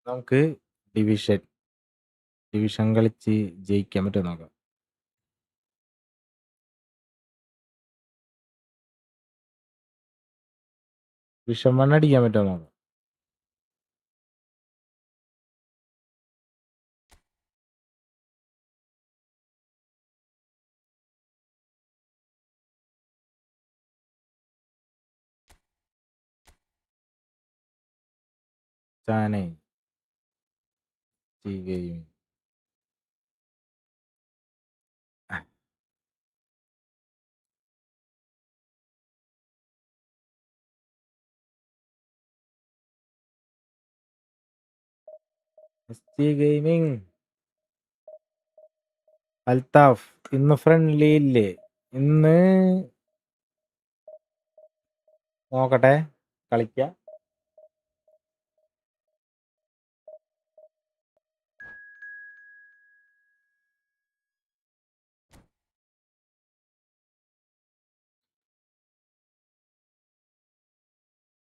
നമുക്ക് division division കളിച്ച് ജയിക്കാൻ പറ്റുമോ നോക്കാം. ഡിവിഷൻ 1 അടിക്കാൻ പറ്റുമോ നോക്കാം. ചാനേ ചെയ്യുകയും ഗെയിമിംഗ് അൽത്താഫ് ഇന്ന് ഫ്രണ്ട്ലി ഇല്ലേ? ഇന്ന് നോക്കട്ടെ കളിക്കാം.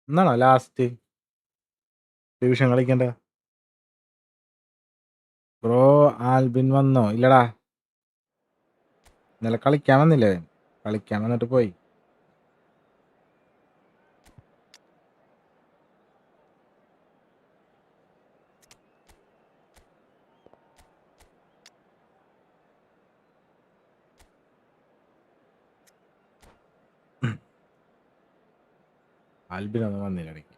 എന്നാണോ ലാസ്റ്റ് ഡിവിഷൻ കളിക്കണ്ട? ബ്രോ ആൽബിൻ വന്നോ? ഇല്ലടാ, ഇന്നലെ കളിക്കാൻ വന്നില്ലേ? കളിക്കാൻ വന്നിട്ട് പോയി. ആൽബിനൊന്നും വന്നില്ല ഇടയ്ക്ക്.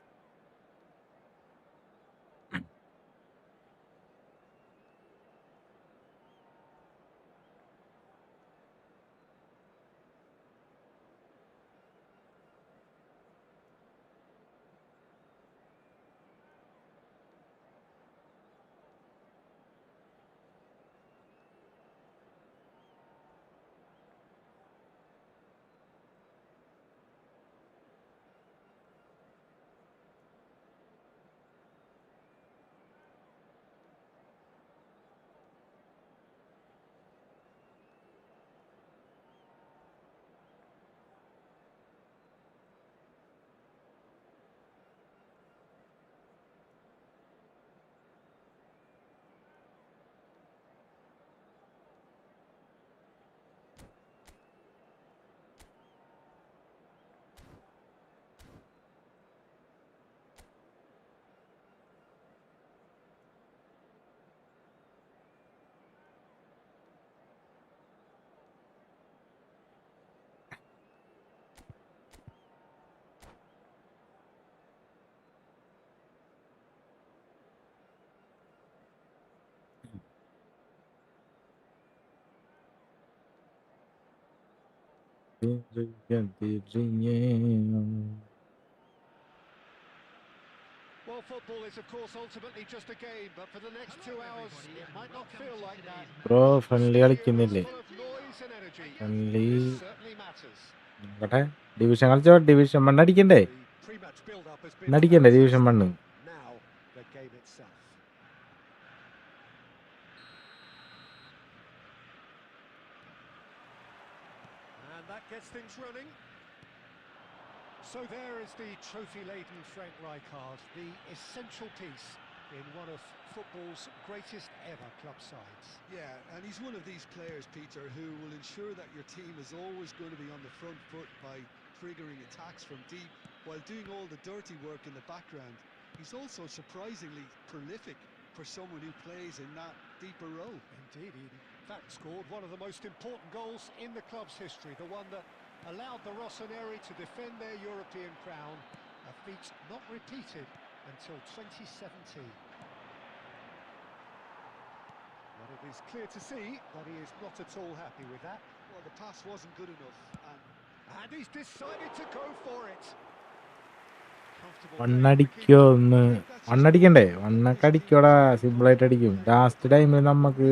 Well, football is, of course, ultimately just a game, but for the next 2 hours, it might not feel like that. Bro friendly Stadium is കളിക്കുന്നില്ലേ? full of noise and energy. Friendly This certainly matters. നോക്കട്ടെ. Division കളിച്ചോ? Division 1 അടിക്കണ്ടേ? The pre-match build-up has been അടിക്കണ്ടേ division 1? fantastic. Now, the game itself. And that gets things running. So there is the trophy-laden Frank Rijkaard, the essential piece in one of football's greatest ever club sides. Yeah, and he's one of these players, Peter, who will ensure that your team is always going to be on the front foot by triggering attacks from deep while doing all the dirty work in the background. He's also surprisingly prolific for someone who plays in that deeper role. Indeed, he in fact scored one of the most important goals in the club's history, the one that allowed the Rossoneri to defend their European crown, a feat not repeated until 2017. But it is clear to see that he is not at all happy with that. Well, the pass wasn't good enough, And he's decided to go for it. വണ്ണടിക്കോ? ഒന്ന് വണ്ണടിക്കണ്ടേ? വണ്ണൊക്കെ അടിക്കോടാ, സിമ്പിളായിട്ട് അടിക്കും. Last ടൈമിൽ നമുക്ക്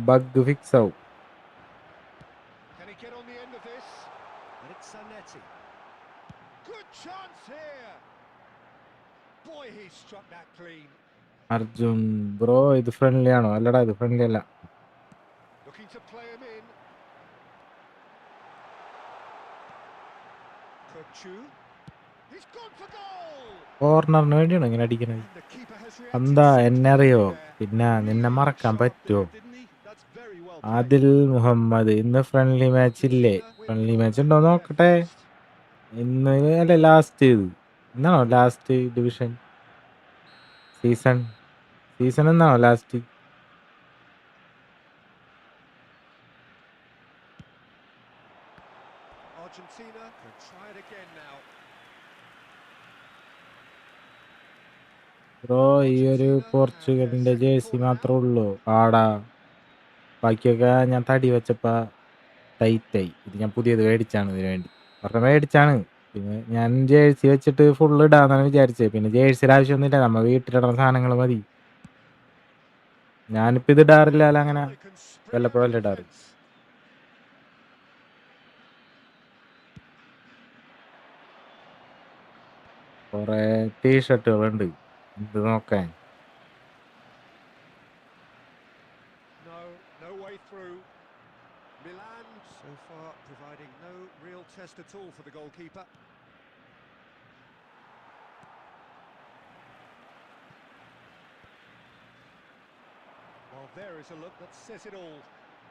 bug fix ആവും. Can he get on the end of this? And it's Zanetti. Good chance here. Boy, he struck that clean. Arjun bro ഇത് friendly ആണോ? അല്ലടാ, ഇത് ഫ്രണ്ട്ലി അല്ല. Looking to play him in. Kuchu. He's gone for goal. കോർണറിന് വേണ്ടിയാണ് ഇങ്ങനെ അടിക്കുന്നത്. And the keeper has reacted എന്താ എന്നെ അറിയോ? sensitively there. പിന്നെ നിന്നെ Really looked മറക്കാൻ sharp പറ്റുമോ? there, didn't he? That's very well played. Adil Muhammad ഇന്ന് ഫ്രണ്ട്ലി മാച്ച് ഇല്ലേ? ഫ്രണ്ട്ലി മാച്ച് ഉണ്ടോ നോക്കട്ടെ. ഇന്ന് അല്ലേ ലാസ്റ്റ് ഇത്? എന്നാണോ ലാസ്റ്റ് ഡിവിഷൻ സീസൺ എന്നാണോ last? Argentina can try it again now. Bro ഈ ഒരു പോർച്ചുഗലിന്റെ ജേഴ്സി മാത്രമേ ഉള്ളൂ ആടാ. ബാക്കിയൊക്കെ ഞാൻ തടി വെച്ചപ്പോ ടൈറ്റായി. ഇത് ഞാൻ പുതിയത് മേടിച്ചാണ് ഇതിനു വേണ്ടി. ഒരെണ്ണം മേടിച്ചാണ്. പിന്നെ ഞാൻ ജേഴ്സി വെച്ചിട്ട് ഫുള്ള് ഇടാന്നാണ് വിചാരിച്ചത്. പിന്നെ ജേഴ്സിയുടെ ആവശ്യമൊന്നുമില്ല, നമ്മ വീട്ടിലിടുന്ന സാധനങ്ങൾ മതി. ഞാനിപ്പോ ഇത് ഇടാറില്ല, അങ്ങനെ They can spring out വല്ലപ്പോഴല്ലേ of ഇടാറ്. defence. കുറെ ടീഷർട്ടുകളുണ്ട് ഇത് നോക്കാൻ. No way through. Milan so far providing no real test at all for the goalkeeper. Well, there is a look that says it all.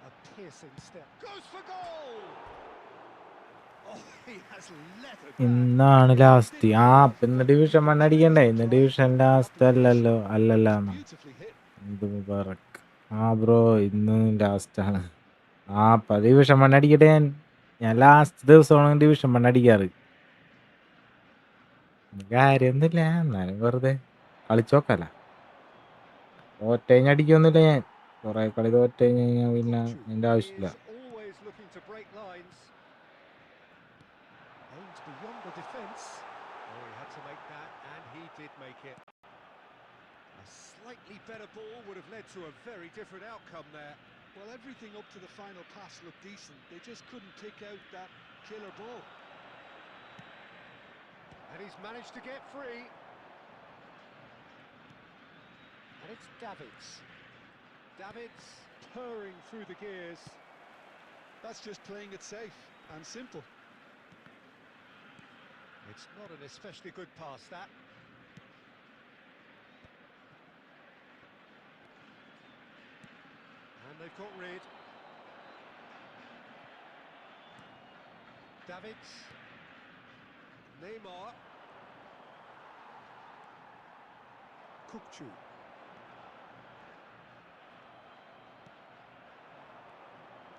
A piercing step. Goes for goal! Oh, he has let it down. ഇന്നാണ് last. ഇന്ന് division 1 അടിക്കണ്ടേ? ഇന്ന് division last അല്ലല്ലോ. Beautifully hit. ഇത് Mubarak. Bro ഇന്ന് last ആണ്. Division 1 അടിക്കട്ടെ. ഞാൻ last ദിവസമാണ് division 1 അടിക്കാറ്. കാര്യമൊന്നുമില്ല, എന്നാലും വെറുതെ കളിച്ചോക്കല്ല. തോറ്റഴിഞ്ഞ് അടിക്കൊന്നുമില്ല ഞാൻ. കുറെ കളി തോറ്റഴിഞ്ഞ് കഴിഞ്ഞാൽ പിന്നെ അതിന്റെ ആവശ്യമില്ല. Is always looking to break lines. Aims beyond the defence. Oh, he had to make that, and he did make it. A slightly better ball would have led to a very different outcome there. Well, everything up to the final pass looked decent. They just couldn't pick out that killer ball. And he's managed to get free. And it's Davids. Davids purring through the gears. That's just playing it safe and simple. It's not an especially good pass, that. And they've got rid. Davids. Neymar. Kukçu.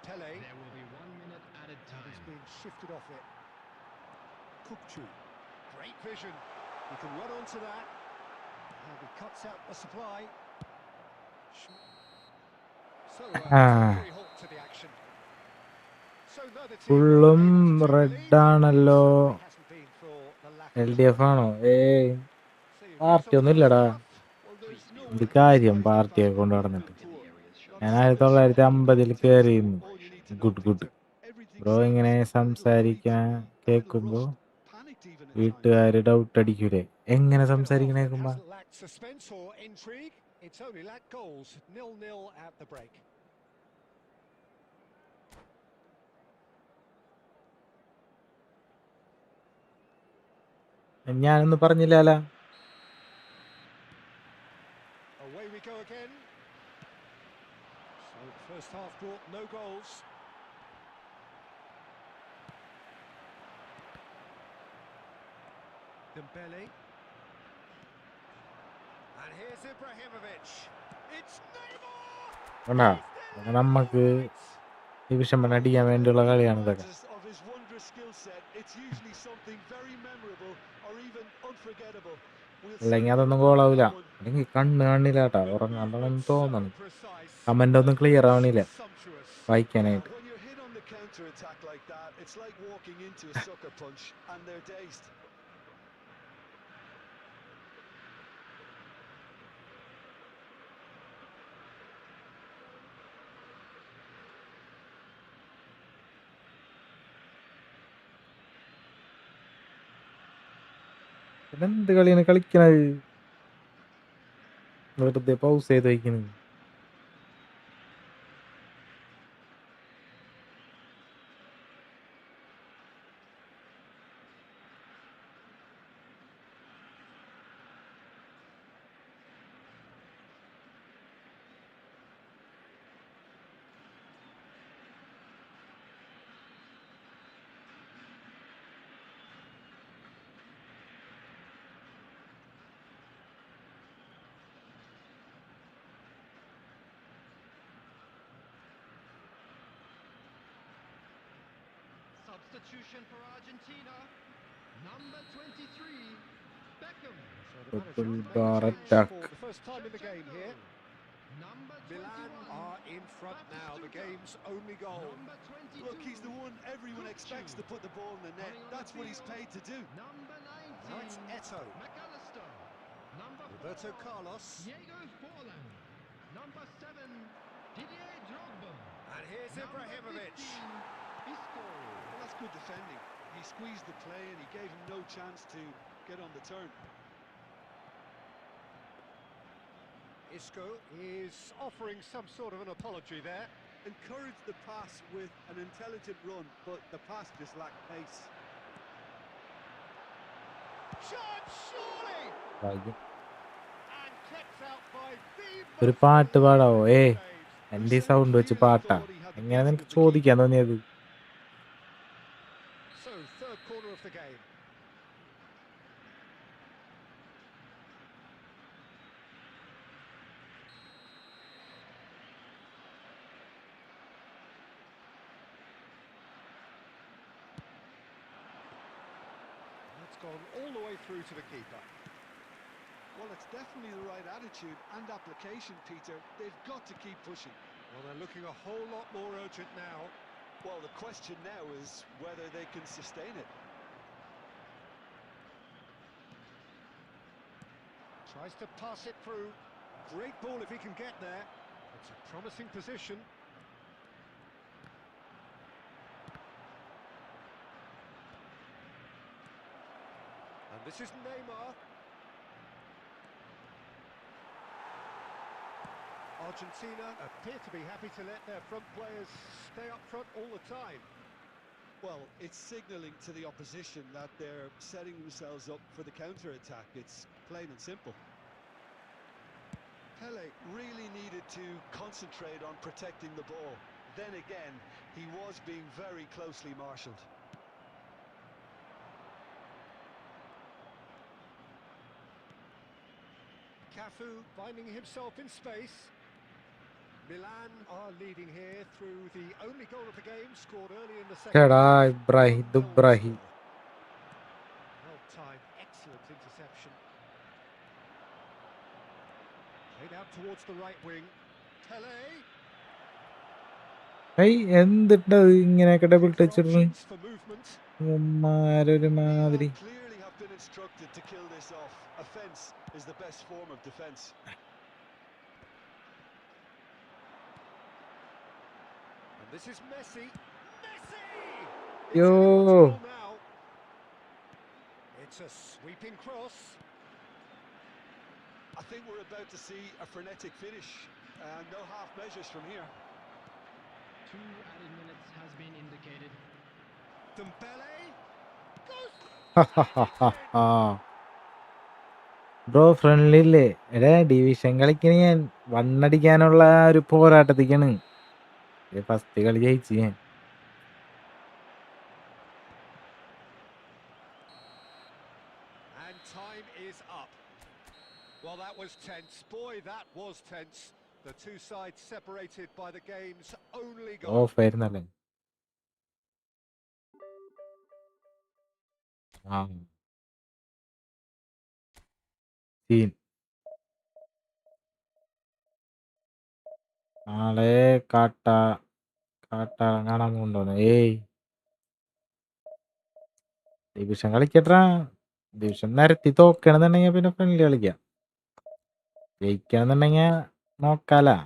Pele. There will be 1 minute added He's time. been shifted off it. Kukçu. Great vision. He can run onto that. And he cuts out the supply. So, temporary halt to the action. So neither team ഫുള്ളും able to take the lead. Red ആണല്ലോ. Certainly hasn't been for the lack of LDF ആണോ? So you've got party some ഒന്നും ഇല്ലടാ. stuff. Well, there's no ഇത് way കാര്യം criticising the പാർട്ടിയെ fact കൊണ്ട് that നടന്നിട്ട്. they've been poor. ഞാൻ Not a single shot on 1950 goal. കയറിയിരുന്നു. All you need to know, good Peter. Everything bro seems ഇങ്ങനെ a little light, സംസാരിക്കാൻ a little കേൾക്കുമ്പോ rushed, panicked even at times. വീട്ടുകാര് doubt അടിക്കൂലേ? എങ്ങനെ Bit of സംസാരിക്കണ offer. It കേൾക്കുമ്പോ? hasn't lacked suspense or intrigue. It's only lacked goals. 0-0 at the break. ഞാനൊന്നും പറഞ്ഞില്ലാല. Away we go again. So the first half brought no goals. Dembele. And here's Ibrahimovic. It's Neymar! നമുക്ക് division 1 അടിക്കാൻ വേണ്ടിയുള്ള കളിയാണ് ഇതൊക്കെ. Of his wondrous skill set, it's usually something very memorable or even unforgettable. We'll see അല്ലെങ്കിൽ if അതൊന്നും they can ഗോളാവൂല. that one. അല്ലെങ്കിൽ കാണില്ല കേട്ടാ. ഉറങ്ങാൻ തോന്നണം. Precise. കമന്റ് ഒന്നും ക്ലിയർ ആവണില്ല Sumptuous. വായിക്കാനായിട്ട്. When you're hit on the counter attack like that, it's like walking into a sucker punch and they're dazed. എന്ത് കളിയാണ് കളിക്കണത്? വെറുതെ പൗസ് ചെയ്ത് വയ്ക്കുന്നത്. substitution for Argentina. Number 23, Beckham. So the Football manager made bar a change attack. for the first time in the game here. Number Milan 21, are in front now, the game's only goal. Number 22, Look, he's the one everyone expects to put the ball in the net. Coming on That's the what he's field. paid to do. Number 19, Now it's Eto. McAllister. Number Roberto 4, Carlos. Diego Forlan. Number 7, Didier Drogba. And here's Number Ibrahimovic. 15, Isco. Well, that's good defending. He squeezed the play and he gave him no chance to get on the turn. Isco is offering some sort of an apology there. Encouraged the pass with an intelligent run, but the pass just lacked pace. Shot, surely! ഭാഗ്യം. And kept out by the ഒരു most പാട്ട് പാടാവോ? electric saves. എൻ്റെ sound വെച്ച് പാട്ടാ. എങ്ങനെ നിനക്ക് ചോദിക്കാൻ തോന്നിയത്? So, third corner of the game. That's gone all the way through to the keeper. Well, it's definitely the right attitude and application, Peter. They've got to keep pushing. Well, they're looking a whole lot more urgent now. Well, the question now is whether they can sustain it. Tries to pass it through. Great ball if he can get there. It's a promising position. And this is Neymar. Argentina appear to be happy to let their front players stay up front all the time. Well, it's signalling to the opposition that they're setting themselves up for the counter-attack. It's plain and simple. Pele really needed to concentrate on protecting the ball. Then again, he was being very closely marshalled. Cafu finding himself in space. Milan are leading here through the only goal of the game, scored early in the second എടാ half. Ibrahim, ഇത് 1-0 Ibrahim. score. Well timed, excellent interception. Played out towards the right wing. Pele. ഏയ് എന്തിട്ടത് ഇങ്ങനെയൊക്കെ double Looking for touch ഇടുന്നു? options for movement. ഉമ്മാരൊരു മാതിരി. Milan clearly have been instructed to kill this off. Offence is the best form of defence. And this is Messi. Messi! Yo. It's anyone's goal now. It's a sweeping cross. I think we're about to see a frenetic finish. No half measures from here. 2 added minutes has been indicated. Dembele goes. Bro friendly ഇല്ലേ? എടാ division കളിക്കണ ഞാൻ വണ്ണടിക്കാനുള്ള ഒരു പോരാട്ടത്തിക്കാണ്. First കളി ജയിച്ചു ഞാൻ. And time is up. Well, that was tense. Boy, that was tense. The two sides separated by the game's only goal. Off ആയിരുന്നല്ലേ? ആ സീൻ. നാളെ കാണാൻ കൊണ്ടുവന്നു. ഏയ് ഡിവിഷൻ കളിക്കട്ടാ. ഡിവിഷൻ നിരത്തി തോക്കണെന്നുണ്ടെങ്കിൽ പിന്നെ ഫ്രണ്ട്ലി കളിക്കാം. ജയിക്കാന്നുണ്ടെങ്കിൽ നോക്കാലാ.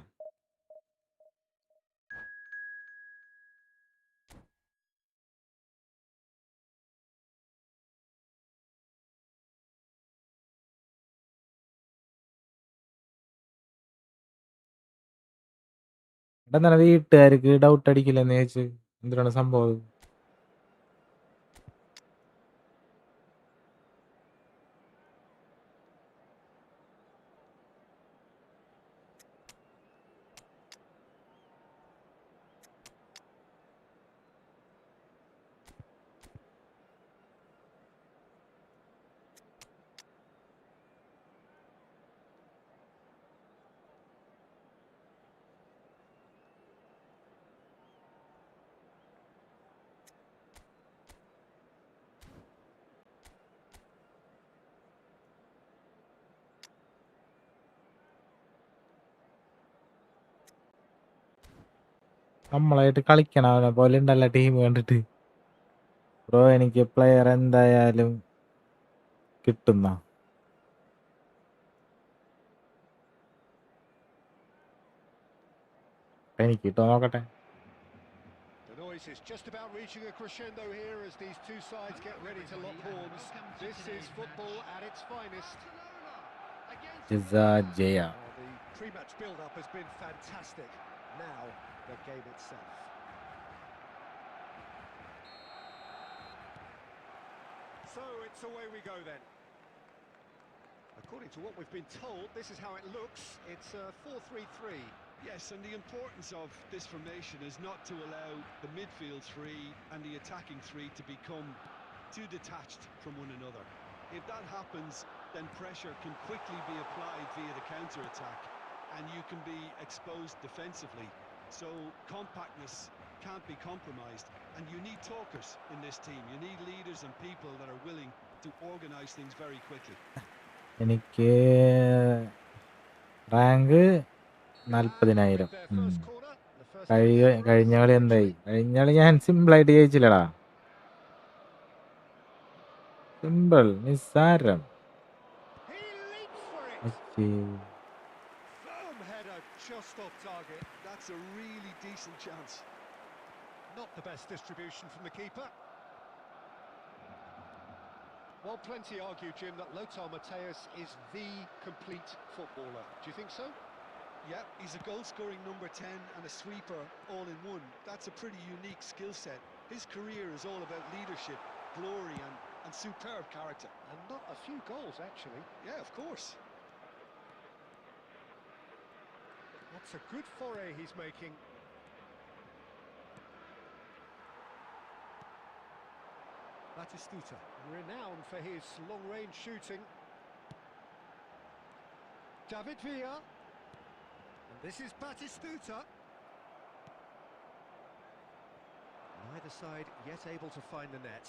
എന്താണ് വീട്ടുകാർക്ക് ഡൗട്ട് അടിക്കില്ലെന്ന് ചോദിച്ചു. എന്തിനാണ് സംഭവം? നമ്മളായിട്ട് കളിക്കണം അവനെ പോലെ ഉണ്ടല്ല ടീം കണ്ടിട്ട്. ബ്രോ എനിക്ക് പ്ലെയർ എന്തായാലും കിട്ടുന്ന എനിക്ക് കിട്ടോ നോക്കട്ടെ. The noise is just about reaching a crescendo here as these two sides get ready to lock horns. This is football at its finest. Jaya The pre-match build-up has been fantastic. Now, the game itself. So, it's away we go then. According to what we've been told, this is how it looks. It's a 4-3-3. Yes, and the importance of this formation is not to allow the midfield three and the attacking three to become too detached from one another. If that happens, then pressure can quickly be applied via the counter-attack, and you can be exposed defensively. So compactness can't be compromised, and you need talkers in this team. You need leaders and people that are willing to organise things very quickly. എനിക്ക് rank 40,000. കഴിഞ്ഞ കളി എന്തായി? കഴിഞ്ഞ കളി ഞാൻ സിമ്പിളായിട്ട് ജയിച്ചില്ലടാ. Simple നിസ്സാരം. Firm header just off target. That's a really decent chance. Not the best distribution from the keeper. Well, plenty argue, Jim, that Lothar Matthäus is the complete footballer. Do you think so? Yeah, he's a goal-scoring number 10 and a sweeper all in one. That's a pretty unique skill set. His career is all about leadership, glory and superb character. And not a few goals, actually. Yeah, of course. That's a good foray he's making. Batistuta, renowned for his long-range shooting. David Villa. And this is Batistuta. Neither side yet able to find the net.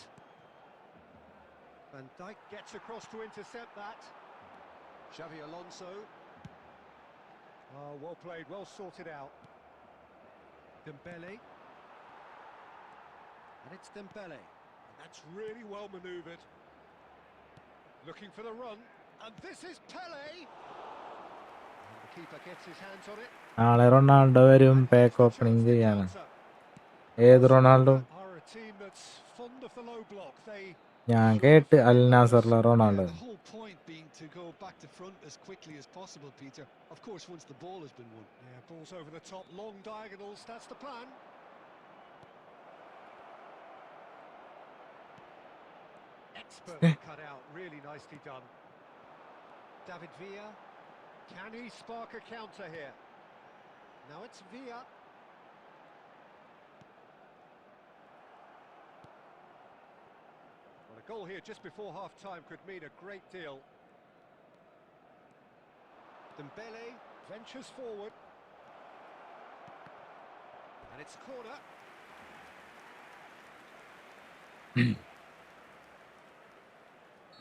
Van Dijk gets across to intercept that. Xavi Alonso. Oh, well played, well sorted out. Dembele. And it's Dembele. And that's really well manoeuvred. Looking for the run. And this is Pele. And the keeper gets his hands on it. നാളെ Ronaldo വരും pack opening ചെയ്യാണ്. ഏത് Ronaldo? Are a team that's fond of the low block. They ഞാൻ കേട്ട് അൽ നാസറിലെ Ronaldo. The whole point being to go back to front as quickly as possible, Peter. Of course, once the ball has been won. Yeah, balls over the top, long diagonals, that's the plan. Expertly cut out, really nicely done. David Villa, can he spark a counter here? Now it's Villa. Well, a goal here just before half-time could mean a great deal. Dembele ventures forward. And it's corner.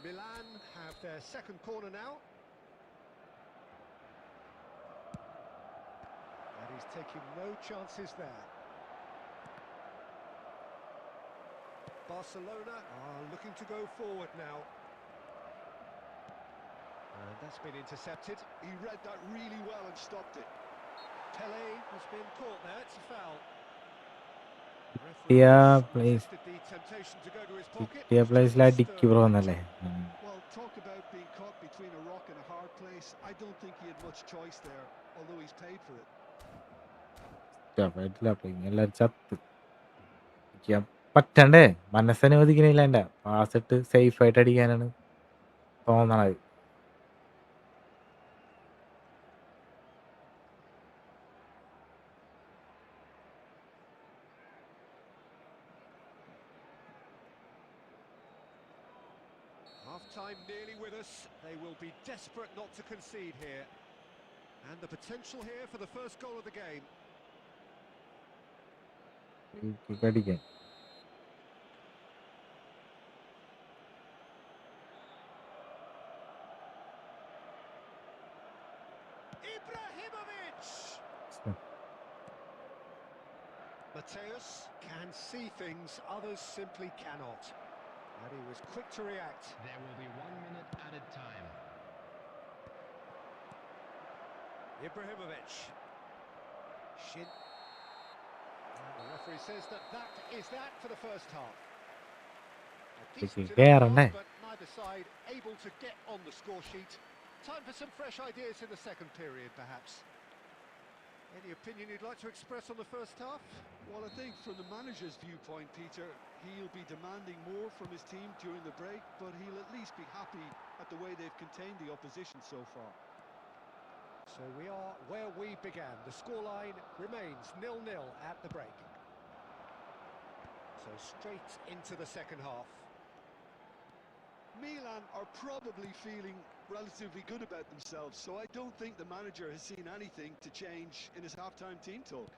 Milan have their second corner now. And he's taking no chances there. Barcelona are looking to go forward now. And that's been intercepted. He read that really well and stopped it. Pele has been caught there, it's a foul. Yeah, please. The temptation to go to his pocket. കിട്ടിയ പ്ലേസിൽ അടിക്ക് bro എന്നല്ലേ. Well, talk about being caught between a rock and a hard place. I don't think he had much choice there, although he's paid for it. എല്ലാരും ചത്ത് പറ്റണ്ടേ, മനസ്സനുവദിക്കണില്ല. എൻ്റെ pass ഇട്ട് safe ആയിട്ട് അടിക്കാനാണ് തോന്നണത്. Half-time nearly with us. They will be desperate not to concede here. And the potential here for the first goal of the game. അടിക്കാൻ Ibrahimovic! Mateus can see things others simply cannot. And he was quick to react. There will be 1 minute added time. Ibrahimovic. Shin. And the referee says that is that for the first half. A decent enough start, but neither side able to get on the score sheet. Time for some fresh ideas in the second period, perhaps. Any opinion you'd like to express on the first half? Well, I think from the manager's viewpoint, Peter, he'll be demanding more from his team during the break, but he'll at least be happy at the way they've contained the opposition so far. So we are where we began. The scoreline remains 0-0 at the break. So straight into the second half. Milan are probably feeling relatively good about themselves, so I don't think the manager has seen anything to change in his half-time team talk.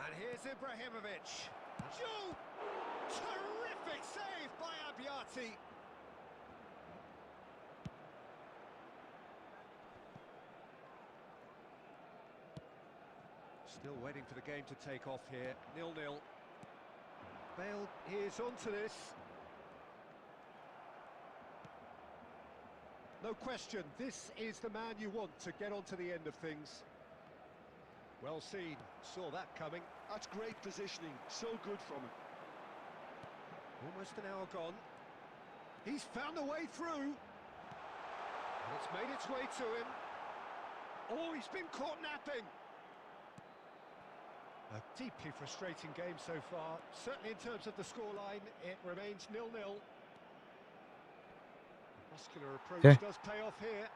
And here's Ibrahimovic. Terrific save by Abbiati. Still waiting for the game to take off here. 0-0. Bale is onto this. No question, this is the man you want to get onto the end of things. Well seen, saw that coming. That's great positioning, so good from him. Almost an hour gone. He's found a way through. And it's made its way to him. Oh, he's been caught napping. A deeply frustrating game so far. Certainly in terms of the scoreline, it remains 0-0. Muscular approach does pay off here.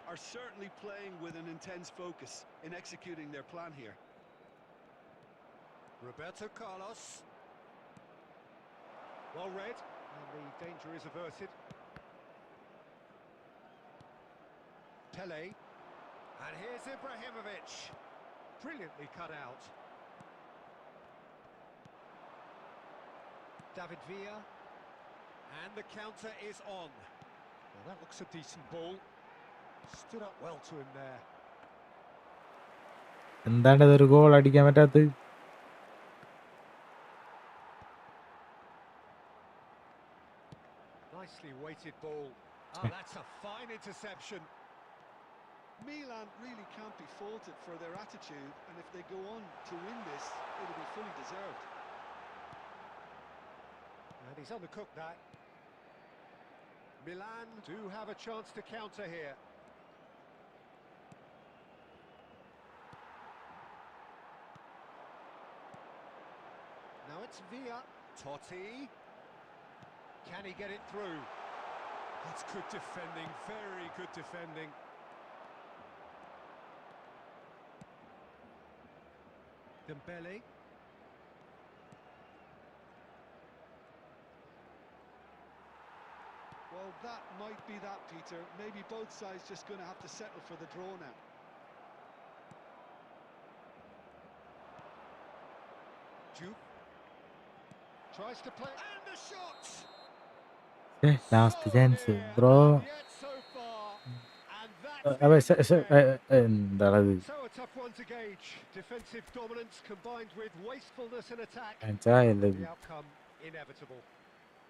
Are certainly playing with an intense focus in executing their plan here. Roberto Carlos. Well read, and the danger is averted. Pele. And here's Ibrahimovic. Brilliantly cut out. David Villa. And the counter is on. Well, that looks a decent ball. Stood up well to him there. എന്താണ് ഇതൊരു goal അടിക്കാൻ പറ്റാത്തത്? Nicely weighted ball. Ah, that's a fine interception. Milan really can't be faulted for their attitude, and if they go on to win this, it'll be fully deserved. And he's undercooked that. Milan do have a chance to counter here. Now it's Villa. Totti. Can he get it through? That's good defending, very good defending. Dembele. Well, that might be that, Peter. Maybe both sides just going to have to settle for the draw now. Juve. Tries to play, and the shot! Last chance, bro. So far, and എന്താണ് so a tough one to gauge. Defensive dominance combined with wastefulness in attack. The outcome inevitable.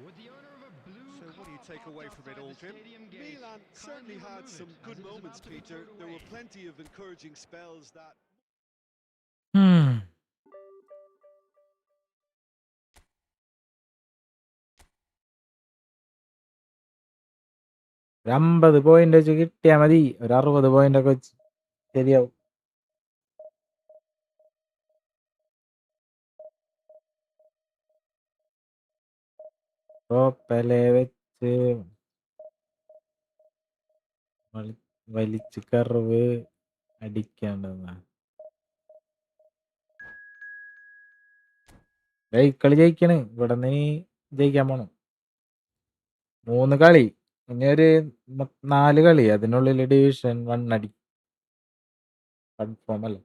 With the owner of a blue So what do you take away from it, Aldrin? Milan certainly had some good moments, Peter. There were plenty of encouraging spells that... ഒരു 50 point വെച്ച് കിട്ടിയാ മതി. ഒരു 60 point ഒക്കെ വെച്ച് ശരിയാവും. Pele വെച്ച് വലിച്ച് കർവ് അടിക്കേണ്ടതാ. കളി ജയിക്കണ്. ഇവിടെ നീ ജയിക്കാൻ പോണം. 3 കളി, ഇനി ഒരു 4 കളി, അതിനുള്ളിൽ ഡിവിഷൻ 1 അടി കൺഫേം അല്ല.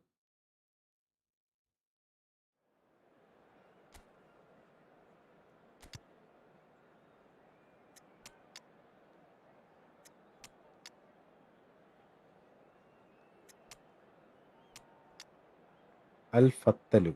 അൽ-ഫത്തലു.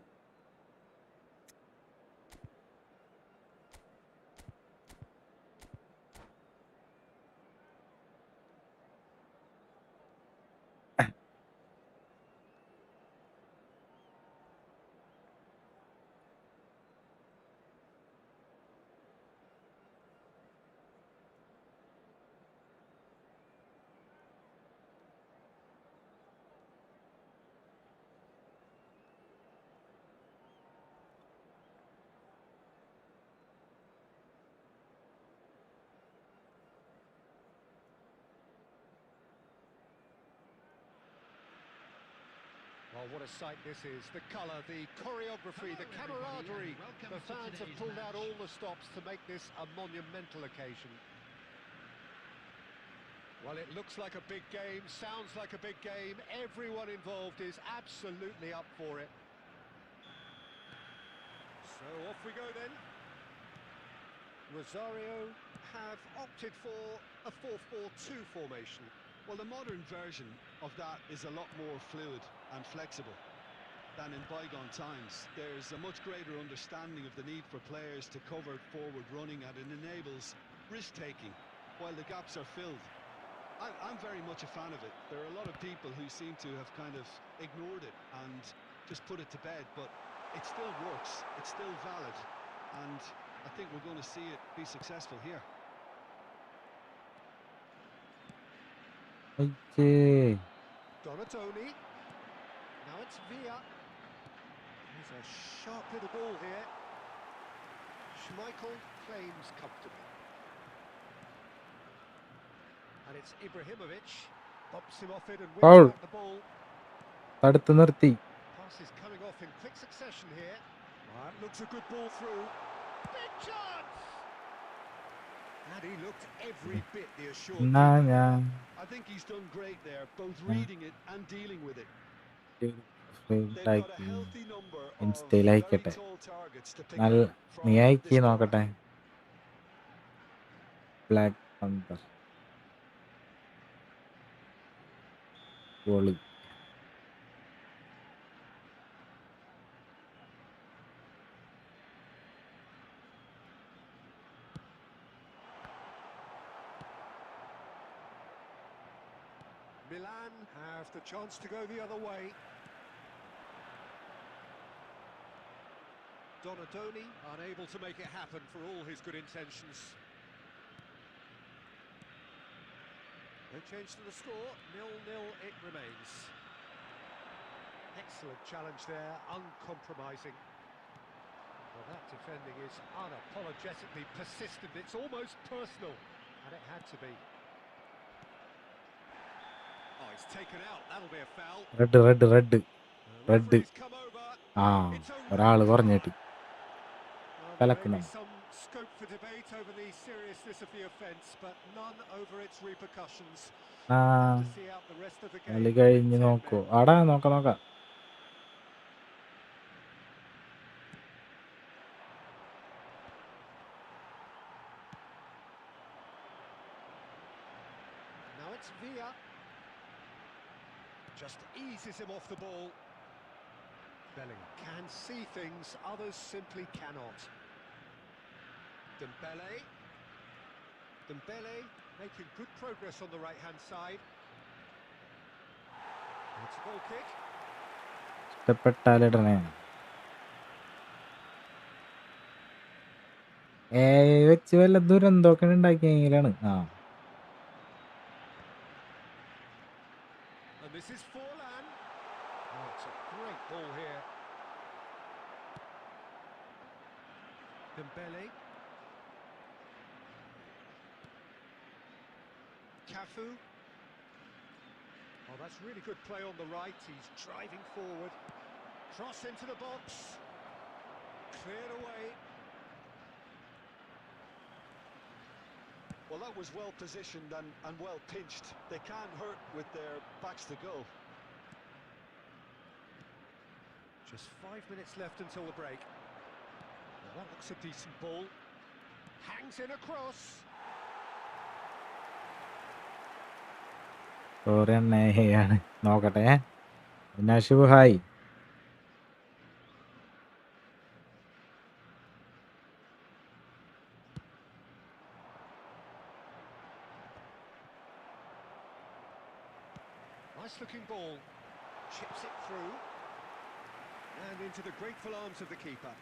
Oh, what a sight this is. The colour, the choreography, the camaraderie. The fans have pulled out all the stops to make this a monumental occasion. Well, it looks like a big game, sounds like a big game. Everyone involved is absolutely up for it. So off we go then. Rosario have opted for a 4-4-2 formation. Well, the modern version of that is a lot more fluid and flexible than in bygone times. There's a much greater understanding of the need for players to cover forward running, and it enables risk-taking while the gaps are filled. I'm very much a fan of it. There are a lot of people who seem to have kind of ignored it and just put it to bed, but it still works, it's still valid, and I think we're going to see it be successful here. അയ്യേ. Donatoni. Now it's Villa. Here's a sharp little ball here. Schmeichel claims comfortably. And it's Ibrahimovic. Bumps him off it and Foul. wins back the ball. തടുത്ത് നിർത്തി. Pass is coming off in quick succession here. That looks a good ball through. Big chance! And he looked every bit the assured. എന്നാ ഞാൻ I think he's done great there, both reading it and dealing with it. Frame They've got a ടാക്കി healthy number of ഇൻസ്റ്റയിൽ very അയക്കട്ടെ. tall targets to pick നല്ല up from നീ this അയക്കി corner. നോക്കട്ടെ. Black panther goalie. Milan have the chance to go the other way. Donatoni unable to make it happen for all his good intentions. No change to the score, 0-0 it remains. Excellent challenge there, uncompromising. Well, that defending is unapologetically persistent, it's almost personal, and it had to be. Oh, it's taken out, that'll be a foul. Red red red The red. referee's come over. ആ It's a ഒരാള് red കുറഞ്ഞ് card. കിട്ടി. Well, there may കലക്കണം. be some scope for debate over the seriousness of the offence, but none over its repercussions. ആ We'll have to see out the rest of the game. കളി with കഴിഞ്ഞ് 10 നോക്കൂ. men. ആടാ നോക്കാം നോക്കാം. Now it's Villa. Just eases him off the ball. Bellingham can see things, others simply cannot. Dembele. Dembele making good progress on the right-hand side. It's a goal kick. ഇഷ്ടപ്പെട്ടാലിടണേ. വെച്ച് വല്ല ദുരന്തമൊക്കെ ഉണ്ടാക്കിയെങ്കിലാണ്. ആ And this is Forlan. Oh, it's a great ball here. Dembele. Cafu. Oh, that's really good play on the right. He's driving forward. Cross into the box. Cleared away. Well, that was well positioned and well pinched. They can't hurt with their backs to goal. Just 5 minutes left until the break. Well, that looks a decent ball. Hangs in a cross. ഒരെണ്ണയാണ് നോക്കട്ടെ. നഷു hi. And into the grateful arms of the keeper.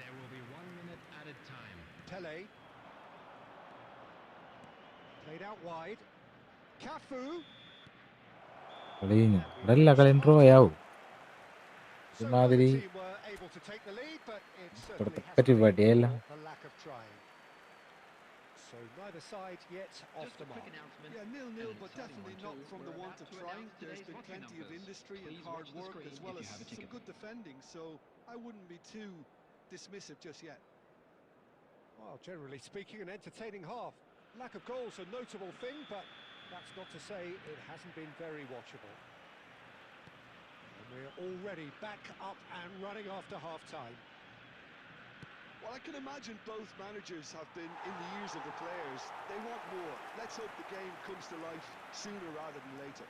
There will be 1 minute added time. Pele. Played out wide. Cafu. കളിഞ്ഞു ഇവിടെല്ല കളി draw ആവും So neither ഒരുമാതിരി team were able to take the lead, but it certainly ഇവിടുത്തെ hasn't been പരിപാടിയല്ല for the lack of trying. So neither side yet off Just the a quick mark. announcement. Yeah, 0-0, An but exciting definitely one not too. from the We're want about of to trying. announce There's today's been watching plenty of numbers. industry and Please hard watch the work, screen as well if as you have a some ticket. good defending, so I wouldn't be too dismissive just yet. Well, generally speaking, an entertaining half. Lack of goals a notable thing, but that's not to say it hasn't been very watchable. And we're already back up and running after half-time. Well, I can imagine both managers have been in the ears of the players. They want more. Let's hope the game comes to life sooner rather than later.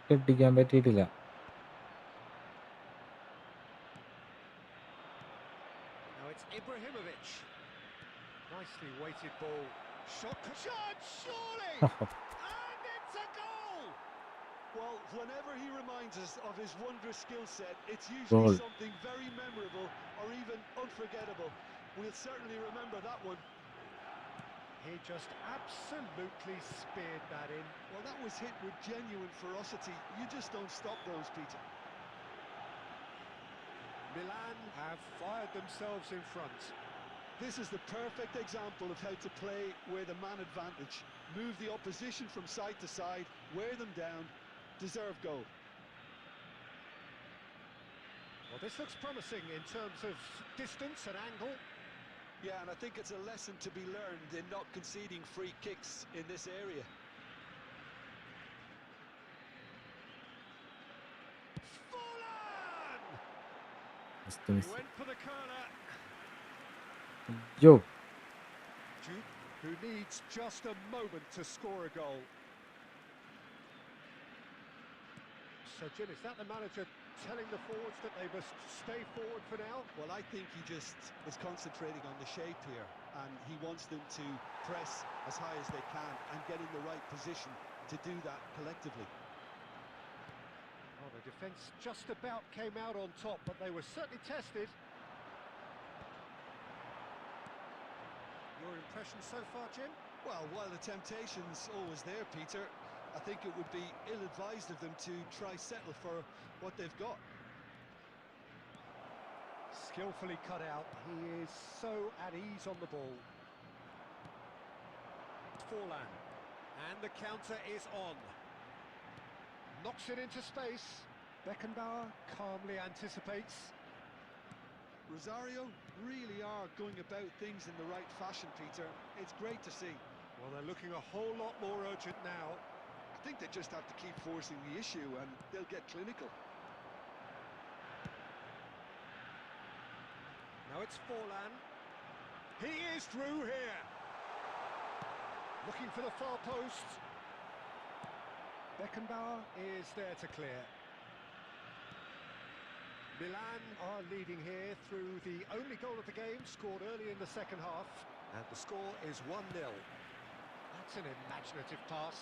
കെട്ടിക്കാൻ പറ്റിയിട്ടില്ല. Now it's Ibrahimovic. Nicely weighted ball. Shot, surely! And it's a goal! Well, whenever he reminds us of his wondrous skill set, it's usually Goal. something very memorable or even unforgettable. We'll certainly remember that one. He just absolutely speared that in. Well, that was hit with genuine ferocity. You just don't stop those, Peter. Milan have fired themselves in front. This is the perfect example of how to play with a man advantage. Move the opposition from side to side, wear them down, deserve goal. Well, this looks promising in terms of distance and angle. Yeah, and I think it's a lesson to be learned in not conceding free kicks in this area. Fallen! Just He miss. went for the corner. Yo, Duke, who needs just a moment to score a goal. So, Jim, is that the manager telling the forwards that they must stay forward for now? Well, I think he just is concentrating on the shape here, and he wants them to press as high as they can and get in the right position to do that collectively. Oh, the defence just about came out on top, but they were certainly tested. Your impression so far, Jim? Well, while the temptation's always there, Peter, I think it would be ill-advised of them to try settle for what they've got. Skillfully cut out. He is so at ease on the ball. Forlan. And the counter is on. Knocks it into space. Beckenbauer calmly anticipates. Rosario really are going about things in the right fashion, Peter. It's great to see. Well, they're looking a whole lot more urgent now. I think they just have to keep forcing the issue and they'll get clinical. Now it's Forlan. He is through here. Looking for the far post. Beckenbauer is there to clear. Milan are leading here through the only goal of the game, scored early in the second half. And the score is 1-0. That's an imaginative pass.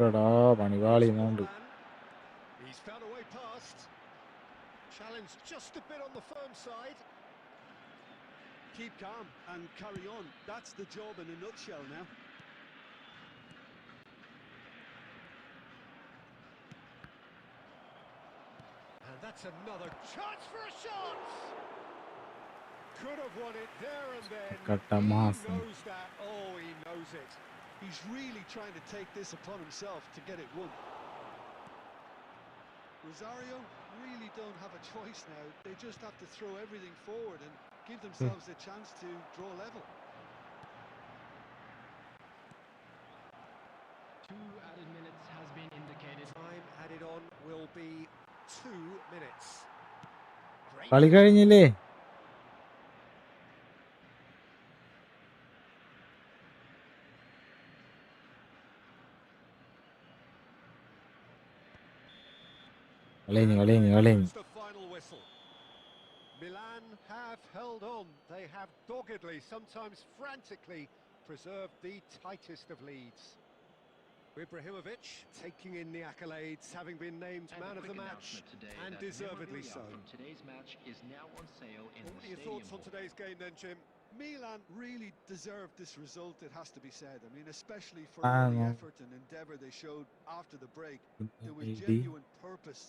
എടാ പണിവാളി എന്നുണ്ട്. He's found a way past. Challenge just a bit on the firm side. Keep calm and carry on. That's the job in a nutshell now. And that's another chance for a shot! Could have won it there and then. Katta He maasam. knows that. Oh, he knows it. He's really trying to take this upon himself to get it won. Rosario really don't have a choice now. They just have to throw everything forward and give themselves a chance to draw level. 2 added minutes has been indicated. Time added on will be 2 minutes. Great. കളി കഴിഞ്ഞില്ലേ? കളി കഴിഞ്ഞു. Goes the final whistle. Milan have held held on. They have doggedly, sometimes frantically, preserved the tightest of leads. Ibrahimovic taking in the accolades, having been named man of the match, and deservedly so. From today's match is now on sale in What the are your stadium thoughts on hall. today's game then, Jim? Milan really deserved this result, it has to be said. I mean, especially for Ah, all the no. effort and endeavour they showed after the break. There was Maybe. genuine purpose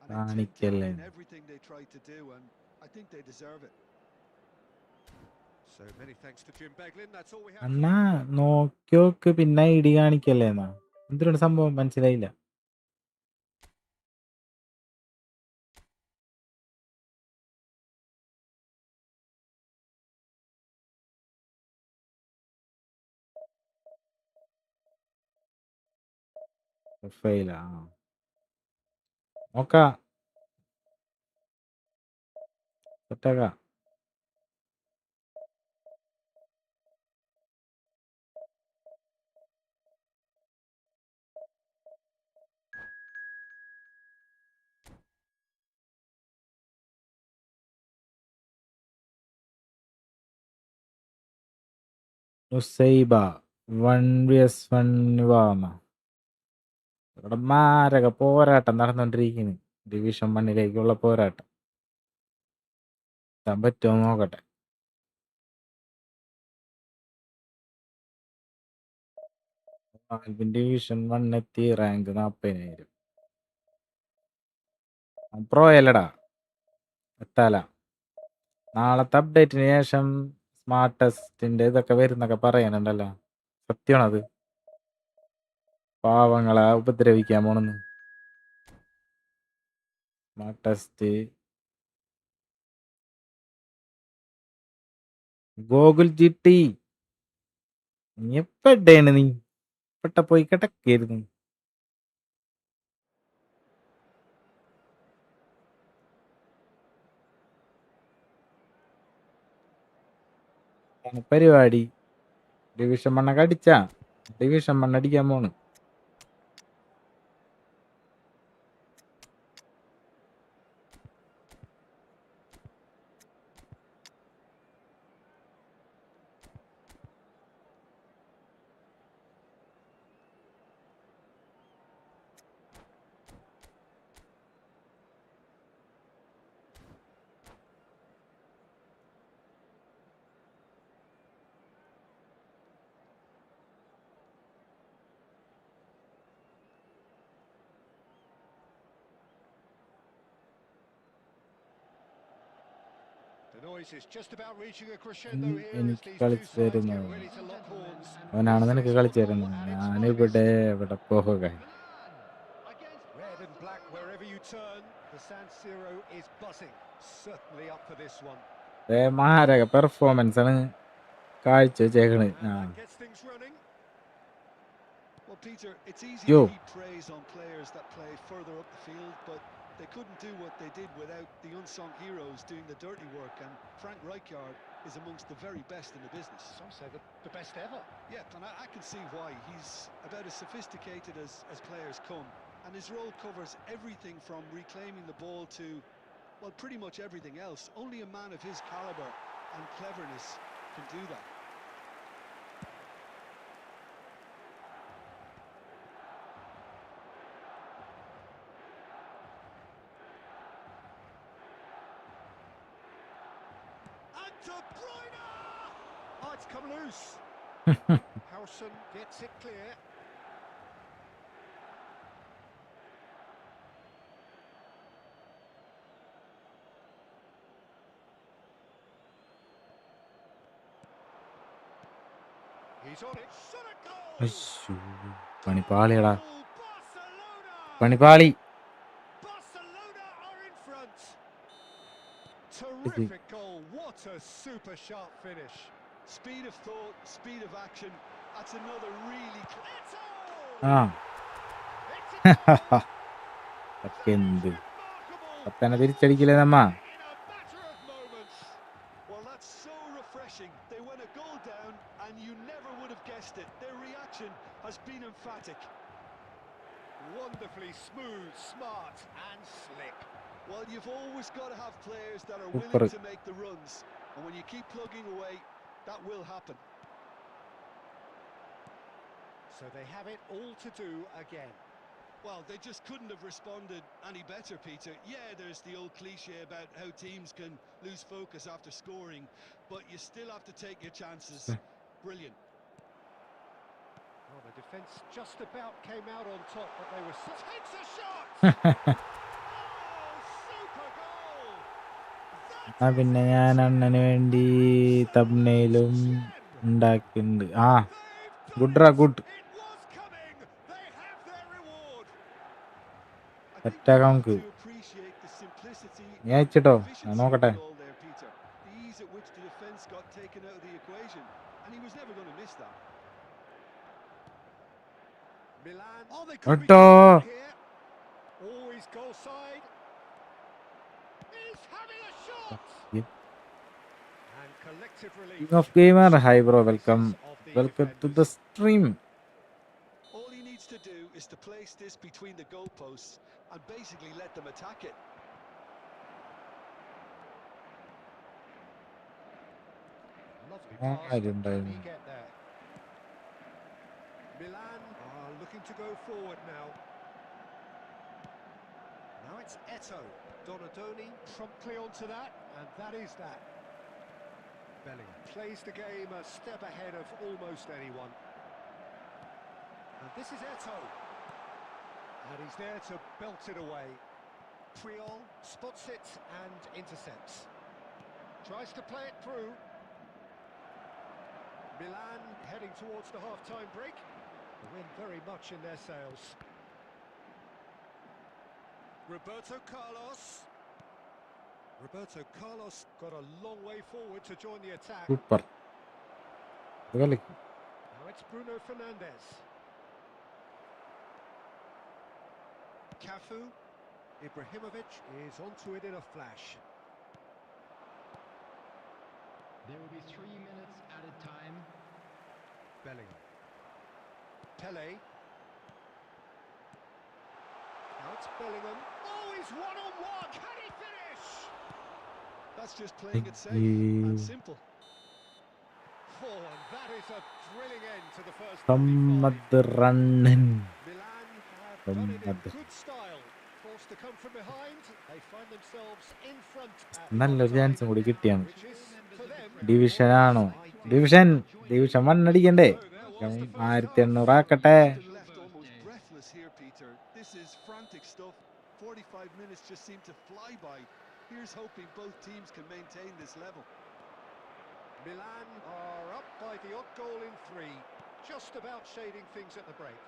and intent കാണിക്കല്ലേ in everything they tried to do, and I think they deserve it. So many thanks to Jim Beglin. That's all we have. അണ്ണാ നോക്കിയോക്ക് പിന്നെ ഇടി കാണിക്കല്ലേന്നാ എന്തിനാണ് സംഭവം മനസ്സിലായില്ല. ഫെയിലാ നോക്കാം സെറ്റാക്കാം. Nusaiba 1vs1 ഇവിടെ മാരക പോരാട്ടം നടന്നുകൊണ്ടിരിക്കുന്നു. ഡിവിഷൻ 1 പോരാട്ടം എത്താൻ പറ്റുമോ നോക്കട്ടെ. ഡിവിഷൻ 1 എത്തി, റാങ്ക് 40,000. പ്രോ അല്ലടാ, എത്താല. നാളത്തെ അപ്ഡേറ്റിന് ശേഷം സ്മാർട്ട് ടെസ്റ്റിന്റെ ഇതൊക്കെ വരുന്നൊക്കെ പറയാനുണ്ടല്ലോ, സത്യമാണത്? പാവങ്ങളെ ഉപദ്രവിക്കാൻ പോണെന്ന്. സ്മാർട്ട് ടെസ്റ്റ് ഗോകുൽ ജിട്ടി നീ എപ്പടേണ്? നീ പെട്ട പോയി കിടക്കായിരുന്നു. പരിപാടി ഡിവിഷൻ 1 അടിച്ചാ, ഡിവിഷൻ 1 അടിക്കാൻ പോണ്. The noise is just about reaching a crescendo here as എനിക്ക് these two കളിച്ചു sides get തരുന്നത് ready to lock horns. അവനാണ്. This നിനക്ക് is കളിച്ചു football തരുന്നത് at its ഞാനിവിടെ finest. ഇവിടെ പോകുക. Red and black wherever you turn, the San Siro is buzzing. Certainly up for this one. മാരക പെർഫോമൻസ് ആണ് കാഴ്ച വെച്ചേക്കണ്. And that gets things running. Well, Peter, it's easy Yo. to heap praise on players that play further up the field, but they couldn't do what they did without the unsung heroes doing the dirty work, and Frank Rijkaard is amongst the very best in the business. Some say the best ever. Yeah, and I can see why. He's about as sophisticated as players come, and his role covers everything from reclaiming the ball to, well, pretty much everything else. Only a man of his calibre and cleverness can do that. And De Bruyne! Oh, it's come loose. Howson gets it clear. He's on it. Shot a goal! അശ്ശോ, പണിപ്പാളിയടാ, Barcelona! പണിപ്പാളി. Barcelona are in front. Terrific goal. What a super sharp finish. Speed of thought, speed of action. That's another really... It's a ആ goal! It's a goal! അതൊക്കെ എന്ത് Remarkable! പത്തനെ തിരിച്ചടിക്കില്ലേ നമ്മ? In a matter of moments. Well, that's so refreshing. They went a goal down and you never would have guessed it. Their reaction has been emphatic. Wonderfully smooth, smart and slick. Well, you've always got to have players that are Super. willing to make the runs. And when you keep plugging away, that will happen. So they have it all to do again. Well, they just couldn't have responded any better, Peter. Yeah, there's the old cliche about how teams can lose focus after scoring, but you still have to take your chances. Brilliant. Well, the defence just about came out on top, but they were... Takes a shot! Oh, super goal! That is പിന്നെ it! ഞാൻ അണ്ണന് വേണ്ടി തബ്നെയിലും ഉണ്ടാക്കിയിട്ടുണ്ട്. ആ They've done ഗുഡ്രാ it! Good. It was coming! They have their reward! I think Attack you have നമുക്ക് to appreciate the simplicity നീ and അയച്ചിട്ടോ, ഞാൻ efficiency of നോക്കട്ടെ. the goal there, Peter. The ease at which the defence got taken out of the equation, and he was never going to miss that. Milan. Oh, they could be Otto. doing here. Always goal side. He's having a shot. And collective relief. King of Gamer, hi bro, Of welcome the to the defenders. stream. All he needs to do is to place this between the goalposts and basically let them attack it. Lovely Oh, pass, I but didn't can know. he get there? Milan are looking to go forward now. Now it's Eto. Donadoni promptly onto that, and that is that. Bellingham plays the game a step ahead of almost anyone. And this is Eto. And he's there to belt it away. Priol spots it and intercepts. Tries to play it through. Milan heading towards the half-time break. The wind very much in their sails. Roberto Carlos. Roberto Carlos got a long way forward to join the attack. Super. Now it's Bruno Fernandes. Cafu. Ibrahimovic is onto it in a flash. There will be 3 minutes added time. Bellingham. Pele. Now it's Bellingham. Oh, he's one-on-one. Can he finish? That's just playing it safe and simple. Oh, and that is a thrilling end to the first 45. Run. Milan have done it in good style. Forced to come from behind. They find themselves in front at നല്ലൊരു half-time, ചാൻസും കൂടി കിട്ടിയാണ്. which is for them division ആണോ? ideal. Division 1 അടിക്കണ്ടേ? So there was the first 1800 half. ആക്കട്ടെ. Been left almost breathless here, Peter. This is frantic stuff. 45 minutes just seem to fly by. Here's hoping both teams can maintain this level. Milan are up by the odd goal in 3, just about shading things at the break.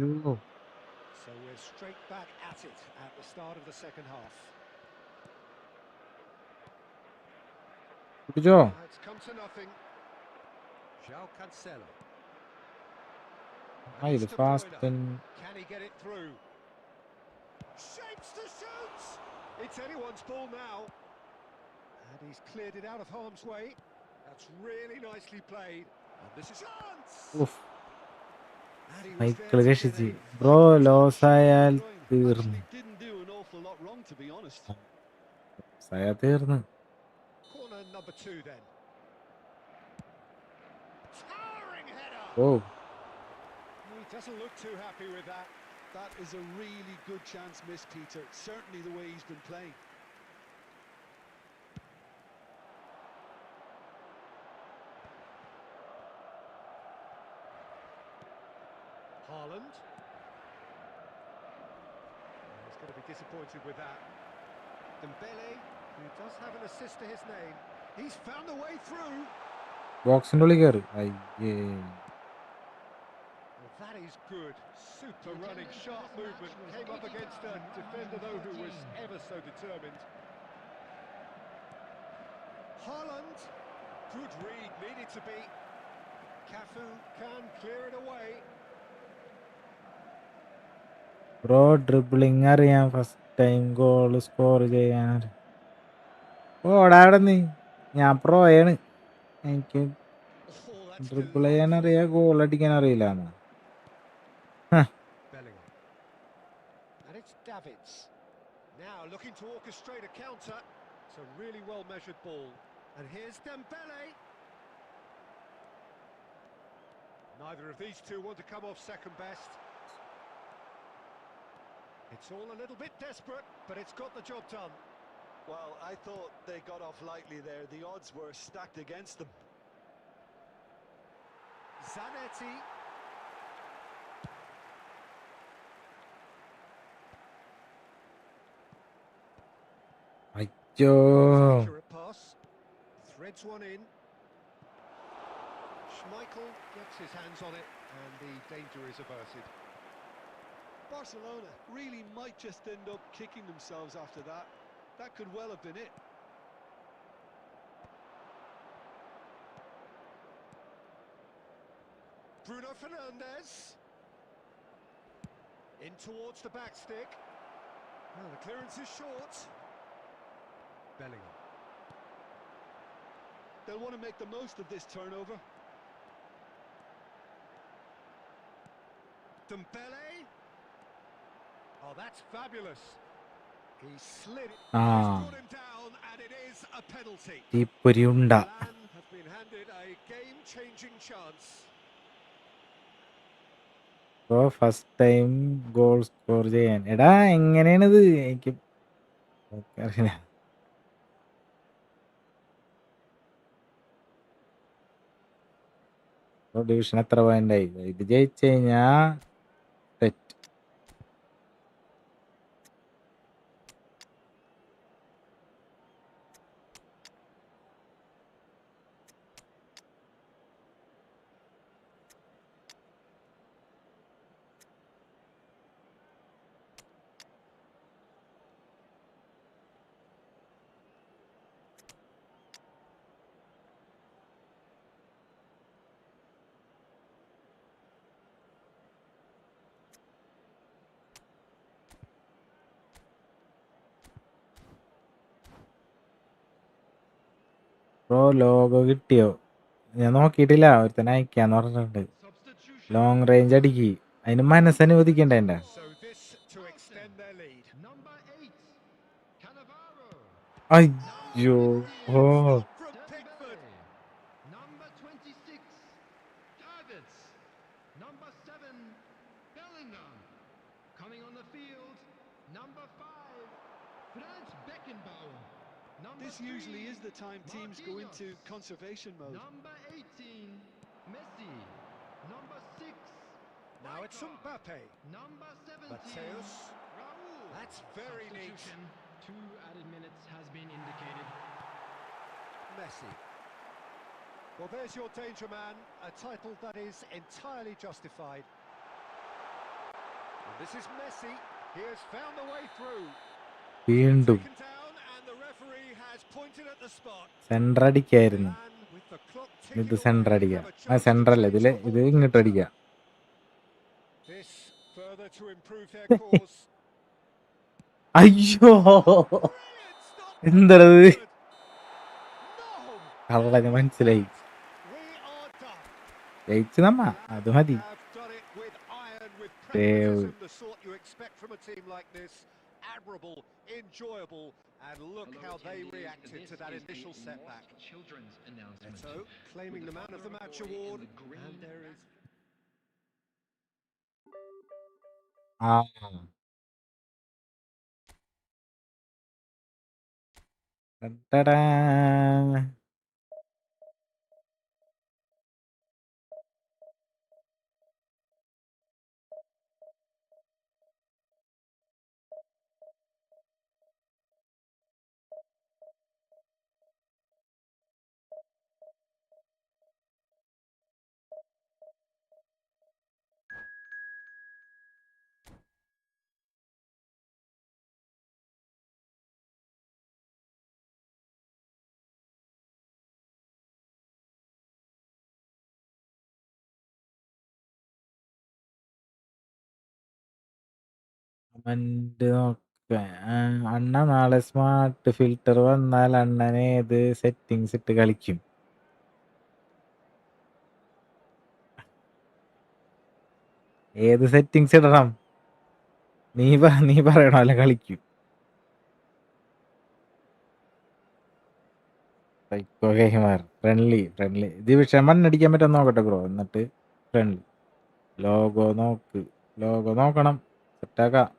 യ്യോ. So we're straight back at it at the start of the second half. പിടിച്ചോ. It's come to nothing. João Cancelo. ആ ഇത് fast. Can he get it through? Shapes to shoot! It's anyone's ball now. And he's cleared it out of harm's way. That's really nicely played. And this is chance! ഉഫ്. And he was Michael there to get രക്ഷിച്ച്. a bro fabulous loss touch. ആയാൽ തീർന്നു. Actually didn't do an awful lot wrong, to be honest. തീർന്നു. Corner number 2 then. Towering header! Oh. He doesn't look too happy with that. That is a really good chance missed, Peter. Certainly the way he's been playing. Haaland. He's going to be disappointed with that. Dembele, who does have an assist to his name. He's found a way through. ബോക്സിന്റെ ഉള്ളിൽ കയറി. അയ്യേ. Well, that is good. Super running, sharp movement. Came up against a defender, though, who was ever so determined. Haaland. Good read, needed to be. Cafu can clear it away. Bro dribbling അറിയാം. First time goal score ചെയ്യാൻ. ഓടാ അവിടെ നീ. ഞാൻ പ്രോയാണ്. എനിക്ക് Oh, that's dribble ചെയ്യാൻ delightful. അറിയാം, goal അടിക്കാൻ അറിയില്ല. Bellingham. And it's Davids. Now looking to orchestrate a counter. It's a really well-measured ball. And here's Dembele. Neither of these two want to come off second best. It's all a little bit desperate, but it's got the job done. Well, I thought they got off lightly there. The odds were stacked against them. Zanetti. അയ്യോ Accurate pass. Threads one in. Schmeichel gets his hands on it, and the danger is averted. Barcelona really might just end up kicking themselves after that. That could well have been it. Bruno Fernandes. In towards the back stick. Well, the clearance is short. Bellingham. They'll want to make the most of this turnover. Dembele. Oh, that's fabulous. He slid it. ആ He's brought him down, and it is a penalty. തീപ്പൊരിയുണ്ട. Milan have been handed a game-changing chance. ഇപ്പോ first time goal score ചെയ്യാൻ. എടാ എങ്ങനെയാണിത്? എനിക്ക് അറിയില്ല. Division എത്ര പോയിന്റായി? ഇത് ജയിച്ചു കഴിഞ്ഞാ സെറ്റ്. ബ്രോ ലോഗോ കിട്ടിയോ? ഞാൻ നോക്കിയിട്ടില്ല. ഒരുത്തനെ അയക്കാന്ന് പറഞ്ഞിട്ടുണ്ട്. Substitution. ലോങ് റേഞ്ച് അടിക്ക്. അതിന് മനസ്സനുവദിക്കണ്ടേ എൻ്റെ? So this to extend their lead. Number 8, Cannavaro. അയ്യോ ഓ Stop from Pickford. Number 26, Davids. Number 7, Bellingham. Coming on the field, number 5, Franz Beckenbauer. Number This 3, usually is the time teams go into Marquinhos. conservation mode. Number 18, Messi. Number 6, Now it's Rijkaard. Mbappe. Number 17, Mateus. Raul. That's very neat. Substitution. 2 added minutes has been indicated. Messi. Well, there's your danger man, a title that is entirely justified. And this is Messi. He has found the way through. വീണ്ടും Taken down, and the referee has pointed at the spot. Central അടിക്കായിരുന്നു. And with the clock ഇത് ticking central away, അടിക്കാം. have a ആ chance to central അല്ല, change ഇതില് the ഇത് ball. ഇങ്ങോട്ട് അടിക്കാം. This further to improve their cause. അയ്യോ Brilliant stop from എന്തത്? Pickford. No! കള്ളന് മനസ്സിലായി. We are done. ജയിച്ചു നമ്മ. അത് മതി. Have done it with iron, with Damn. pragmatism, the sort you expect from a team like this. Admirable, enjoyable, and look how they reacted to that initial setback. Children's announcement. Neto claiming the man of the match award, and there is ആ ടടടാ. Comment നോക്ക. അണ്ണ നാളെ smart filter വന്നാൽ അണ്ണനെ ഏത് settings ഇട്ട് കളിക്കും? ഏത് സെറ്റിങ്സ് ഇടണം? നീ പറയണല്ലോ കളിക്കും. Psycho gamer. ഫ്രണ്ട്ലി ഡിവിഷൻ 1 അടിക്കാൻ പറ്റുമോ നോക്കട്ടെ ബ്രോ. എന്നിട്ട് ഫ്രണ്ട്ലി. ലോഗോ നോക്കണം. സെറ്റാക്കാം.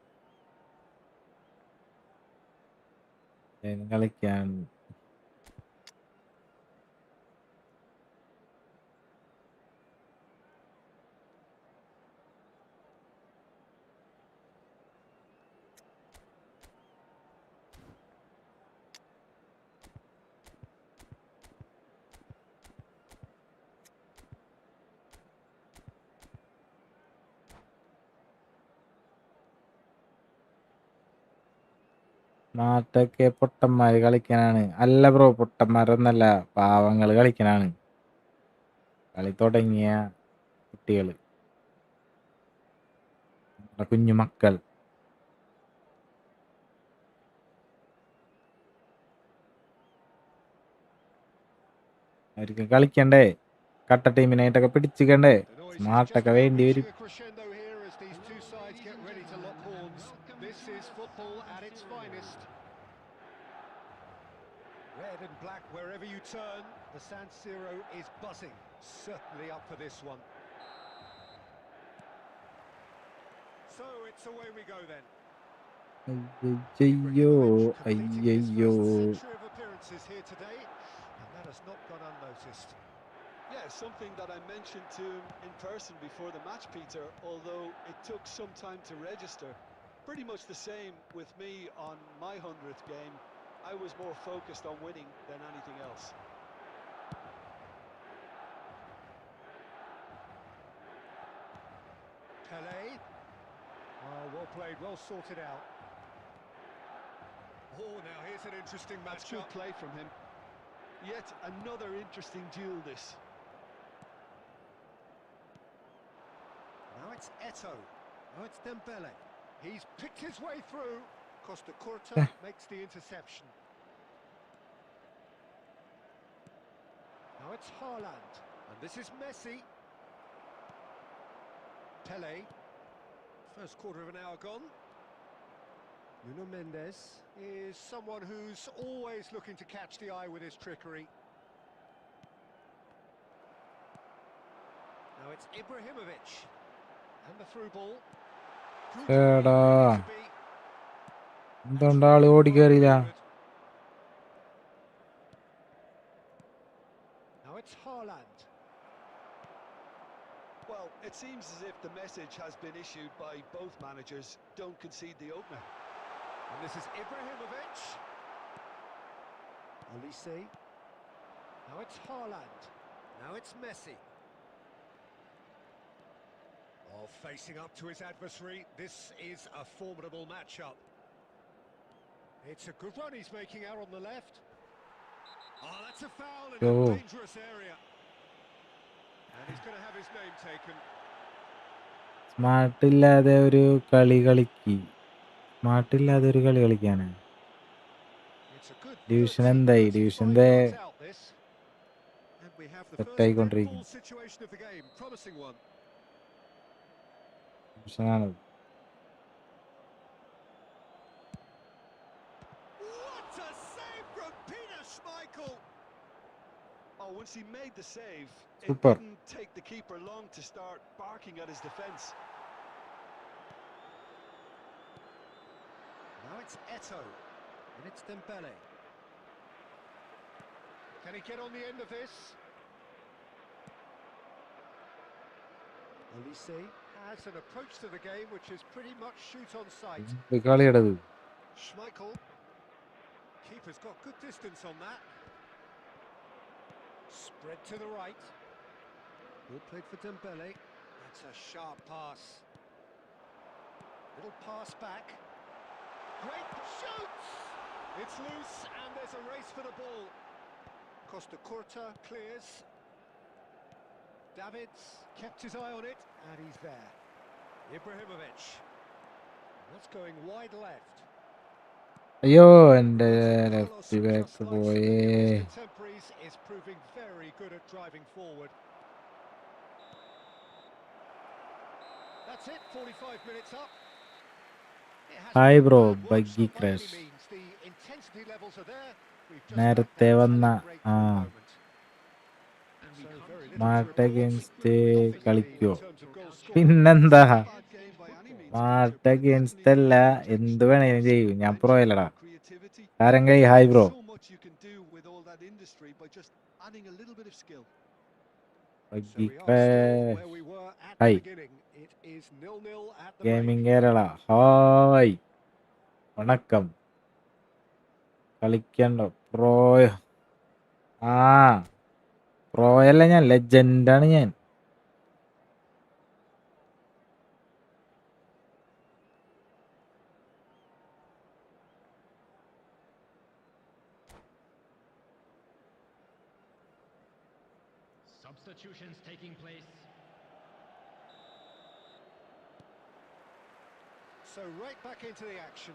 കളിക്കാൻ നാട്ടൊക്കെ പൊട്ടന്മാര് കളിക്കാനാണ്. അല്ല ബ്രോ, പൊട്ടന്മാരൊന്നല്ല, പാവങ്ങൾ കളിക്കാനാണ്. കളി തുടങ്ങിയ കുട്ടികള്, കുഞ്ഞു മക്കൾ. അവർക്ക് കളിക്കണ്ടേ? കട്ട ടീമിനായിട്ടൊക്കെ പിടിച്ചിക്കണ്ടേ? The noise is just സ്മാർട്ടൊക്കെ about വേണ്ടി reaching വരും. a crescendo here as these two sides get ready to lock horns. This is football at its finest. Red and black wherever you turn, the San Siro is buzzing. Certainly up for this one. So it's away we go then. അയ്യോ Completing his അയ്യോ. first century of appearances here today, and that has not gone unnoticed. Yeah, something that I mentioned to him in person before the match, Peter, although it took some time to register. Pretty much the same with me on my 100th game. I was more focused on winning than anything else. Pele. Oh, well played, well sorted out. Oh, now here's an interesting That's matchup. good play from him. Yet another interesting duel, this. Now it's Eto. Now it's Dembele. He's picked his way through. Costa Curta makes the interception. Now it's Haaland. And this is Messi. Pele. First quarter of an hour gone. Nuno Mendes is someone who's always looking to catch the eye with his trickery. Now it's Ibrahimovic. And the through ball. എടാ, എന്തുകൊണ്ട് ആള് ഓടിക്കേറിയില്ല? Now it's Haaland. Well, it seems as if the message has been issued by both managers. Don't concede the opener. And this is Ibrahimovic. Olise. Now it's Haaland. Now it's Messi. Oh, facing up to his adversary. This is a formidable matchup. It's a good run he's making out on the left. Oh, that's a foul in a dangerous area. And he's going to have his name taken. സ്മാർട്ടില്ലാതെ ഒരു കളി കളിക്കാണ്. It's a good division 30, എന്തായി? 35 ഡിവിഷന്റെ yards out this. And we have the first dead ball സെറ്റായിക്കൊണ്ടിരിക്കുന്നു. situation of the game. Promising one. ഡിവിഷനാണ്. What a save from Peter Schmeichel! Oh, once he made the save, Super. it didn't take the keeper long to start barking at his defence. Now it's Eto. And it's Dembele. Can he get on the end of this? Olise has an approach to the game which is pretty much shoot on sight. കളിയടത്. Schmeichel. Keeper's got good distance on that. Spread to the right. Good played for Dembele. That's a sharp pass. Little pass back. Great shoots! It's loose and there's a race for the ball. Costa Curta clears. Davids kept his eye on it and he's there. Ibrahimovic. What's going wide left? അയ്യോ, എൻ്റെ Carlos, left just back like so പോയേ. many of his contemporaries, is proving very good at driving forward. That's it, 45 minutes up. It hasn't Hi been bro, bad work buggy stop by any crash. means. The intensity levels are there, We've just backed നേരത്തെ that വന്ന take break for a moment. And we So come very to little മാട്ട to report. Against Nothing കളിക്കോ? in terms of goal scoring. പിന്നെന്താ Not a bad game by any means, മാട്ട Peter, but it against definitely അല്ല, needs more എന്ത് protection, വേണേലും more ചെയ്യും. ഞാൻ pro circumvention, അല്ലടാ. more creativity. കാരങ്കൈ hi bro. So much you can do with all that industry by just adding a little bit of skill. So we are still where we were at the hi beginning. It is 0-0 at the break. Gaming Kerala hi വണക്കം. കളിക്കണ്ടോ പ്രോയോ? ആ പ്രോയല്ല, ഞാൻ ലെജൻഡാണ് ഞാൻ. substitutions taking place. So right back into the action.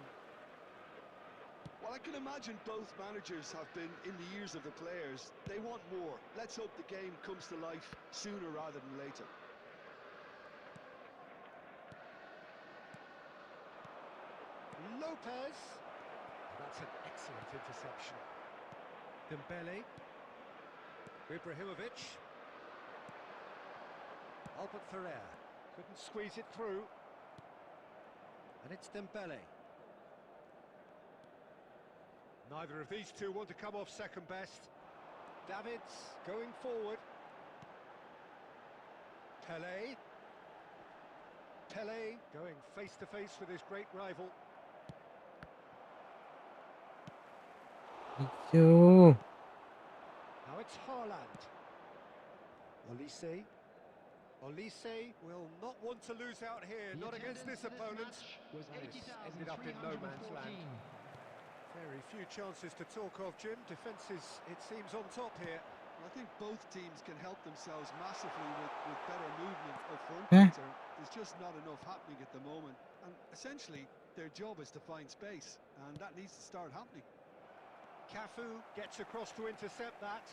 Well, I can imagine both managers have been in the ears of the players. They want more. Let's hope the game comes to life sooner rather than later. Lopez. That's an excellent interception. Dembele. Ibrahimovic. Albert Ferrer. Couldn't squeeze it through. And it's Dembele. Neither of these two want to come off second best. Davids going forward. Pele. Pele going face to face with his great rival. അയ്യോ, Now it's Haaland. Olise. Olise will not want to lose out here, The not against attendance this for opponent. was And it's ended up in no man's land. 80,314. Very few chances to talk of, Jim. Defence is, it seems, on top here. I think both teams can help themselves massively with better movement up front, Eh? Peter. There's just not enough happening at the moment. And essentially, their job is to find space, and that needs to start happening. Cafu gets across to intercept that.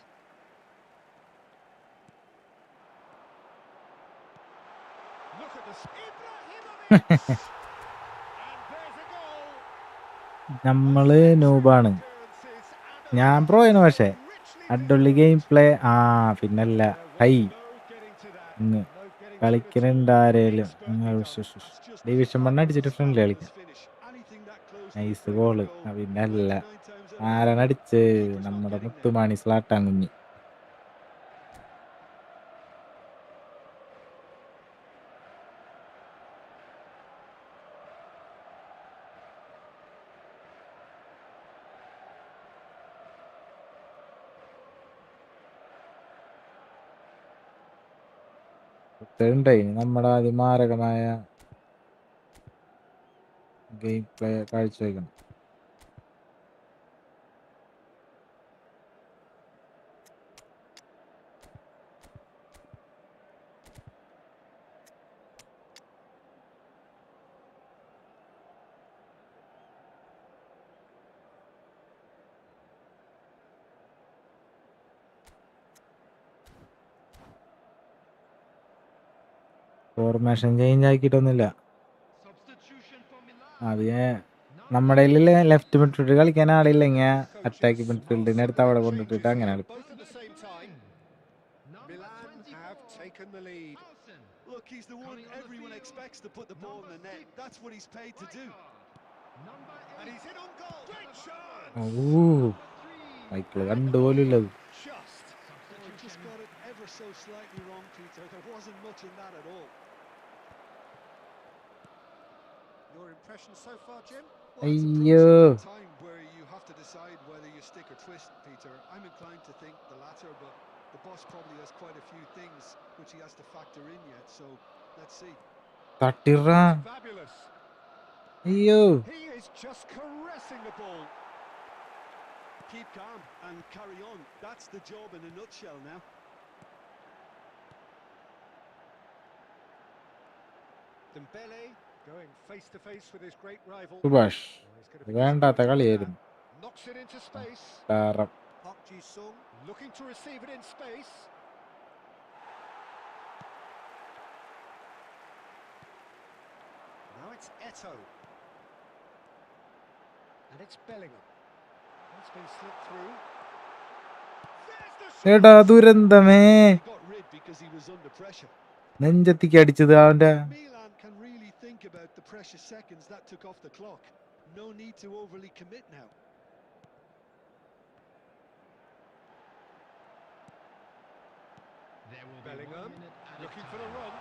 Look at this. Ibrahimovic! And there's a goal. നമ്മള് നൂബാണ്. ഞാൻ പ്രോയാണ്, പക്ഷേ അടിപൊളി game play. ആ പിന്നല്ല, high ഇങ്ങ് കളിക്കലുണ്ടാരേലും division 1 അടിച്ചിട്ട് friendly കളിക്കാം. Anything that close to a nice break goal. goal, പിന്നല്ല 99 times out of 100, ആരാണടിച്ച്? keeper's not നമ്മുടെ getting there. മുത്തുമാണി സ്ലാട്ടാൻ കുഞ്ഞി. ഉണ്ടായി നമ്മുടെ അതിമാരകമായ ഗെയിം പ്ലേ കാഴ്ചവെക്കണം. ഫോർമേഷൻ ചേഞ്ച് ആക്കിയിട്ടൊന്നുമില്ല. Substitution for Milan. അത് നമ്മുടെ ലെഫ്റ്റ് മിഡ്ഫീൽഡ് കളിക്കാൻ ആളില്ലെങ്കിൽ അറ്റാക്ക് മിഡ്ഫീൽഡിനെ Multiple അടുത്ത് അവിടെ changes കൊണ്ടിട്ടിട്ട് അങ്ങനെ here, കളിക്കും. both at the same time. Number Milan have 24, taken the lead. Olsen. Look, he's the one Coming on the everyone field, expects to put the ball in the net. number 6, That's what he's paid to do. Rijkaard. Number And 8, he's in on goal. Great chance. ഓ number 3, Michael കണ്ടുപോലുള്ളത്. Just. Oh, he just substitution. got it ever so slightly wrong, Peter. There wasn't much in that at all. Your impression so far, Jim? Well, it's അയ്യോ, approaching that time where you have to decide whether you stick or twist, Peter. I'm inclined to think the latter, but the boss probably has quite a few things which he has to factor in yet, so let's see. തട്ടിറ. Fabulous. അയ്യോ, He is just caressing the ball. Keep calm and carry on. That's the job in a nutshell now. Dembele going face to face with his great rival. Subhash Oh, he's gonna be വേണ്ടാത്ത disappointed by കളിയായിരുന്നു. that. Knocks it into space. ടാറം. Park Ji-sung looking to receive it in space. Now it's Eto'o. And it's Bellingham. That's been slipped through. എടാ ദുരന്തമേ, He got rid because he was under pressure. നെഞ്ചത്തിക്ക് അടിച്ചത് അവന്റെ. Milan can really think about the precious seconds that took off the clock. No need to overly commit now. There will be Bellingham 1 minute added looking for the time. run.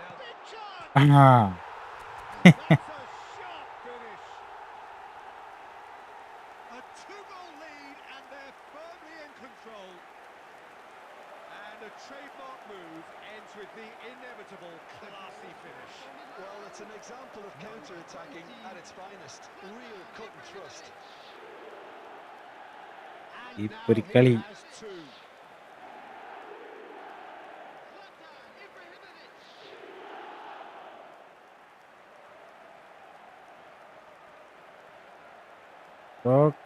Now big chance. ആ That's a sharp finish. A two-goal lead, and they're firmly in control. And a trademark move ends with the inevitable classy finish. Well, it's an example of counter-attacking at its finest. Real cut and thrust. And ഈ now ഒരു he കളി has two.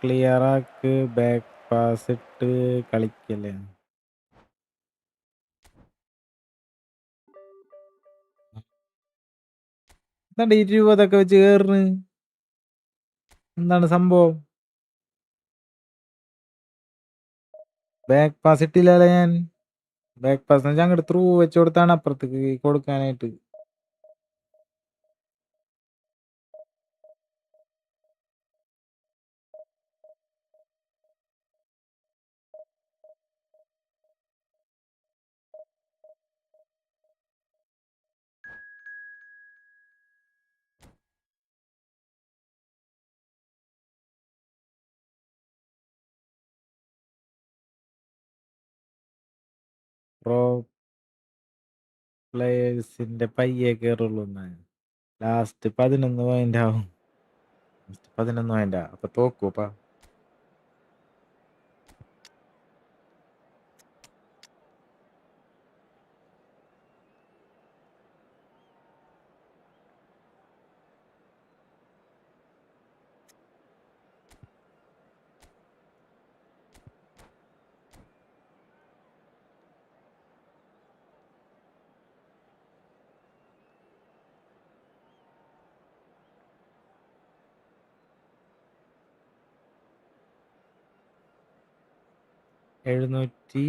Clear ആക്ക്, back pass ഇട്ട് കളിക്കല്ലേ. എന്താണ്ട് 20 വെച്ച് കേറുന്നു, എന്താണ് സംഭവം? ബാക്ക് പാസ് ഇട്ടില്ലല്ലോ ഞാൻ. ബാക്ക് പാസ് എന്ന് വെച്ചാൽ അങ്ങോട്ട് ത്രൂ വെച്ച് കൊടുത്താണ് അപ്പുറത്തേക്ക് കൊടുക്കാനായിട്ട്. പ്രോ പ്ലേയേഴ്സിന്റെ പയ്യെ കയറുള്ളൂ. ലാസ്റ്റ് 11 പോയിന്റ് ആവും. 11 പോയിന്റാ, അപ്പൊ തോക്കൂപ്പാ. എഴുന്നൂറ്റി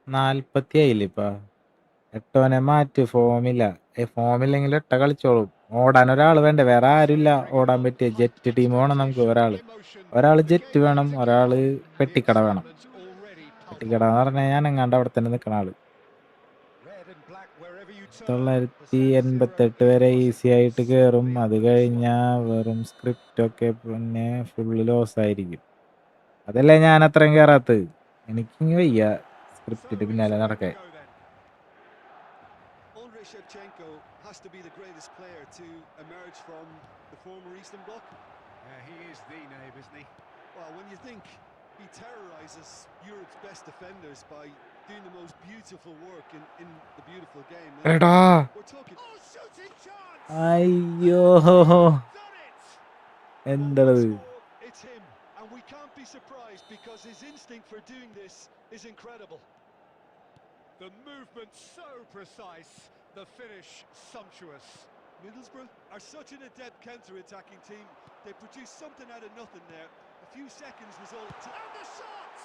40 ആയില്ലേ ഇപ്പൊ. എട്ടോനെ മാറ്റ്, ഫോമില്ല. ഫോമില്ലെങ്കിൽ എട്ട കളിച്ചോളും. ഓടാൻ ഒരാൾ വേണ്ടേ, വേറെ ആരുമില്ല ഓടാൻ പറ്റിയ. ജെറ്റ് ടീം വേണം നമുക്ക്. ഒരാള് ജെറ്റ് വേണം, ഒരാള് പെട്ടിക്കട വേണം. പെട്ടിക്കട എന്ന് പറഞ്ഞാൽ ഞാൻ എങ്ങാണ്ട് അവിടെ തന്നെ നിൽക്കണ ആള്. 988 വരെ ഈസി ആയിട്ട് കയറും. അത് കഴിഞ്ഞാൽ വെറും സ്ക്രിപ്റ്റ് ഒക്കെ പിന്നെ ഫുള്ള് ലോസ് ആയിരിക്കും. അതല്ലേ ഞാൻ അത്രയും കയറാത്തത്. എനിക്കിങ്ങ് വയ്യ സ്ക്രിപ്റ്റിന്റെ പിന്നാലെ നടക്കാൻ. Andrei Shevchenko has to be the greatest player to emerge from the former Eastern Bloc. He is the name, isn't he? Well, when you think he terrorizes Europe's best defenders by doing the most beautiful work in the beautiful game. എടാ We're talking. Oh, shooting chance! അയ്യോ, Done it! Well, എന്തത്? once more, it's him, and we can't be surprised because his instinct for doing this is incredible. The movement so precise, the finish sumptuous. Middlesbrough are such an adept counter-attacking team. They produced something out of nothing there. A few seconds was all. And the shot!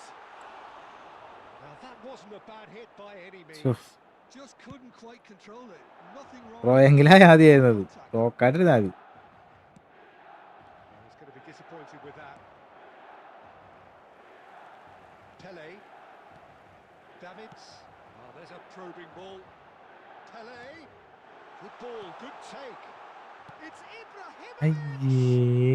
Now that wasn't a bad hit by any means. ശ്ശോ, Just couldn't quite control it. Nothing wrong. റോയെങ്കിലാ ആദ്യമായിരുന്നത്. തോക്കാണ്ടിരുന്നാ മതി. Well, he's going to be disappointed with that. Pele. Davids. Oh, there's a probing ball. Pele. Good ball, good take. It's Ibrahimovic. അയ്യേ,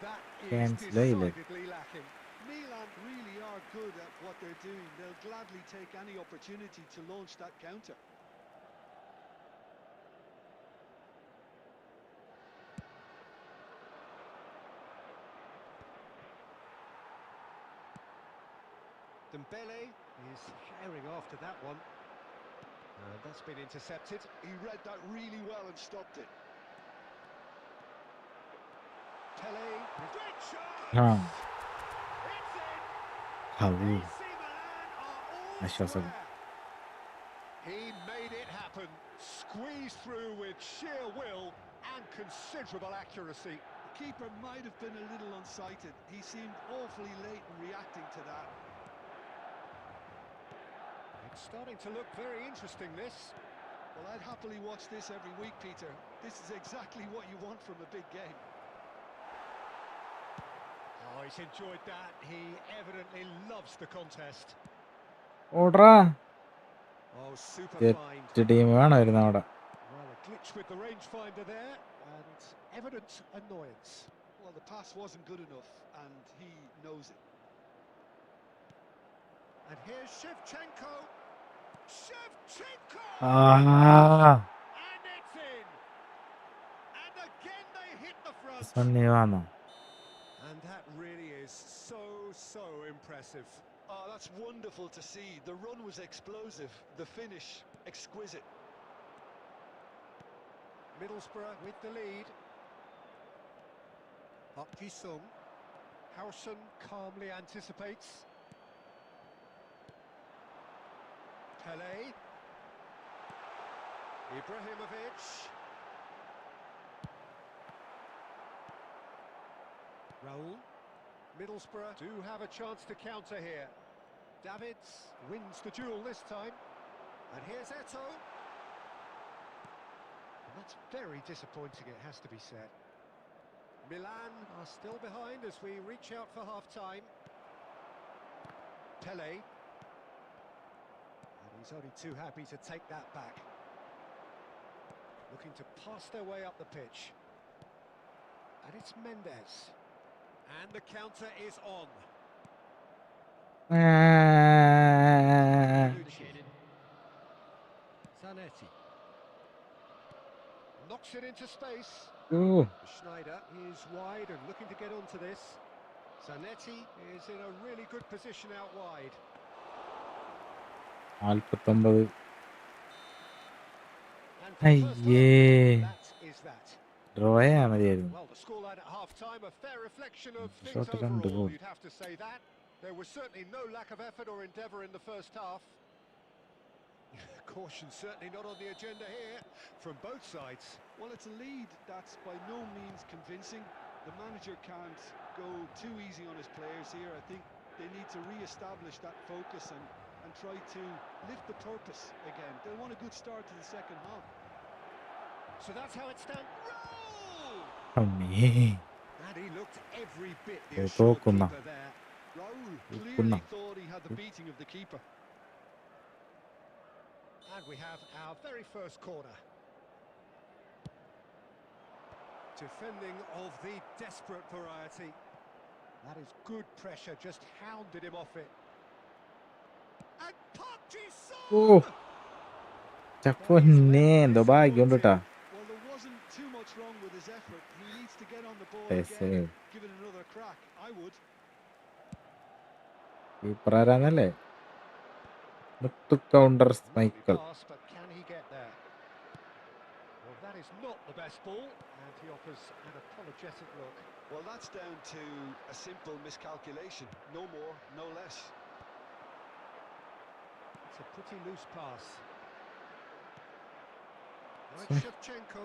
That is Cancel ആയില്ലേ? decidedly lacking. Milan really are good at what they're doing. They'll gladly take any opportunity to launch that counter. Dembele is firing after that one. That's been intercepted. He read that really well and stopped it. Pele. Great shot! ആ It's in! How AC Milan are all ആശ്വാസം. square. He made it happen. Squeezed through with sheer will and considerable accuracy. Keeper might have been a little unsighted. He seemed awfully late in reacting to that. It's starting to look very interesting, this. Well, I'd happily watch this every week, Peter. This is exactly what you want from a big game. Oh, he's enjoyed that. He evidently loves the contest. ഓടറാ Oh, super fine. Team വേണമായിരുന്നു അവിടെ. Well, a glitch with the rangefinder there, and evident annoyance. Well, the pass wasn't good enough, and he knows it. And here's Shevchenko. Shevchenko! Ah, And it's in! And again they hit the front. സണ്ണിവാന്നോ? And that really is so impressive. Oh, that's wonderful to see. The run was explosive, the finish exquisite. Middlesbrough with the lead. Park Ji-sung. Howson calmly anticipates. Pele. Ibrahimovic. Raul. Middlesbrough do have a chance to counter here. Davids wins the duel this time. And here's Eto'o. And that's very disappointing, it has to be said. Milan are still behind as we reach out for half-time. Pele. And he's only too happy to take that back. Looking to pass their way up the pitch. And it's Mendes. And the counter is on. Indicated. Zanetti. Knocks it into space. Ooh, Schneider is wide and looking to get onto this. Zanetti is in a really good position out wide. 49. And for the first അയ്യേ, half, that is that. ഡ്രോയാ മതിയായിരുന്നു. Well, the scoreline at half-time, a fair reflection of things Shot രണ്ട് overall, goal. you'd have to say that. There was certainly no lack of effort or endeavour in the first half. Caution certainly not on the agenda here from both sides. Well, it's a lead that's by no means convincing. The manager can't go too easy on his players here. I think they need to re-establish that focus and try to lift the purpose again. They'll want a good start to the second half. So that's how it stands. Roll! അമ്മേ, And he looked every bit the Oh, assured തോക്കുന്ന. keeper there. Raul Kunna. clearly thought he had the beating of the keeper. And we have our very first corner. Defending of the desperate variety. That is good pressure, just hounded him off it. And Park Ji-sung! ഓ ചപ്പൊന്നേ, എന്തോ ഭാഗ്യമുണ്ട് കേട്ടാ. Well, there wasn't too much wrong with his effort. He needs to get on the ball Yes, again sir. and give it another crack. I would. കീപ്പറാരാന്നല്ലേ? Muthu counter Lovely Michael. pass, but can he get there? Well, that is not the best ball, and he offers an apologetic look. Well, that's down to a simple miscalculation. No more, no less. It's a pretty loose pass. Now Hmm. it's Shevchenko.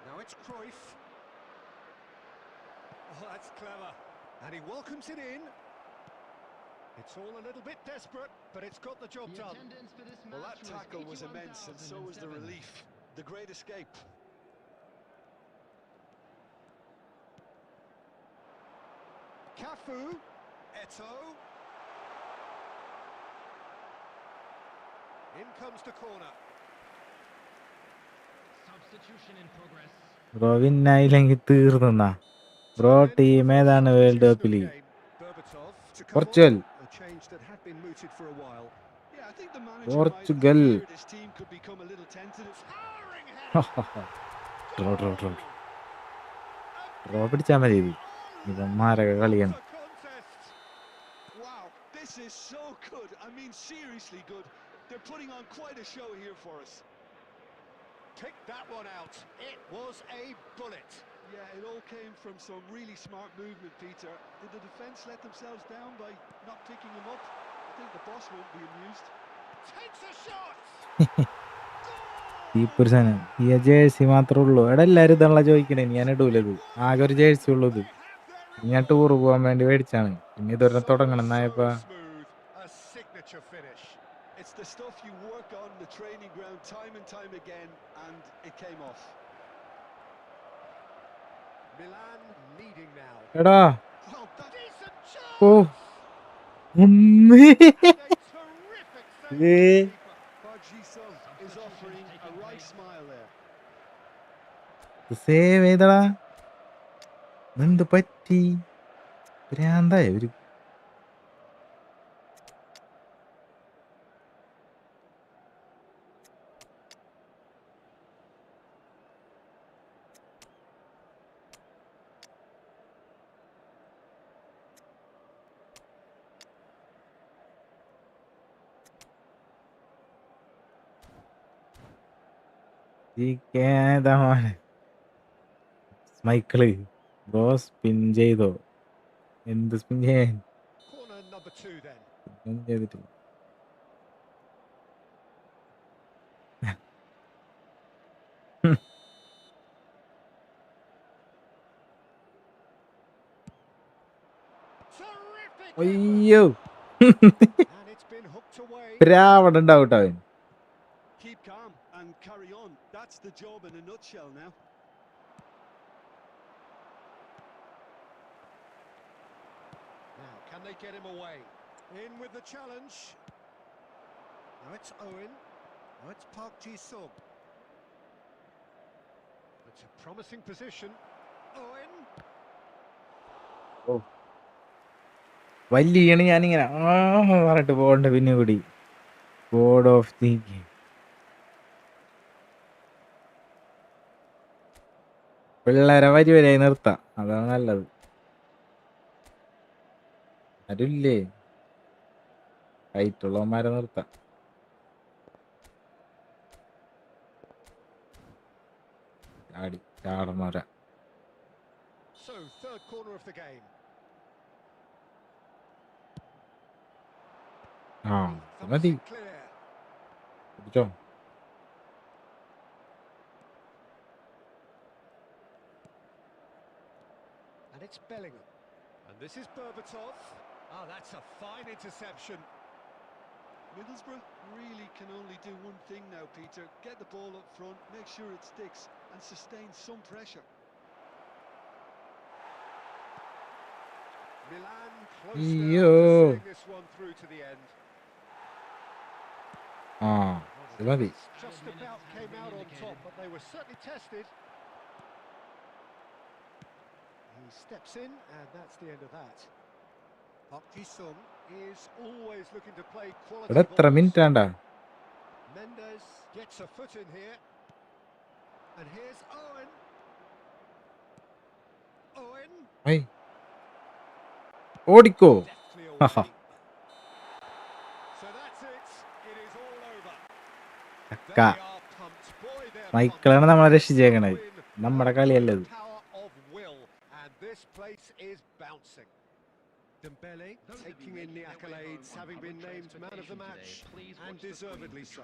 Now it's Cruyff. Oh, that's clever. And he welcomes it in. It's all a little bit desperate, but it's got the job The done. attendance for this Well, match that tackle was immense, and so was the 81,007. relief. The great escape. Cafu. Eto'o. In comes the corner. Substitution in progress. Bro വിന്നായില്ലെങ്കിൽ തീർന്നാ. Bro team ഏതാണ് വേൾഡ് കപ്പിൽ? Portugal. A change that had been mooted for a while. Yeah, I think the manager might have Portugal. feared his team could become a little tentative. Towering header. Draw പിടിച്ചാൽ മതി. ഇത് ഇവന്മാരൊക്കെ കളിയാണ്. Wow, this is so good. I mean, seriously good. They're putting on quite a show here for us. Pick that one out. It was a bullet. Yeah, it all came from some really smart movement, Peter. Did the defence let themselves down by not picking him up? I think the boss won't be amused. Takes a shot. Goal! ഈ പുരുഷന് ഈ jersey മാത്രമേ ഉള്ളൂ. എടാ എല്ലാവരും ഇതാണല്ലോ ചോദിക്കണേ, ഞാൻ ഇടൂലത്. ആകെ ഒരു ജേഴ്സി ഉള്ളത്. ഞാൻ ടൂർ പോകാൻ വേണ്ടി മേടിച്ചാണ്. പിന്നെ ഇതൊരെണ്ണം തുടങ്ങണം എന്നായപ്പോ It's the stuff you work on the training ground time and time again, and it came off. Milan leading now. എടാ Well, decent ഓ chance. ഉമ്മേ. And a terrific save by ഏ the keeper. Bargisov is offering a right smile there. Save ചെയ്തടാ. എന്ത് പറ്റി? ഭ്രാന്തായ ഒരു Michael bro spin ചെയ്തോ? എന്ത് spin ചെയ്യാൻ? Corner number 2 then. ഒന്നും ചെയ്തിട്ടില്ല. Terrific അയ്യോ effort. And it's been hooked away. Ravana ഉണ്ടാവട്ടോ അവൻ. Keep calm and carry on. That's the job in a nutshell now. Now, can they get him away? In with the challenge. Now it's Owen. Now it's Park Ji-sung. It's a promising position. Owen. വലിയാണ് ഞാനിങ്ങനെ പറഞ്ഞിട്ട് പോകണ്ട. പിന്നെ കൂടി board of the പിള്ളേരെ വരി വരെയായി നിർത്താം, അതാണ് നല്ലത്. ആരുമില്ലേ? ഹൈറ്റുള്ളവന്മാരെ നിർത്താം. ചാടന്മാരാ. So, third corner of the game. ആ Thumbs മതി. it clear. പിടിച്ചോ. And it's Bellingham. And this is Berbatov. Ah, that's a fine interception. Middlesbrough really can only do one thing now, Peter. Get the ball up front, make sure it sticks, and sustain some pressure. Milan close Yo. now to seeing this one through to the end. ആ ഇത് മതി. Just about came out on top, but they were certainly tested. He steps in, and that's the end of that. Park Ji-sung is always looking to play quality ഇവിടെ എത്ര balls. Minute ആണ്ടാ? Mendes gets a foot in here. And here's Owen. Owen. ഓടിക്കോ. Deftly Haha. away. So that's it. It is all over. ചക്ക. They are pumped. Boy, they're മൈക്കിളാണ് pumped. നമ്മളെ This രക്ഷിച്ചേക്കണത്. win, നമ്മുടെ a കളിയല്ലത്. true power of will. And this place is bouncing. Dembele taking in the accolades, having been named man of the match, and deservedly so.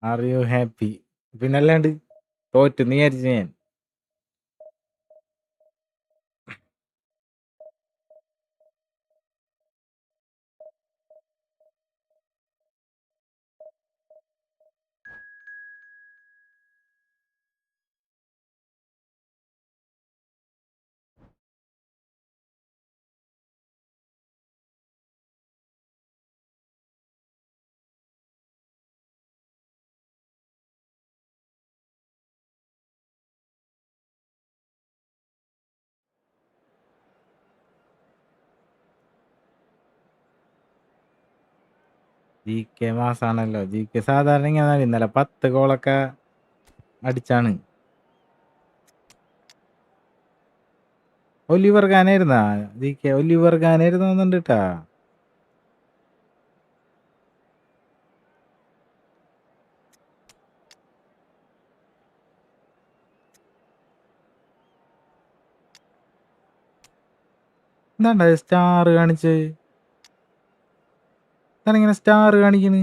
Are you happy? പിന്നല്ലാണ്ട് തോറ്റു നീ വിചാരിച്ചു ഞാൻ. G K മാസാണല്ലോ. G K സാധാരണ ഇങ്ങനെ ഇന്നലെ 10 ഗോളൊക്കെ അടിച്ചാണ്. ഒലിവർ ഖാനായിരുന്നാ ജി കെ? ഒലിവർ ഖാനായിരുന്നു കേട്ടാ. എന്താണ്ടാ സ്റ്റാർ കാണിച്ച്? ഇങ്ങനെ സ്റ്റാർ കാണിക്കണ്?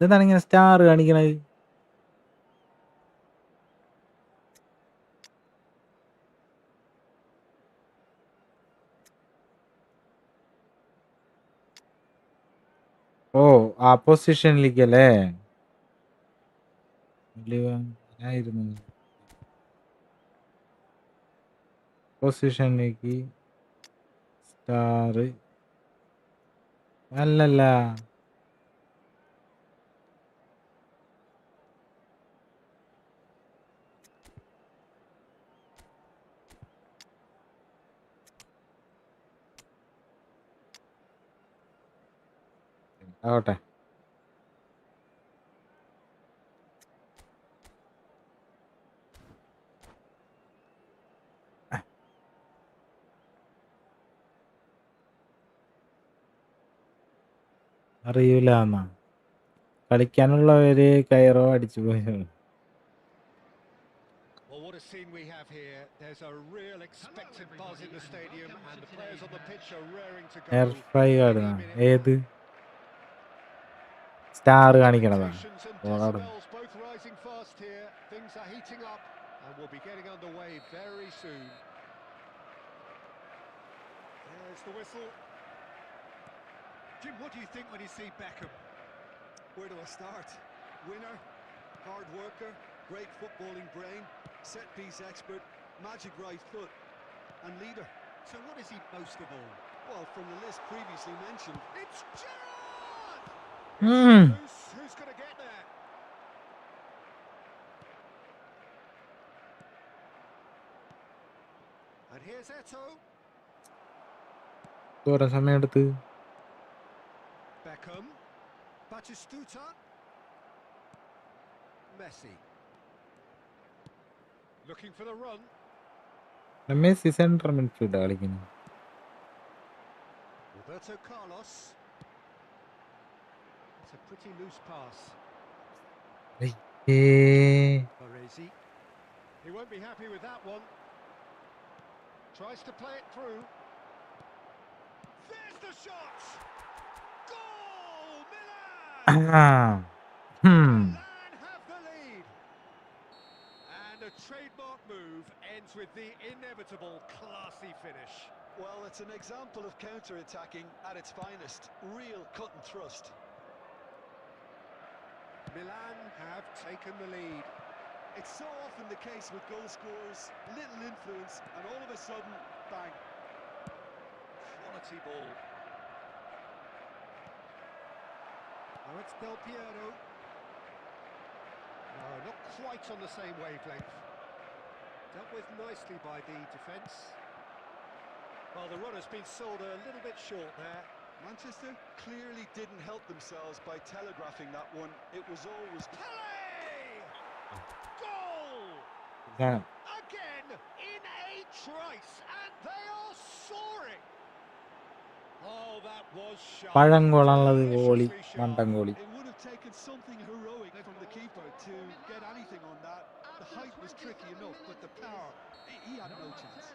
എന്താണ് ഇങ്ങനെ സ്റ്റാർ കാണിക്കണത്? ഓ, ആ പൊസിഷനിലേക്കല്ലേ? ആയിരുന്നു പൊസിഷനിലേക്ക് സ്റ്റാർ അല്ലല്ല. ആവട്ടെ. അറിയൂല എന്നാ കളിക്കാനുള്ളവര് കയറോ അടിച്ചു പോയോ? Well, what a scene we have here. There's a real expectant buzz in the stadium, and the players on the pitch are raring to go air fry any കാടുന്ന minute ഏത് now. സ്റ്റാർ കാണിക്കണതാ? Expectations and ഓടാടും. decibels both rising fast here. Things are heating up, and we'll be getting underway very soon. There's the whistle. Jim, what do you think when you see Beckham? Where do I start? Winner, hard worker, great footballing brain, set-piece expert, magic right foot, and leader. So what is he most of all? Well, from the list previously mentioned, It's Gerrard! Hmm. Who's going to get there? And here's Eto. തോരൻ സമയം എടുത്ത്. Beckham. Batistuta. Messi. Looking for the run. Messi central midfield കളിക്കുന്നു. Roberto Carlos. It's a pretty loose pass. Baresi. He won't be happy with that one. Tries to play it through. There's the shot! Goal! Milan! Milan have the lead. And a trademark move ends with the inevitable classy finish. well, it's an example of counter-attacking at its finest. Real cut and thrust. Milan have taken the lead. It's so often the case with goal scorers, little influence, and all of a sudden, bang. Quality ball. Now it's Del Piero. No, not quite on the same wavelength. Dealt with nicely by the defence. Well, the run has been sold a little bit short there. Manchester clearly didn't help themselves by telegraphing that one. It was always... Pele! Goal! Again in a trice, and they are soaring. Oh, that was sharp. പഴങ്കോളാണുള്ളത് goalie, Deliciously sharp. മണ്ടൻ goalie. It would have taken something heroic from the keeper to get anything on that. The height was tricky enough, but the power, he had no chance.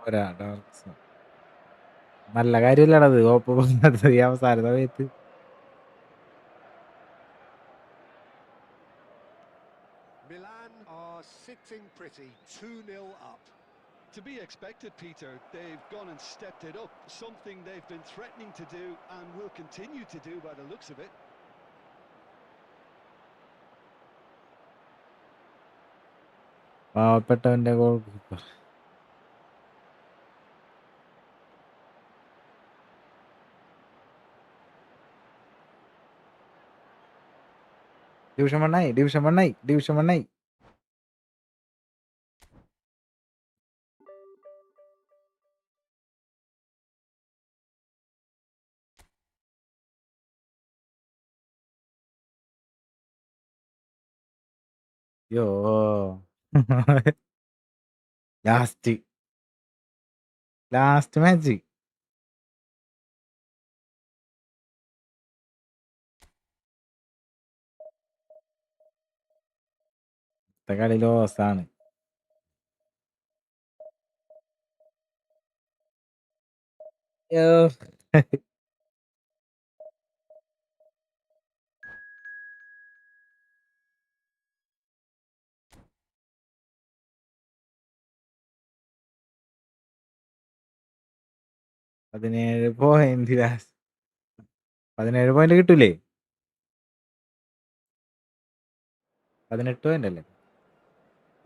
പോരാ, ഡാർക്സ്. നല്ല കാര്യമില്ലടത് ഓപ്പ് ഈ അവസാന സമയത്ത്. Milan are sitting pretty, 2-0 up. To be expected, Peter. They've gone and stepped it up, something they've been threatening to do and will continue to do by the looks of it. പാവപ്പെട്ടവന്റെ goalkeeper. Division വണ്ണായി, division വണ്ണായി, division വണ്ണായി. Yo last last match കളി ലോസാണ്. പതിനേഴ് point 17 point കിട്ടൂലേ? 18 point അല്ലേ?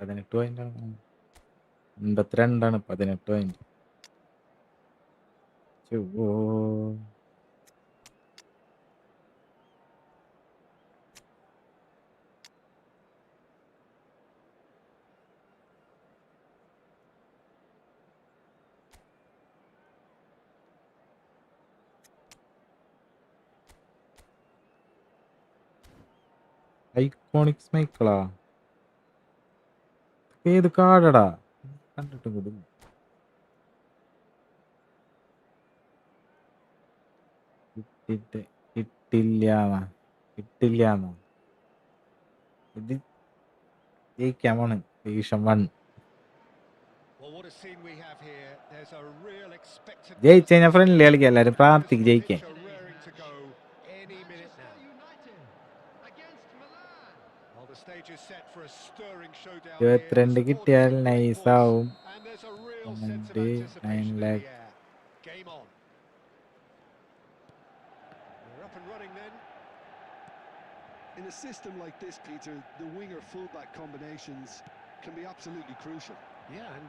18 point 52 18 point. Iconic സ്മൈക്കിളാ? ഏത് കാർഡടാ? കണ്ടിട്ട് കൂടി കിട്ടില്ലാന്നോ? ഇത് ജയിക്കാമാണ് ഡിവിഷൻ 1. ജയിച്ചു കഴിഞ്ഞാൽ ഫ്രണ്ട്ലി കളിക്കാം. എല്ലാരും പ്രാർത്ഥിക്ക് ജയിക്കാൻ. against Milan. 22 കിട്ടിയാൽ നൈസാവും. And there's a real And sense of 9 anticipation in lakh. the air. Game on. We're up and running then. In a system like this, Peter, the winger fullback combinations can be absolutely crucial. Yeah, and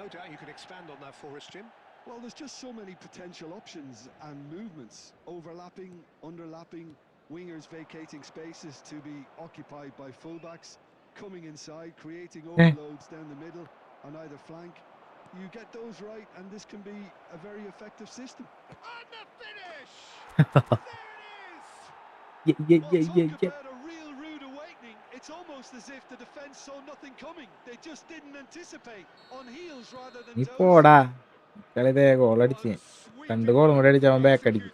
no doubt you can expand on that for us, Jim. Well, there's just so many potential options and movements, overlapping, underlapping, wingers vacating spaces to be occupied by fullbacks, coming inside, creating overloads down the middle on either flank. You get those right and this can be a very effective system. And the finish! There it is! Talk about a real rude awakening. It's almost as if the defence saw nothing coming. They just didn't anticipate. On heels rather than നീ toes. പോടാ. കളിതേ goal അടിച്ച് 2 ഗോളും കൂടെ അടിച്ച് അവൻ back അടിക്കും.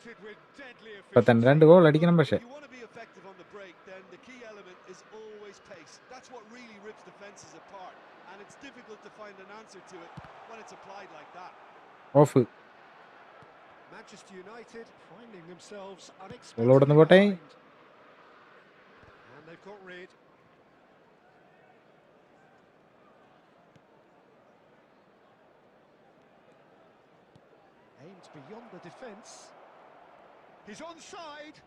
ഇപ്പൊ തന്നെ 2 ഗോൾ അടിക്കണം. പക്ഷെ If you want to be effective on the break, then the key element is always pace. That's what really rips defences apart, and it's difficult to find an answer to it when it's applied like that. Of. Manchester United finding themselves Goal ഓടുന്നു unexpectedly പോട്ടെ. behind. And they've got rid. Aimed beyond the defence. He's onside.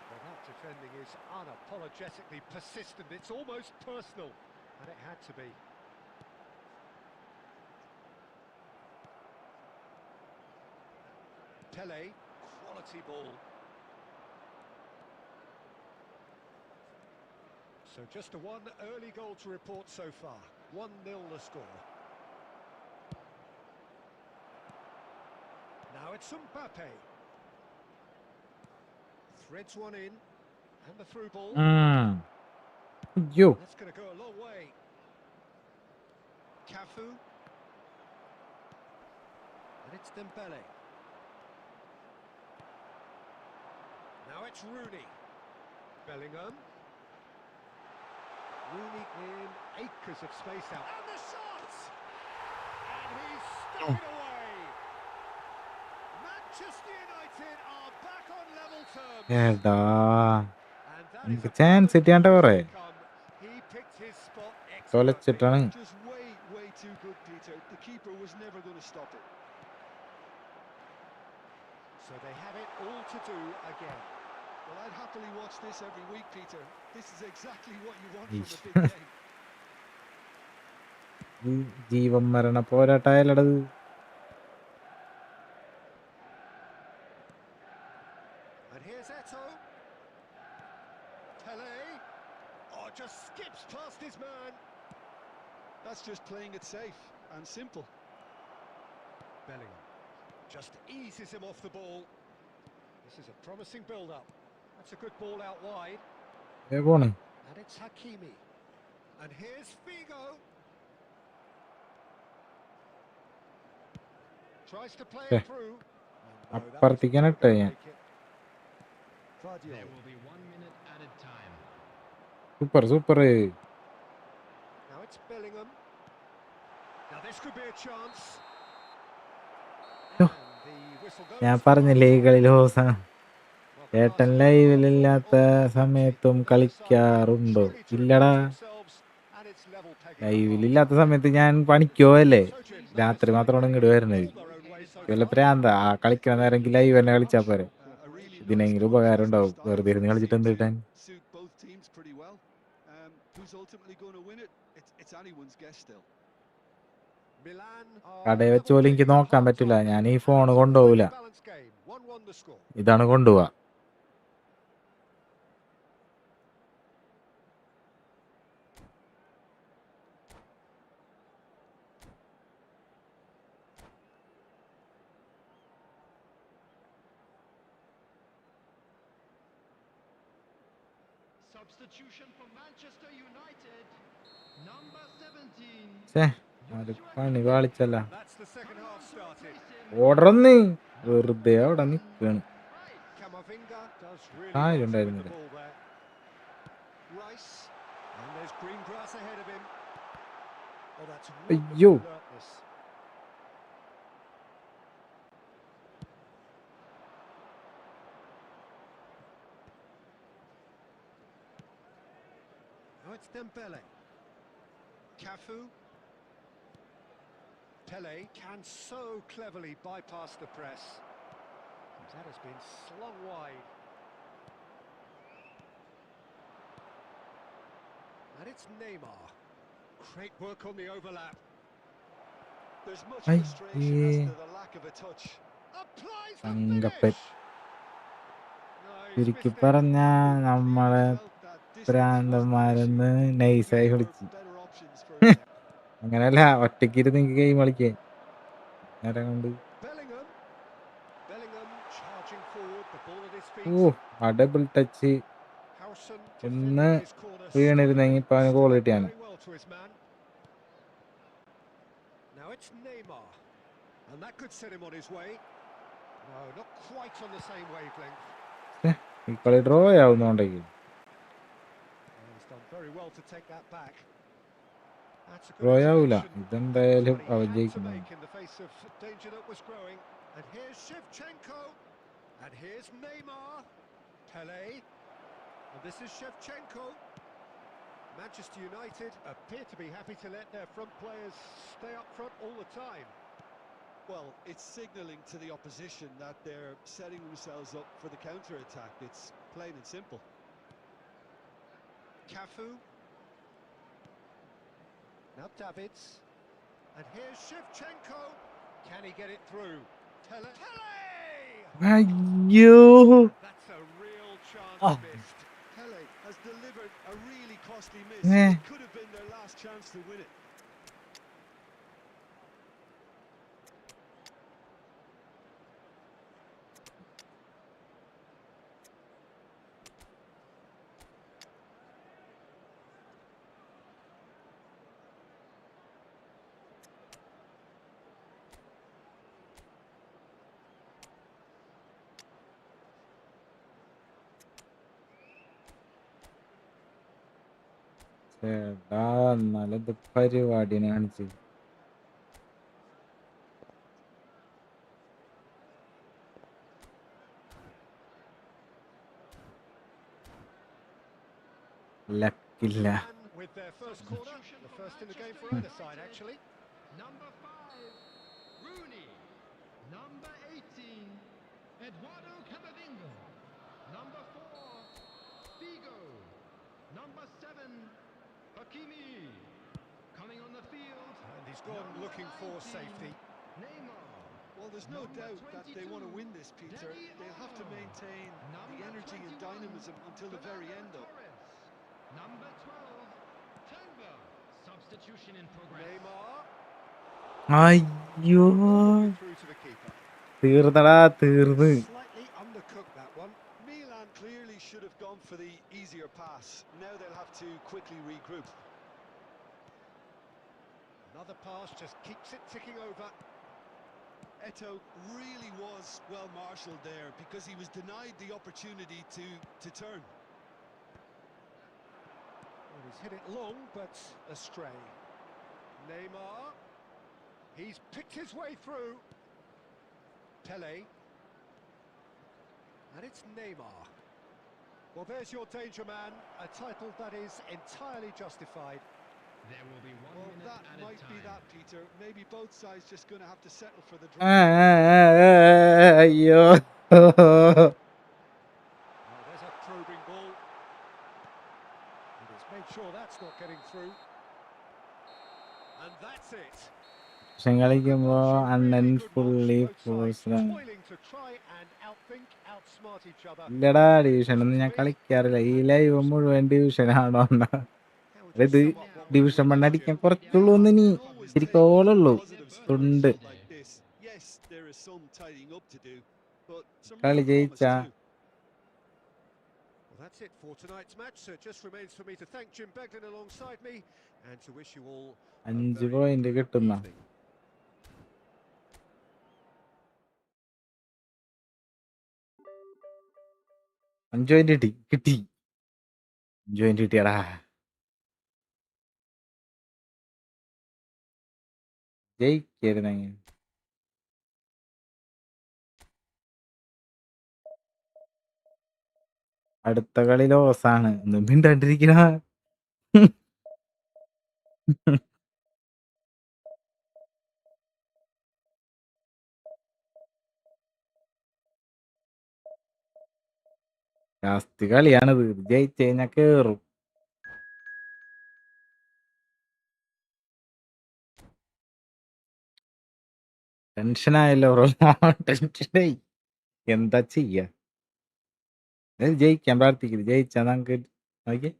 Well, that defending is unapologetically persistent. It's almost personal, and it had to be. Pele, quality ball. So just a one early goal to report so far. 1-0 the score. Now it's Mbappe. Threads one in. And the through ball. Yo. That's going to go a long way. Cafu. And it's Dembele. Now it's Rooney. Bellingham. Rooney in acres of space out. And the shot! And he's stuck it away. Manchester United are back on level terms. ഏടാ. And that is നമുക്ക് a chance കിട്ടിയാണ്ട് കുറേ He picked his spot expertly. തൊലച്ചിട്ടാണ്. Just way too good, Peter. The keeper was never going to stop it. So they have it all to do again. Well, I'd happily watch this every week, Peter. This is exactly what you want Eesh. from a big game. ജീവൻ മരണ പോരാട്ടായാലടത്. And here's Eto. Pele. Oh, just skips past his man. That's just playing it safe and simple. Bellingham just eases him off the ball. This is a promising build-up. That's a good ball out wide. പോണ്. And it's Hakimi. And here's Figo. Tries to play ഛെ, it through. And no, that was അപ്പുറത്തേക്കാണ് never ഇട്ടത് going to ഞാൻ. make it. Vardio. There will be 1 minute added time. Super super. Now it's Bellingham. Now this could be a chance. And the whistle goes ഞാൻ for പറഞ്ഞില്ലേ ഈ half-time. കളിയിൽ ഹോസാണ്. Well, ഏട്ടൻ Barcelona are ലൈവിലില്ലാത്ത fully on the സമയത്തും penalty. They're a side കളിക്കാറുണ്ടോ? truly to ഇല്ലടാ. reproach themselves, and it's level pegging at ലൈവിലില്ലാത്ത half-time. സമയത്ത് ഞാൻ പണിക്ക് പോവല്ലേ. Sojin രാത്രി managed to മാത്രമാണ് get ഇങ്ങോട്ട് it വരുന്നത്. all their own way so വല്ല far. പ്രാന്താ. ആ കളിക്കണ നേരമെങ്കിൽ ലൈവ് തന്നെ കളിച്ചാൽ പോരെ. A really nice ഇതിനെങ്കിലും ഉപകാരം contrast of ഉണ്ടാവും. styles വെറുതെ ഇരുന്ന് that കളിച്ചിട്ട് seem എന്ത് to കിട്ടാൻ. suit both teams pretty well. Who's ultimately going to win it? It's anyone's guess still. Milan are കടയിൽ വെച്ച് level പോലും എനിക്ക് pegging at നോക്കാൻ പറ്റില്ല. half-time. ഞാൻ ഈ And phone it's a കൊണ്ടുപോകില്ല. finely balanced game. 1-1 the score. ഇതാണ് കൊണ്ടുപോവാ. Substitution for Manchester United. Number 17. ഛേ, അത് പണി പാളിച്ചല്ല. That's the second half started. ഓടറന്ന് വെറുതെ അവിടെ നിൽക്കാണ്. Camavinga does really Ah, well you to don't win the know. ball there. Rice, and there's green grass ahead of him. Oh, that's Ayyo. wonderful alertness. Now it's Dembele. Cafu. Pele can so cleverly bypass the press. That has been slung wide. And it's Neymar. Great work on the overlap. There's much Ay, frustration as yeah. to the lack of a touch. Applies the Thankappan. finish. No, he's ചുരുക്കി missed it. പറഞ്ഞ നമ്മളെ Clearly felt that distance was the പ്രാന്തന്മാരെന്ന് issue. നൈസായി There were കളിച്ച്. better options for him. അങ്ങനെയല്ല, ഒറ്റയ്ക്ക് ഇരുന്ന് എനിക്ക് game കളിക്കേ നേരം കൊണ്ട്. Bellingham. Bellingham charging forward, the ball at his ഓ, feet. ആ ഡബിൾ ടച്ച് Howson ഒന്ന് defending his corner വീണിരുന്നെങ്കിൽ ഇപ്പൊ അവന് ഗോൾ stood up കിട്ടിയാണ്. very well to his man. Now it's Neymar, and that could set him on his way. No, not quite on the same wavelength. ഈ കളി draw ആവുന്നോണ്ടെങ്കിൽ And he's done very well to take that back. That's a good draw ആവൂല. intervention. ഇതെന്തായാലും What he അവൻ had to ജയിക്കുന്നു. make in the face of danger that was growing. And here's Shevchenko, and here's Neymar, Pele, and this is Shevchenko. Manchester United appear to be happy to let their front players stay up front all the time. Well, it's signalling to the opposition that they're setting themselves up for the counter-attack. It's plain and simple. Cafu. Now Davids. And here's Shevchenko. Can he get it through? Pele! അയ്യോ. That's a real chance Oh. missed. Pele has delivered a really costly miss. Eh. It could have been their last chance to win it. ചേട്ടാ, നല്ലത് പരിപാടിയാണ് കാണിച്ചത്. ലക്കില്ല. Milan with their first corner, the first in the game for either side actually. Number 5, Rooney. Number 18, Eduardo Camavinga. Number 4, Figo. Number 7, Hakimi. Coming on the field. And he's gone looking for safety. Neymar. Well, there's no Number doubt that they want to 22, win this, Peter. Dani They'll have to Olmo. maintain the Number energy and 21, dynamism until the very Fernando end, though. Torres. Number 12, Tenba. Substitution in progress. Neymar. അയ്യോ, All the way through to the keeper. തീർന്നടാ, തീർന്ന്. Slightly undercooked that one. Milan clearly should have gone for the easier pass. Now they'll have to quickly regroup. Another pass just keeps it ticking over. Eto really was well marshalled there because he was denied the opportunity to turn. Well, he's hit it long, but astray. Neymar. He's picked his way through. Pele. And it's Neymar. Well, there's your danger man, a title that is entirely justified. There will be 1 Well, minute that added might be time. that, Peter. Maybe both sides just going to have to settle for the draw. അയ്യോ Oh, there's a probing ball. And he's made sure that's not getting through. And that's it. പക്ഷെ കളിക്കുമ്പോ അണ്ണൻ Really good watch, fully both sides ഫോഴ്സ്ഡാണ്. toiling to try and outthink, outsmart each other. ഇല്ലടാ, division ഒന്നും ഞാൻ കളിക്കാറില്ല. ഈ live മുഴുവൻ division ആണോ? How would you ഇത് sum up what we division witnessed, മണ്ണടിക്കാൻ Jim? കുറച്ചുള്ളൂ You ഇനി. can always ഇത്തിരി take കോളുള്ളൂ. positives from a ഉണ്ട്. result like this. Yes, there is some tidying up to do, but some കളി real promise ജയിച്ചാ too. Well, that's it for tonight's match. So it just remains for me to thank Jim Beglin alongside me and to wish you all a 5 very point good കിട്ടുന്ന evening. 5 point കിട്ടി 5 point കിട്ടിയടാ. ജയിക്കായിരുന്നെങ്കിൽ അടുത്ത കളി ലോസാണ്. ഒന്നും മിണ്ടാണ്ടിരിക്കണ. Last കളിയാണിത്. ജയിച്ചു കഴിഞ്ഞാൽ കേറും. ടെൻഷനായല്ലോ bro. ടെൻഷനായി. എന്താ ചെയ്യാ? ജയിക്കാൻ പ്രാർത്ഥിക്കുന്നത്. ജയിച്ചാ നമുക്ക് നോക്കി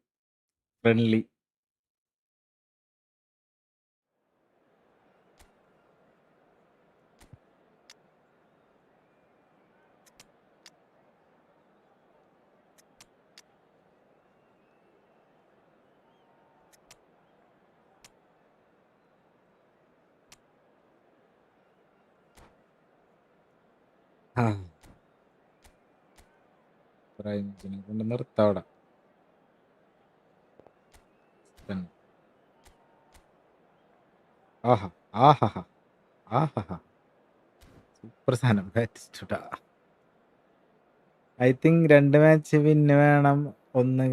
ഫ്രണ്ട്ലി. പ്രൈമിനെ കൊണ്ട് നിർത്തവിടെ. ആഹാ ആഹാ ആഹാ സൂപ്പർ സാധനം. ബാറ്റിസ്റ്റുടാ. ഐ തിങ്ക് 2 മാച്ച് പിന്നെ വേണം. ഒന്ന്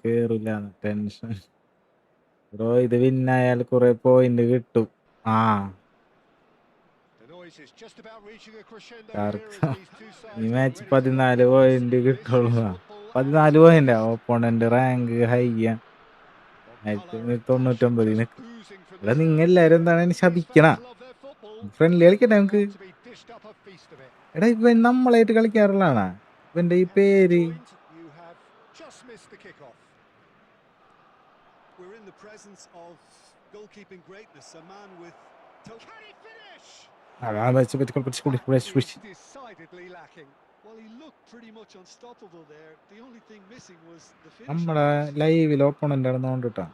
കേറില്ല. Tension bro. ഇത് വിന്നായാൽ കുറെ പോയിന്റ് കിട്ടും. ആ The noise is just about reaching a crescendo here as correct. these two ഈ sides get match ready to 14 commence. Point This കിട്ടുള്ളൂ. is football at 14 its point. finest. Opponent rank ഹൈയാ. Well, colour and 99 passion നിക്ക്. just oozing from ഇവിടെ this നിങ്ങൾ atmosphere. എല്ലാരും എന്താണ് These ശപിക്കണ? fans love their football. Friendly കളിക്കട്ടെ നമുക്ക്. Ought to be dished up a feast of it. എടാ ഇവൻ നമ്മളായിട്ട് കളിക്കാറുള്ളതാണ്. ഇവന്റെ ഈ As പേര് you've joined, you have just missed the kick-off. We're in the presence of goalkeeping greatness, a man with... Can he finish? That is decidedly lacking. Well, he looked pretty much unstoppable there. The only thing missing was the finish. നമ്മളെ ലൈവിൽ opponent ആണെന്നോണ്ടിട്ടാ.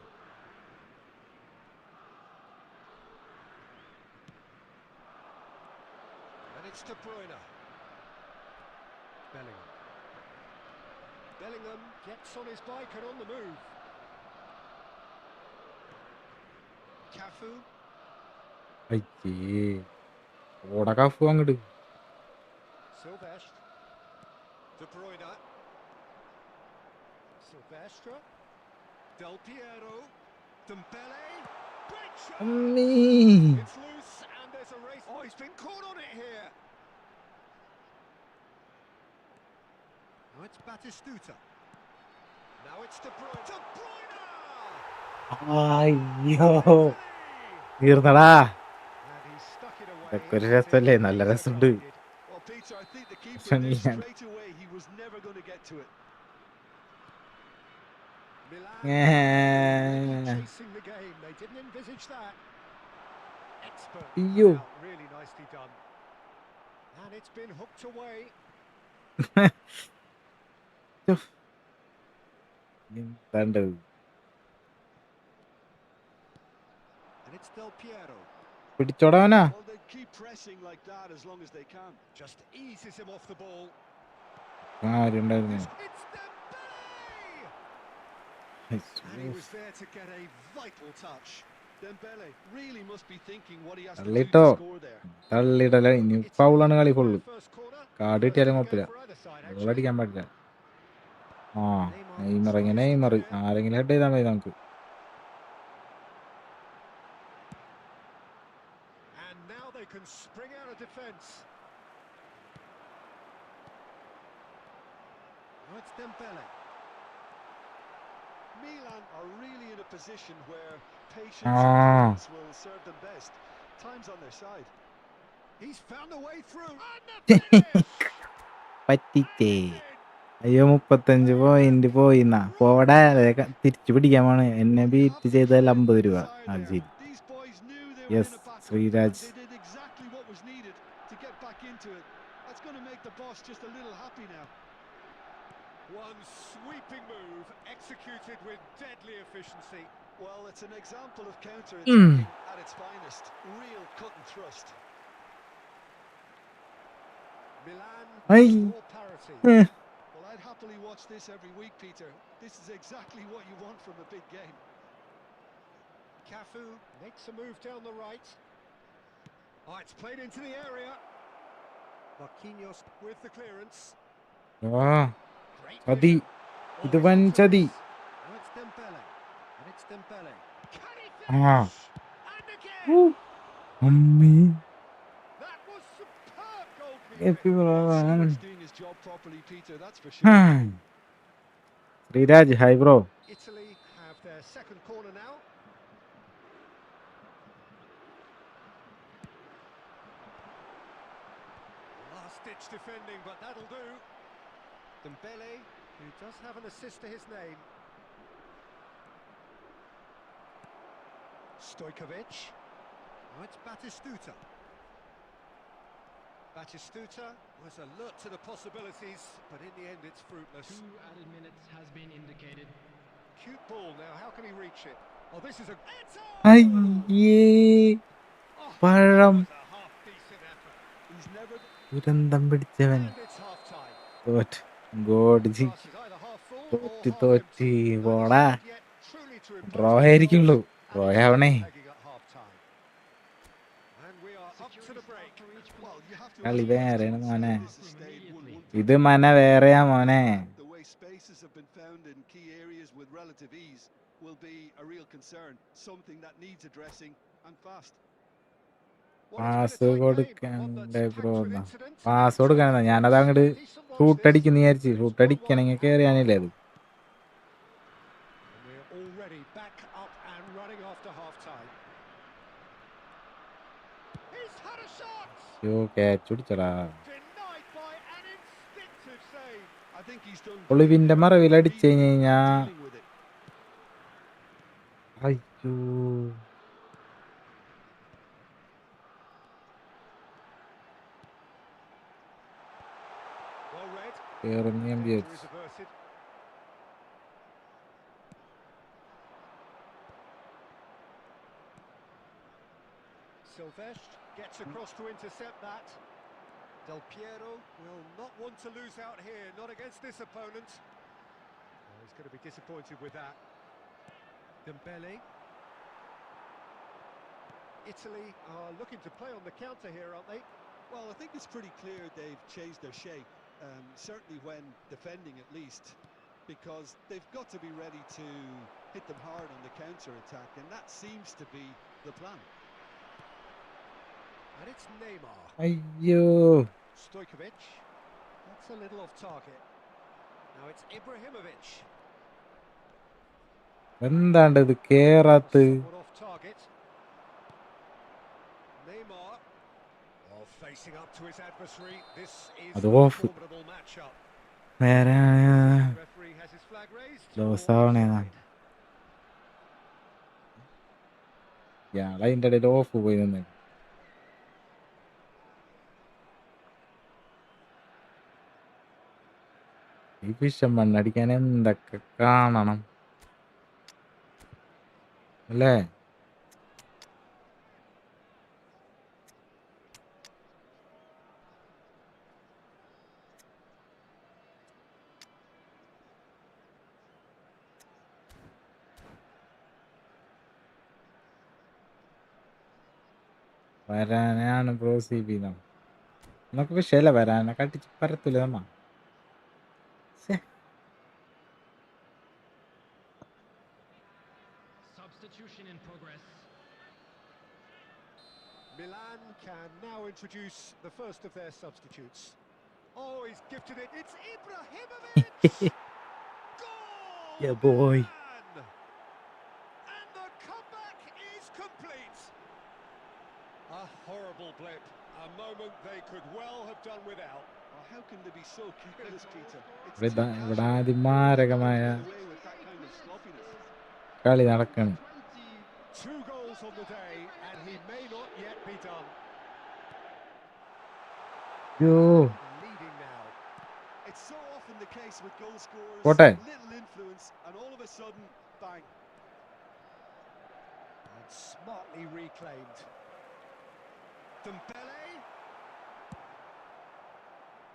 And it's De Bruyne. Bellingham gets on his bike and on the move. Cafu. അയ്യേ ഓടക്കാഫു അങ്ങോട്ട്. Silvestre. De Bruyne. Silvestre. Del Piero. Dembele. Great shot! അമ്മീ. It's loose and there's a race. Oh, he's been caught on it here. Now it's Batistuta. Now it's De Bruyne. De Bruyne! അയ്യോ തീർന്നടാ. And he stuck it away. ഇതൊക്കെ ഒരു രസമല്ലേ? നല്ല രസമുണ്ട്. Well, Peter, I think the keeper Funny knew hand. straight away he was never going to get to it. Milan Yeah. chasing the game. They didn't envisage that. Expert. അയ്യോ Out, really nicely done. And it's been hooked away. എന്താണ്ട് It's Del Piero. പിടിച്ചോടാവനാ. Well, they keep pressing like that as long as they can. Just eases him off the ball. കാര്യണ്ടായിരുന്നു. It's Dembele! And he was there to get a vital touch. Dembele really must be thinking what he has to do തള്ളിട്ടോ. to score there. തള്ളിടല. ഇനി ഫൗളാണ് കളി full. First corner. Card കിട്ടിയാലും കുഴപ്പമില്ല. For either side, actually. ഗോളടിക്കാൻ പാടില്ല. ആ Neymar ആരെങ്കിലും head ചെയ്താൽ മതി നമുക്ക്. And now they can spring out of defence. Oh, it's Dembele. Milan are really in a position where patience and prudence will serve them best. Time's on their side. He's found a way through. And the finish! പറ്റിച്ചേ. അയ്യോ 35 point പോയിന്നാ. പോടാ തിരിച്ചു പിടിക്കാൻ പോണ്. എന്നെ beat ചെയ്താൽ 50 രൂപ. അത് ശരി. These boys knew they were yes in a battle. Sreeraj. They did exactly what was needed to get back into it. That's going to make the boss just a little happy now. One sweeping move executed with deadly efficiency. Well, it's an example of counter-attacking at its finest. Real cut and thrust. Milan Ay. more parity. Well, I'd happily watch this every week, Peter. This is exactly what you want from a big game. Cafu makes a move down the right. Oh, it's played into the area. Marquinhos with the clearance. Great ചതി. vision. ഇത് വൻ ചതി. Now it's Dembele. And it's Dembele. Can he Ah. finish? And again. അമ്മേ. That was superb If you goalkeeping. Well, Seawer's doing his job properly, Peter, that's for sure. Sreeraj hi bro. Italy have their second corner now. Last-ditch defending, but that'll do. Dembele, who does have an assist to his name. Stojkovic. Now it's Batistuta. Batistuta was alert to the possibilities, but in the end it's fruitless. 2 added minutes has been indicated. Cute ball now, how can he reach it? Oh, this is a... അയ്യേ പഴം. That was a half-decent effort. He's never... ദുരന്തം പിടിച്ചവൻ. And it's half-time. തോറ്റ്. ഗോഡ്ജി Glass is either half full or തോറ്റ് half തോറ്റ് empty. And പോടാ. it's not yet truly to impose draw themselves. ആയിരിക്കുള്ളൂ. Draw And it's ആവണേ. pegging at half-time. And we are up to the break. Well, you have to കളി ask വേറെയാണ് yourself, മോനെ. this is stayed 1-1. ഇത് മന വേറെയാ മോനെ. The way spaces have been found in key areas with relative ease will be a real concern, something that needs addressing and fast. Pass കൊടുക്കണ്ടേ bro. എന്നാ pass കൊടുക്കണെന്നാ ഞാനത് അങ്ങോട്ട് shoot അടിക്കുന്നു വിചാരിച്ച്. ഷൂട്ട് അടിക്കണമെങ്കിൽ കയറിയാനില്ലേ അത്. We're already back up and running after half-time. He's had a shot! Yo catch പിടിച്ചടാ. Denied by an instinctive save. I think he's done ഒളിവിന്റെ മറവിൽ അടിച്ചു കഴിഞ്ഞാ dealing with it. അയ്യോ Well read. കേറുന്നു ഞാൻ Danger വിചാരിച്ചു. is averted. Silvestre gets across to intercept that. Del Piero will not want to lose out here, not against this opponent. Oh, he's going to be disappointed with that. Dembele. Italy are looking to play on the counter here, aren't they? Well, I think it's pretty clear they've changed their shape, certainly when defending at least, because they've got to be ready to hit them hard on the counter-attack, and that seems to be the plan. And it's Neymar. അയ്യോ Stojkovic. That's a little off target. Now it's Ibrahimovic. എന്താണ്ട് ഇത് കേറാത്ത്. Somewhat off target. Neymar. Oh, facing up to his adversary. This is അത് a off. formidable matchup. നേരെ Referee has his flag raised. ലോസാവണേന്നാ. ഇയാളതിൻ്റെ ഇടയിൽ of പോയി നിന്ന്. ഈ വിഷം മണ്ണടിക്കാൻ എന്തൊക്കെ കാണണം അല്ലേ? വരാനാണ് ബ്രോ CB നമുക്ക് വിഷയമല്ല, വരാനെ കട്ടിച്ച് പരത്തില്ല നമ്മ. Substitution in progress. Milan can now introduce the first of their substitutes. Oh, he's gifted it. It's Ibrahimovic! Goal! Yeah, boy. Milan! And the comeback is complete. A horrible blip. A moment they could well have done without. Oh, how can they be so careless, Peter? It's ഇവിടെ too casual. ഇവിടെ അതിമാരകമായ Get away with that kind of sloppiness. കളി നടക്കാണ്. 2 goals on the day, and he may not yet be done. യോ Leading now. It's so often the case with goal scorers. പോട്ടെ. Little influence, and all of a sudden, bang. And smartly reclaimed. Dembele.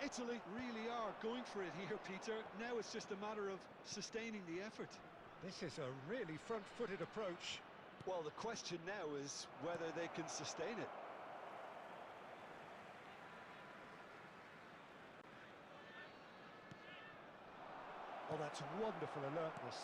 Italy really are going for it here, Peter. Now it's just a matter of sustaining the effort. This is a really front-footed approach. Well, the question now is whether they can sustain it. Oh, that's wonderful alertness.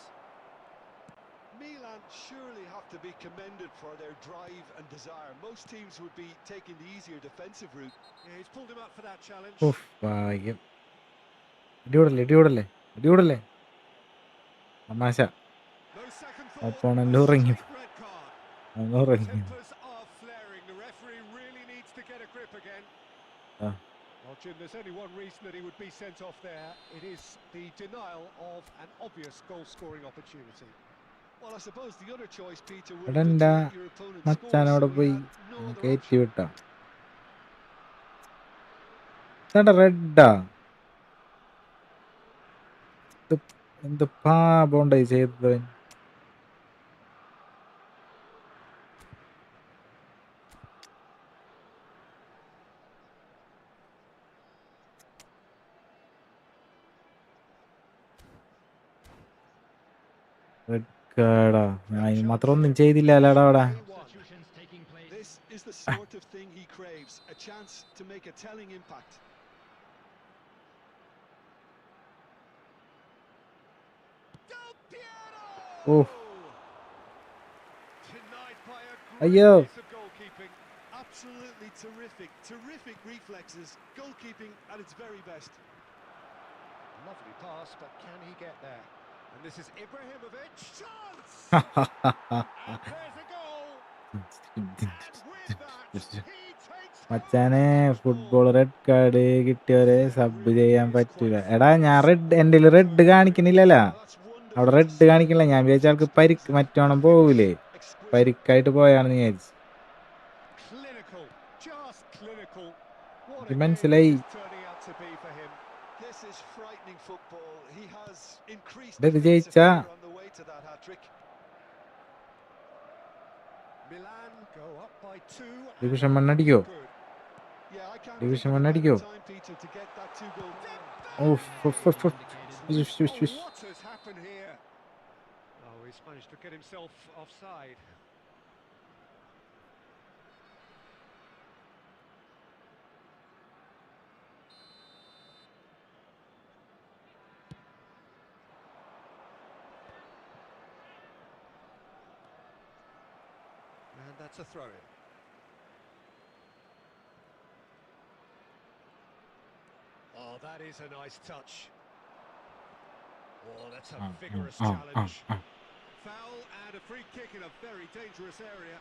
Milan surely have to be commended for their drive and desire. Most teams would be taking the easier defensive route. Yeah, he's pulled him up for that challenge. ഉഫ്, ഭാഗ്യം. ഇടിയോടല്ലേ തമാശ. No second Opponent thought. A ഉറങ്ങി. straight red card. ഉറങ്ങി. Tempers are flaring. The referee really needs to get a grip again. Ah. Well, Jim, there's only one reason that he would be sent off there. It is the denial of an obvious goal-scoring opportunity. Well, I suppose the other choice, Peter, would എടാ have been എൻ്റെ to let your opponent score, മച്ചാനോട് so he പോയി had no other കയറ്റി option. വിട്ടാ. ഇതാ റെഡാ. എന്ത് പാപമുണ്ടായി ചെയ്തത്. Red കാർഡാ. ഞാൻ അതിന് മാത്രം ഒന്നും ചെയ്തില്ലല്ലോടാ അവിടെ. Substitutions taking place. This is the sort of thing he craves, a chance to make a telling impact. Del Piero! Oof. Denied by a Ayo. great piece of goalkeeping. Absolutely terrific, terrific reflexes, goalkeeping at its very best. Lovely pass, but can he get there? And this is Ibrahimovic. Chance! And there's a goal. And with that, he takes മച്ചാനെ home the football goal. Red card കിട്ടിയവരെ sub ചെയ്യാൻ പറ്റൂല. എടാ ഞാൻ എൻ്റെ red കാണിക്കണില്ലല്ലോ. Now that's wonderful അവിടെ to red see. കാണിക്കണില്ല. ഞാൻ വിചാരിച്ച ആൾക്ക് പരിക്ക് മറ്റോണം പോകൂലേ, Exquisite. പരിക്കായിട്ട് പോയാണെന്ന് വിചാരിച്ചു. Clinical, just clinical. What എനിക്ക് a game മനസ്സിലായി. this is turning out to be for him. This is frightening football. He has increased ഇത് defensive ജയിച്ചാ power on the way to that hat-trick. Milan go up by 2. Division മണ്ണടിക്കോ? Good. Yeah, I can't Division think of a one better അടിക്കോ? time, Peter, to get that 2-goal. Uff, uff, uff, uff. Oh, what has happened here? Oh, he's managed to get himself offside. And that's a throw-in. Oh, that is a nice touch. Oh, that's a vigorous challenge. Foul and a free kick in a very dangerous area.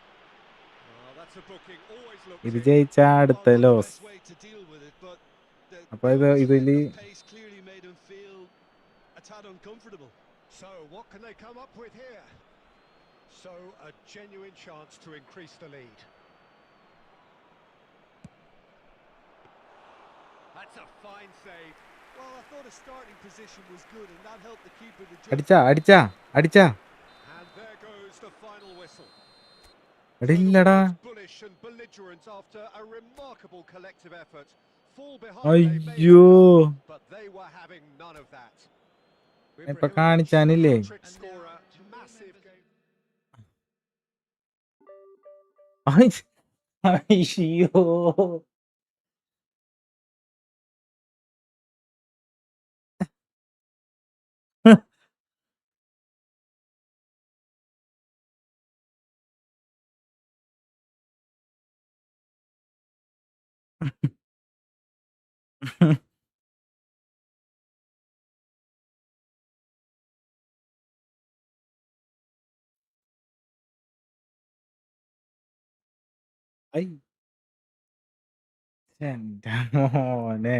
Oh, that's a booking. Always looks ഇത് in. ജയിച്ചാ Well, അടുത്ത not the loss. best way to deal with it, but the അപ്പൊ ഇത് goal's ഇതില് length of pace clearly made him feel a tad uncomfortable. So, what can they come up with here? So, a genuine chance to increase the lead. That's a fine save. Well, I thought his starting position was good, and that helped the keeper to judge. അടിച്ചാ And there goes the final whistle. എടാ So the ഇല്ലടാ. players bullish and belligerent after a remarkable collective effort. Fall behind they may have അയ്യോ, done, but they were having none of that. ഇപ്പൊ Ibrahimovic, കാണിച്ചാനില്ലേ? hat-trick scorer, massive game. അയ്യോ. I, എന്റെ മോനെ,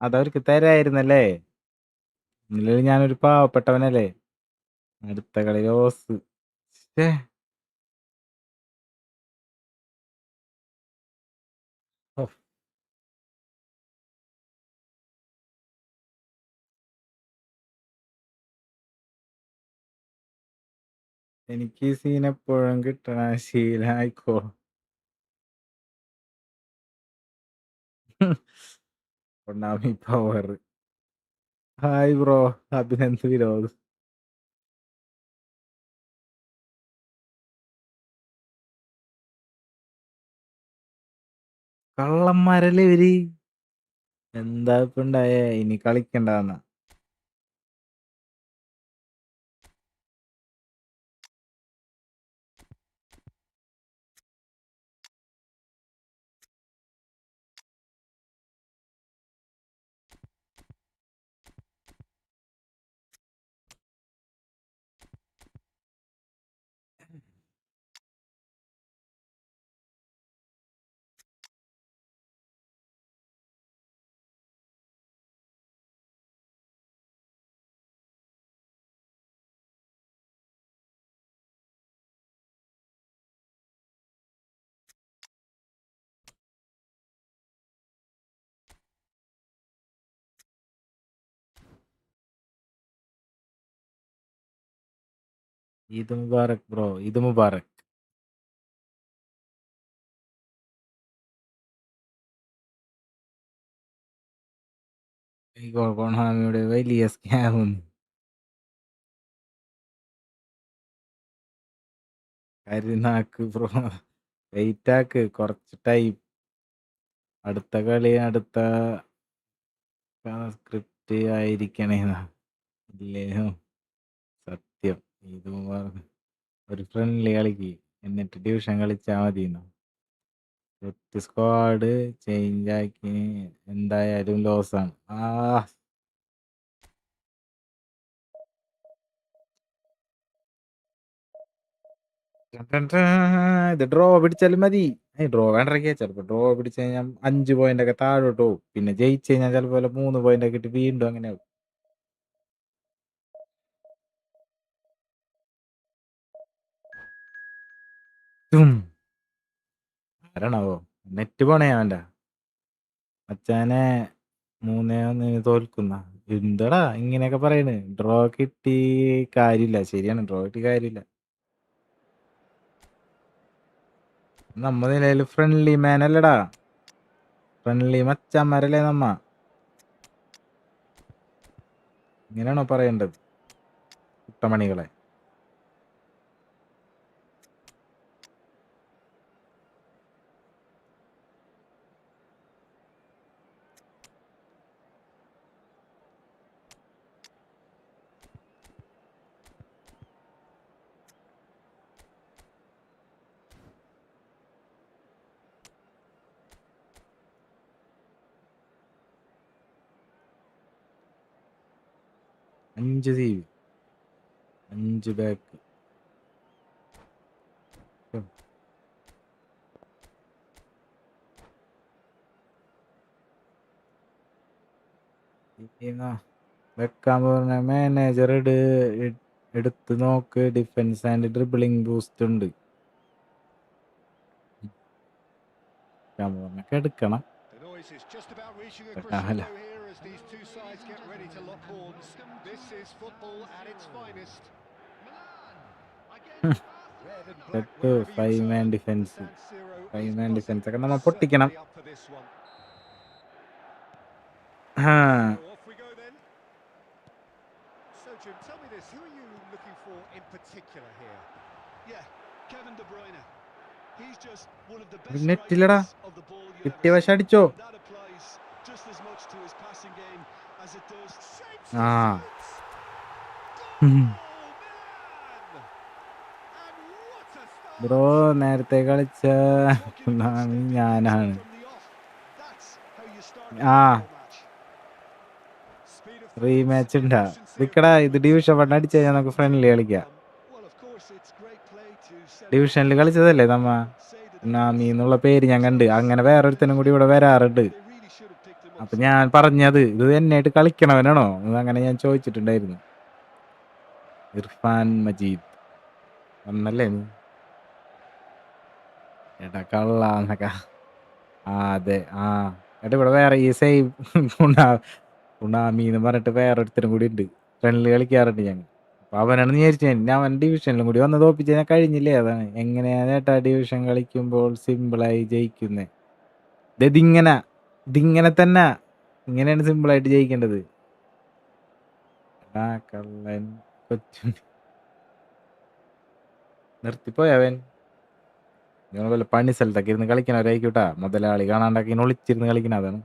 അതവർക്ക് തരായിരുന്നല്ലേ. ഇന്നലെ ഞാനൊരു പാവപ്പെട്ടവനല്ലേ. അടുത്ത കളി ലോസ്. ഛേ, ഓ, എനിക്ക് ഈ സീൻ എപ്പോഴും കിട്ടണ ശീലായിക്കോ. കൊണ്ടാമി പവർ. ഹായ് ബ്രോ, അഭിനന്ദ് വിരോധ്. കള്ളന്മാരല്ലേ ഇവര്. എന്താ ഇപ്പൊ ഉണ്ടായേ? ഇനി കളിക്കണ്ടെന്ന. ഇത് മുബാറക് ബ്രോ, ഇത് മുബാറക്. ഈ കൊണാമിയുടെ വലിയ സ്കാം. കരുനാക്ക് ബ്രോ, വെയിറ്റ് ആക്ക് കുറച്ച് ടൈം. അടുത്ത കളി അടുത്ത സ്ക്രിപ്റ്റ് ആയിരിക്കണേന്നാ. ഇല്ലേനോ സത്യം. ഇത് മുബാറക് ഒരു ഫ്രണ്ട്ലി കളിക്ക്, എന്നിട്ട് ഡിവിഷൻ കളിച്ചാ മതിന്നോ. സ്ക്വാഡ് ചേഞ്ച് ആക്കി എന്തായാലും ലോസ് ആണ്. ഇത് ഡ്രോ പിടിച്ചാലും മതി. ഡ്രോ വേണ്ടൊക്കെ ചിലപ്പോ ഡ്രോ പിടിച്ചു കഴിഞ്ഞാൽ 5 പോയിന്റ് ഒക്കെ താഴോട്ട് പോകും. പിന്നെ ജയിച്ചു കഴിഞ്ഞാൽ ചിലപ്പോ 3 പോയിന്റ് ഒക്കെ ഇട്ട് വീണ്ടും അങ്ങനെ ആവും. ആരാണാവോ നെറ്റ് പോണേ അവൻ്റെ അച്ഛനെ 3-1 തോൽക്കുന്ന. എന്താടാ ഇങ്ങനെയൊക്കെ പറയണ്? ഡ്രോ കിട്ടി കാര്യമില്ല. ശരിയാണ്, ഡ്രോ കിട്ടി കാര്യമില്ല. നമ്മ നിലയിൽ ഫ്രണ്ട്ലി മാൻ അല്ലടാ, ഫ്രണ്ട്ലി മച്ചാന്മാരല്ലേ നമ്മ. ഇങ്ങനെയാണോ പറയേണ്ടത് കുട്ടമണികളെ? അഞ്ച് സീവ്, 5 ബാക്ക്. വെക്കാൻ പറഞ്ഞ മാനേജർ എടുത്ത് നോക്ക്. ഡിഫൻസ് ആൻഡ് ഡ്രിബിളിംഗ് ബൂസ്റ്റ് ഉണ്ട്. പറഞ്ഞൊക്കെ എടുക്കണം. The noise is just about reaching a കാല crescendo here as these two sides get ready to lock horns. This is football at its finest. Red and black wherever you 5 man turn. The defence, San Siro 5 is man buzzing. Defence ഒക്കെ നമ്മ പൊട്ടിക്കണം. Certainly up for this one. ആ, So off we go then. So Jim, tell me this, who are you looking for in particular here? Yeah, Kevin De Bruyne. He's just one of the best നെറ്റില്ലടാ, strikers of the ball you'll കിട്ടിയ ever വശം see. അടിച്ചോ. And that applies just as much to his passing game as it does. Shapes ആ the shoots. Goal, Milan! And what a start! Bro, നേരത്തെ കളിച്ച Talking about stepping into it ഞാനാണ്. from the off. That's how you start a ആ football match. Speed of thought, rematch ഉണ്ടാ. efficiency of നിക്കടാ, ഇത് movement, division 1 അടിച്ചു കഴിഞ്ഞാൽ and നമുക്ക് so ഫ്രണ്ട്ലി much കളിക്കാം. Well, of course, it's great play to set up ഡിവിഷനിൽ defense. കളിച്ചതല്ലേ നമ്മ. Say the സുനാമി defense എന്നുള്ള പേര് ഞാൻ കണ്ട്. shows അങ്ങനെ വേറൊരുത്തനും കൂടി ഇവിടെ വരാറുണ്ട്. they really should have picked him up അപ്പൊ sooner. ഞാൻ പറഞ്ഞത് ഇത് എന്നായിട്ട് കളിക്കണവനാണോ അങ്ങനെ ഞാൻ ചോദിച്ചിട്ടുണ്ടായിരുന്നു. ഇർഫാൻ മജീദ് ഒന്നല്ലേ നീ? എടാ കള്ളാന്നൊക്കെ. ആ അതെ. ആ എടാ, ഇവിടെ വേറെ ഈ സെയിം സുനാമി എന്ന് പറഞ്ഞിട്ട് വേറൊരുത്തരും കൂടി ഉണ്ട്. ഫ്രണ്ട്ലി കളിക്കാറുണ്ട് ഞങ്ങൾ. അപ്പൊ അവനാണെന്ന് വിചാരിച്ചു ഞാൻ. അവൻ ഡിവിഷനിലും കൂടി വന്ന് തോപ്പിച്ച് കഴിഞ്ഞാൽ കഴിഞ്ഞില്ലേ. അതാണ് എങ്ങനെയാ ചേട്ടാ ഡിവിഷൻ കളിക്കുമ്പോൾ സിമ്പിളായി ജയിക്കുന്നത്. ഇതിങ്ങനെ തന്നെ, ഇങ്ങനെയാണ് സിമ്പിളായിട്ട് ജയിക്കേണ്ടത്. എടാ കള്ളൻ കൊച്ചു നിർത്തിപ്പോയവൻ. നിങ്ങൾ വല്ല പണി സ്ഥലത്തൊക്കെ ഇരുന്ന് കളിക്കണവരായിക്കോട്ടാ. മുതലാളി കാണാണ്ടൊക്കെ ഇങ്ങനെ ഒളിച്ചിരുന്ന് കളിക്കണ അതാണ്.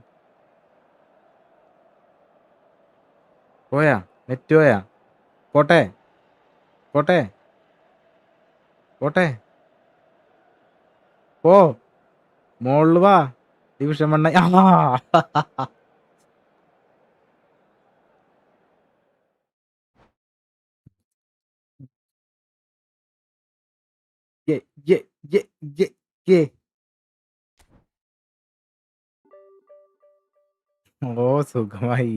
പോയാ നെറ്റ് പോയാ? പോട്ടെ പോട്ടെ പോട്ടെ പോ, മോളില് വാ. ഡിവിഷൻ 1 ഓ സുഖമായി.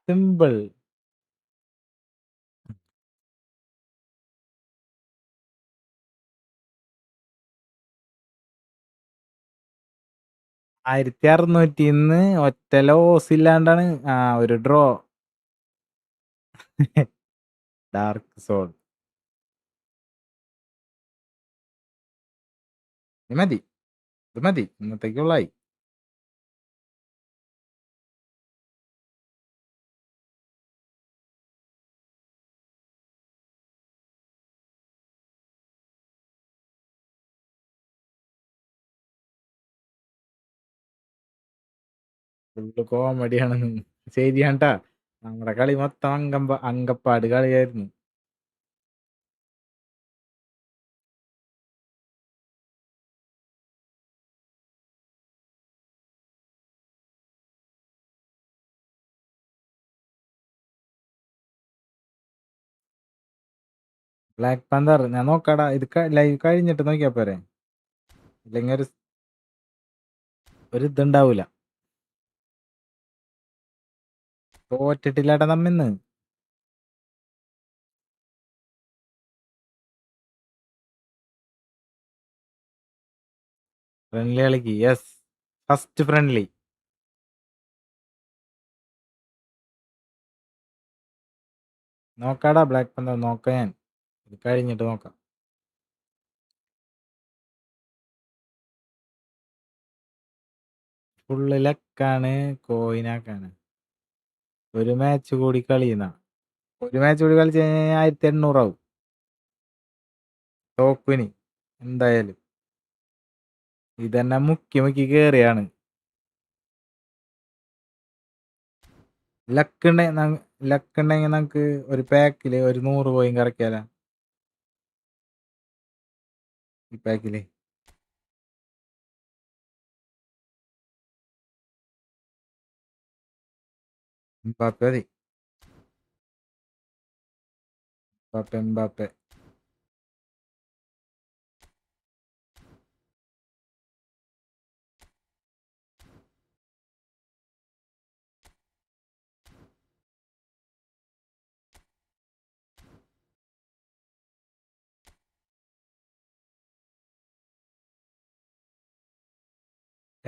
സിമ്പിൾ. 1600 ഒറ്റ ലോസ് ഇല്ലാണ്ടാണ്. ആ ഒരു ഡ്രോ. Dark soul. മതി, ഇത് മതി ഇന്നത്തേക്കുള്ളായി. ഫുള്ള് കോമഡിയാണ്. ശരിയാണ്ടാ, നമ്മുടെ കളി മൊത്തം അങ്കപ്പാട് കളിയായിരുന്നു. ബ്ലാക്ക് പന്തർ ഞാൻ നോക്കാടാ. ഇത് ലൈവ് കഴിഞ്ഞിട്ട് നോക്കിയാ പോരെ. ഇല്ലെങ്കിൽ ഒരു ഇതുണ്ടാവൂല. തോറ്റിട്ടില്ലാട്ടാ നമ്മിന്ന്. ഫ്രണ്ട്ലി കളിക്ക്. Yes, first friendly. നോക്കാടാ ബ്ലാക്ക് പന്തർ, നോക്കാം ഞാൻ. ഇത് കഴിഞ്ഞിട്ട് നോക്കാം. ഫുള്ള് ലക്കാണ്, കോയിനാക്കാണ്. ഒരു മാച്ച് കൂടി കളിയുന്ന. ഒരു മാച്ച് കൂടി കളിച്ച് കഴിഞ്ഞാൽ 1800 ആവും. തോക്കുവിന് എന്തായാലും ഇതന്നെ മുക്കി മുക്കി കേറിയാണ്. ലക്കുണ്ടെങ്കിൽ നമുക്ക് ഒരു പാക്കില് ഒരു 100 കോയിൻ കറക്കിയാല. ഈ പാക്കില് എംബാപ്പെ മതി. എംബാപ്പെ.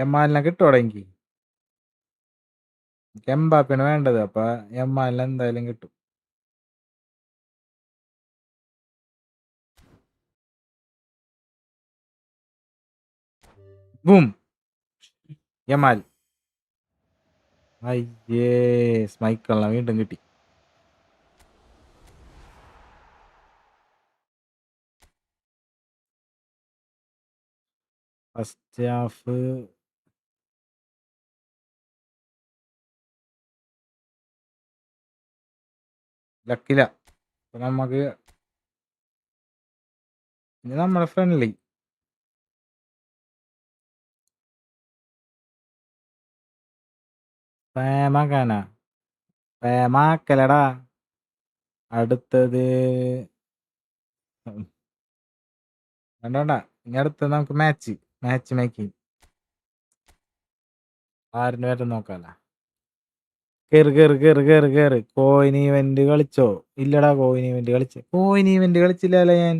എമ്മാലിനെ കിട്ടോടെ എനിക്ക്. എംബാപ്പയാണ് വേണ്ടത്. അപ്പൊ എമ്മാലിന് എന്തായാലും കിട്ടും. Boom, Yamal. അയ്യേ, സ്മൈക്കല്ല വീണ്ടും കിട്ടി. ഫസ്റ്റ് ഹാഫ് ലക്കില്ല. അപ്പൊ നമുക്ക് ഇനി നമ്മളെ ഫ്രണ്ട്ലി ഫേമാക്കാനാ ഫേമാക്കലടാ. അടുത്തത് വേണ്ട ഇനി അടുത്തത് നമുക്ക് മാച്ച് മേക്കിങ്. ആരിന് വരെ നോക്കാല. കേറ് കോയിൻ ഇവന്റ് കളിച്ചോ? ഇല്ലടാ കോയിൻ ഇവന്റ് കളിച്ചില്ലല്ലോ ഞാൻ.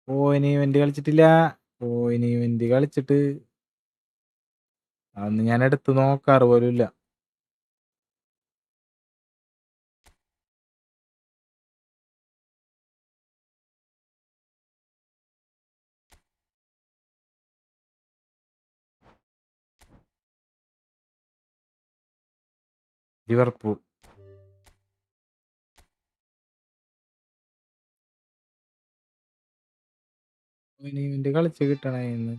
കോയിൻ ഇവന്റ് കളിച്ചിട്ടില്ല. കോയിൻ ഇവന്റ് കളിച്ചിട്ട് അന്ന് ഞാൻ എടുത്ത് നോക്കാറ് പോലും ഇല്ല. ലിവർപൂൾ കോയിൻ ഇവന്റ് കളിച്ച് കിട്ടണേ ഇന്ന്.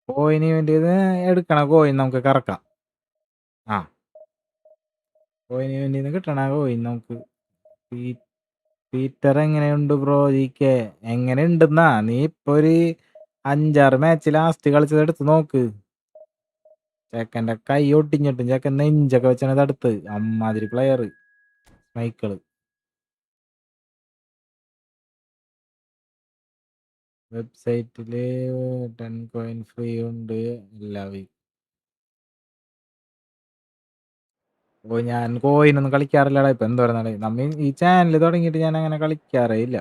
കോയിൻ ഇവന്റ് എടുക്കണ കോയിൻ നമുക്ക് കറക്കാം. ആ കോയിൻ ഇവന്റിന്ന് കിട്ടണ കോയിൻ നമുക്ക്. പീറ്റർ എങ്ങനെയുണ്ട് ബ്രോ? ജിക്കെ എങ്ങനെയുണ്ടെന്നാ? നീ ഇപ്പൊ ഒരു 5-6 മാച്ച് ലാസ്റ്റ് കളിച്ചത് എടുത്ത് നോക്ക്. ചെക്കൻ്റെ കൈ ഒട്ടിഞ്ഞിട്ടും ചെക്കൻ നെഞ്ചൊക്കെ വെച്ചാണ് തടുത്ത്. അമ്മാതിരി പ്ലെയർ മൈക്കിള്. വെബ്സൈറ്റില് 10 കോയിൻ ഫ്രീ ഉണ്ട് എല്ലാവരും. ഓ ഞാൻ കോയിനൊന്നും കളിക്കാറില്ലടാ ഇപ്പൊ. എന്തോ നാളെ നമ്മ ഈ ചാനൽ തുടങ്ങിയിട്ട് ഞാൻ അങ്ങനെ കളിക്കാറേ ഇല്ല.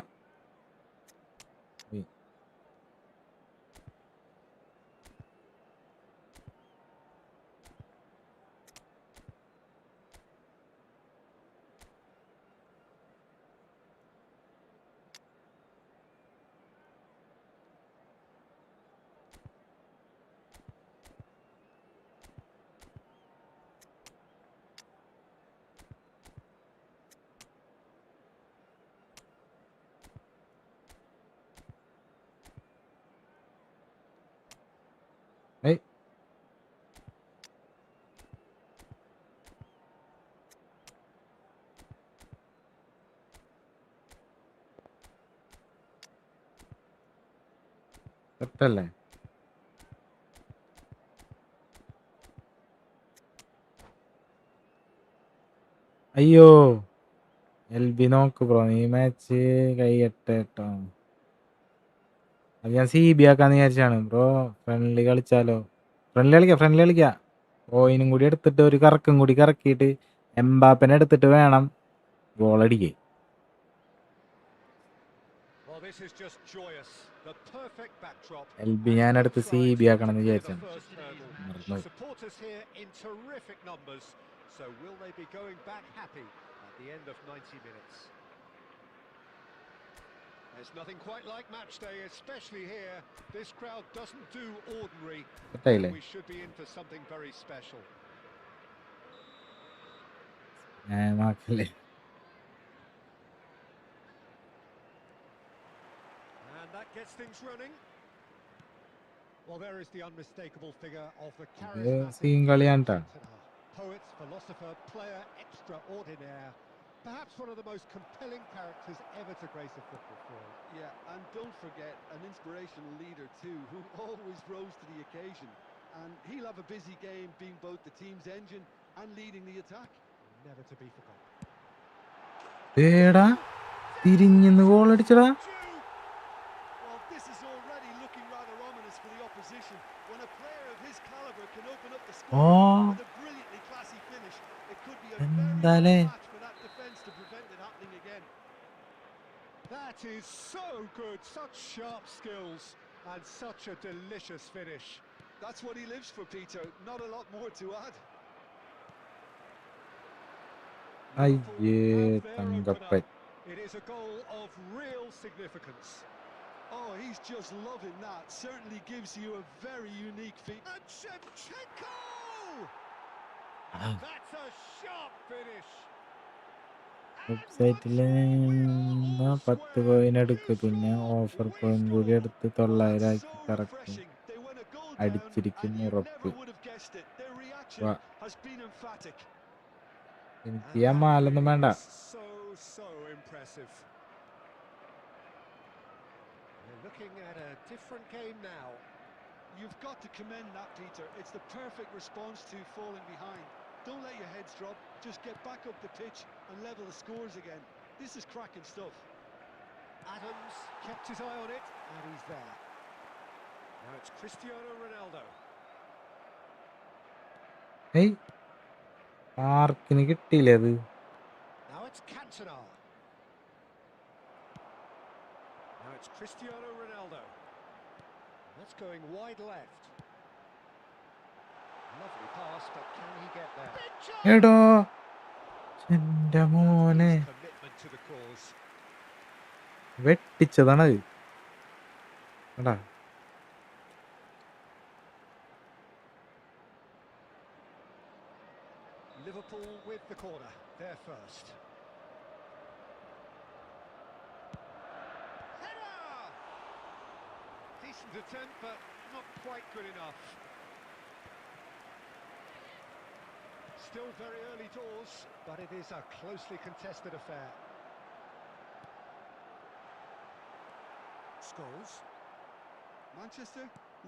ഏയ് സെറ്റല്ലേ? അയ്യോ എൽബി നോക്ക് ബ്രോ, ഈ മാച്ച് കൈയട്ടെ കേട്ടോ. അത് ഞാൻ CB ആക്കാന്ന് വിചാരിച്ചാണ് ബ്രോ. ഫ്രണ്ട്ലി കളിച്ചാലോ? ഫ്രണ്ട്ലി കളിക്കാം. കോയിനും കൂടി എടുത്തിട്ട് ഒരു കറക്കും കൂടി കറക്കിയിട്ട് എംബാപ്പനെ എടുത്തിട്ട് വേണം ഗോളടിക്ക്. Well, this is just joyous. The perfect backdrop. LB And ഞാൻ both അടുത്ത് sides CB want to ആക്കണമെന്ന് clear the വിചാരിച്ചാണ്. first hurdle. മറന്നുപോയി. Supporters here in terrific numbers. So will they be going back happy at the end of 90 minutes? There's nothing quite like match day, especially here. This crowd doesn't do ordinary. സെറ്റായില്ലേ? We should be in for something very special. മാക്കല്ലേ? And that gets things running. Well, there is the unmistakable figure of the charismatic scene കളിയാണ് ട്ടാ. poet, philosopher, player extraordinaire. Perhaps one of the most compelling characters ever to grace a football field. Yeah, and don't forget, an inspirational leader too, who always rose to the occasion. And he'll have a busy game being both the team's engine and leading the attack. Never to be forgotten. ഏടാ തിരിഞ്ഞിന്ന് goal അടിച്ചടാ. Well, this is already looking rather ominous for the opposition. When a player of his caliber can open up the score with a brilliantly classy finish, it could be a very എന്താലേ? tough match for that defence to prevent it happening again. That is so good. Such sharp skills and such a delicious finish. That's what he lives for, Peter. Not a lot more to add. അയ്യേ Thankappan. It is a goal of real significance. Oh, he's just loving that. Certainly gives you a very unique feel. And Shevchenko! That's a sharp finish. വെബ്സൈറ്റിൽ നിന്ന് 10 coin എടുക്ക്, പിന്നെ offer coin കൂടി എടുത്ത് 900 ആക്കി correct അടിച്ചിരിക്കും ഉറപ്പ്. എനിക്ക് ആ മാലൊന്നും വേണ്ട. So impressive. We're looking at a different game now. You've got to commend that, Peter. It's the perfect response to falling behind. Don't let your heads drop. Just get back up the pitch and level the scores again. This is cracking stuff. Adams kept his eye on it, and he's there. Now it's Cristiano Ronaldo. ഏയ് മാർക്കിന് കിട്ടിയില്ലേ അത്? Now it's Cantona. Now it's Cristiano Ronaldo. That's going wide left. Lovely pass, but can he get there? എടോ എന്റെ മോനെ Commitment to the cause. വെട്ടിച്ചതാണത്. എടാ Liverpool with the corner. They're first. Header! Decent attempt, but not quite good enough. Still very early doors, but it is a closely contested affair. Scholes. Manchester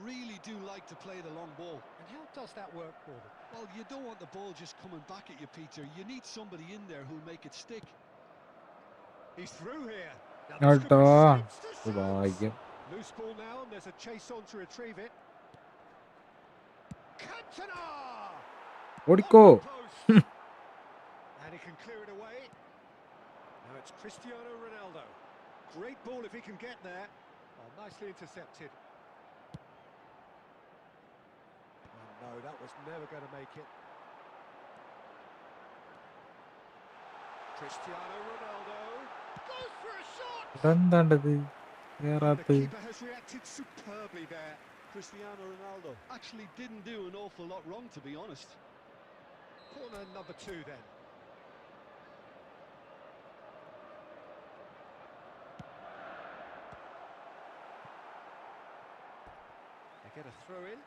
really do like to play the long ball. And how does that work for them? Well, you don't want the ball just coming back at you, Peter. You need somebody in there who'll make it stick. He's through here. Now this could be എടോ shapes to shots. ഭാഗ്യം. Loose ball now, and there's a chase on to retrieve it. Cantona! ഓടിക്കോ. Off the post. And he can clear it away. Now it's Cristiano Ronaldo. Great ball if he can get there. Oh, nicely intercepted. Oh, no, that was never going to make it. Cristiano Ronaldo goes for a shot. എന്താണ്ടത് And the കേറാത്ത്? keeper has reacted superbly there. Cristiano Ronaldo actually didn't do an awful lot wrong, to be honest. Corner number 2 then. They get a throw in.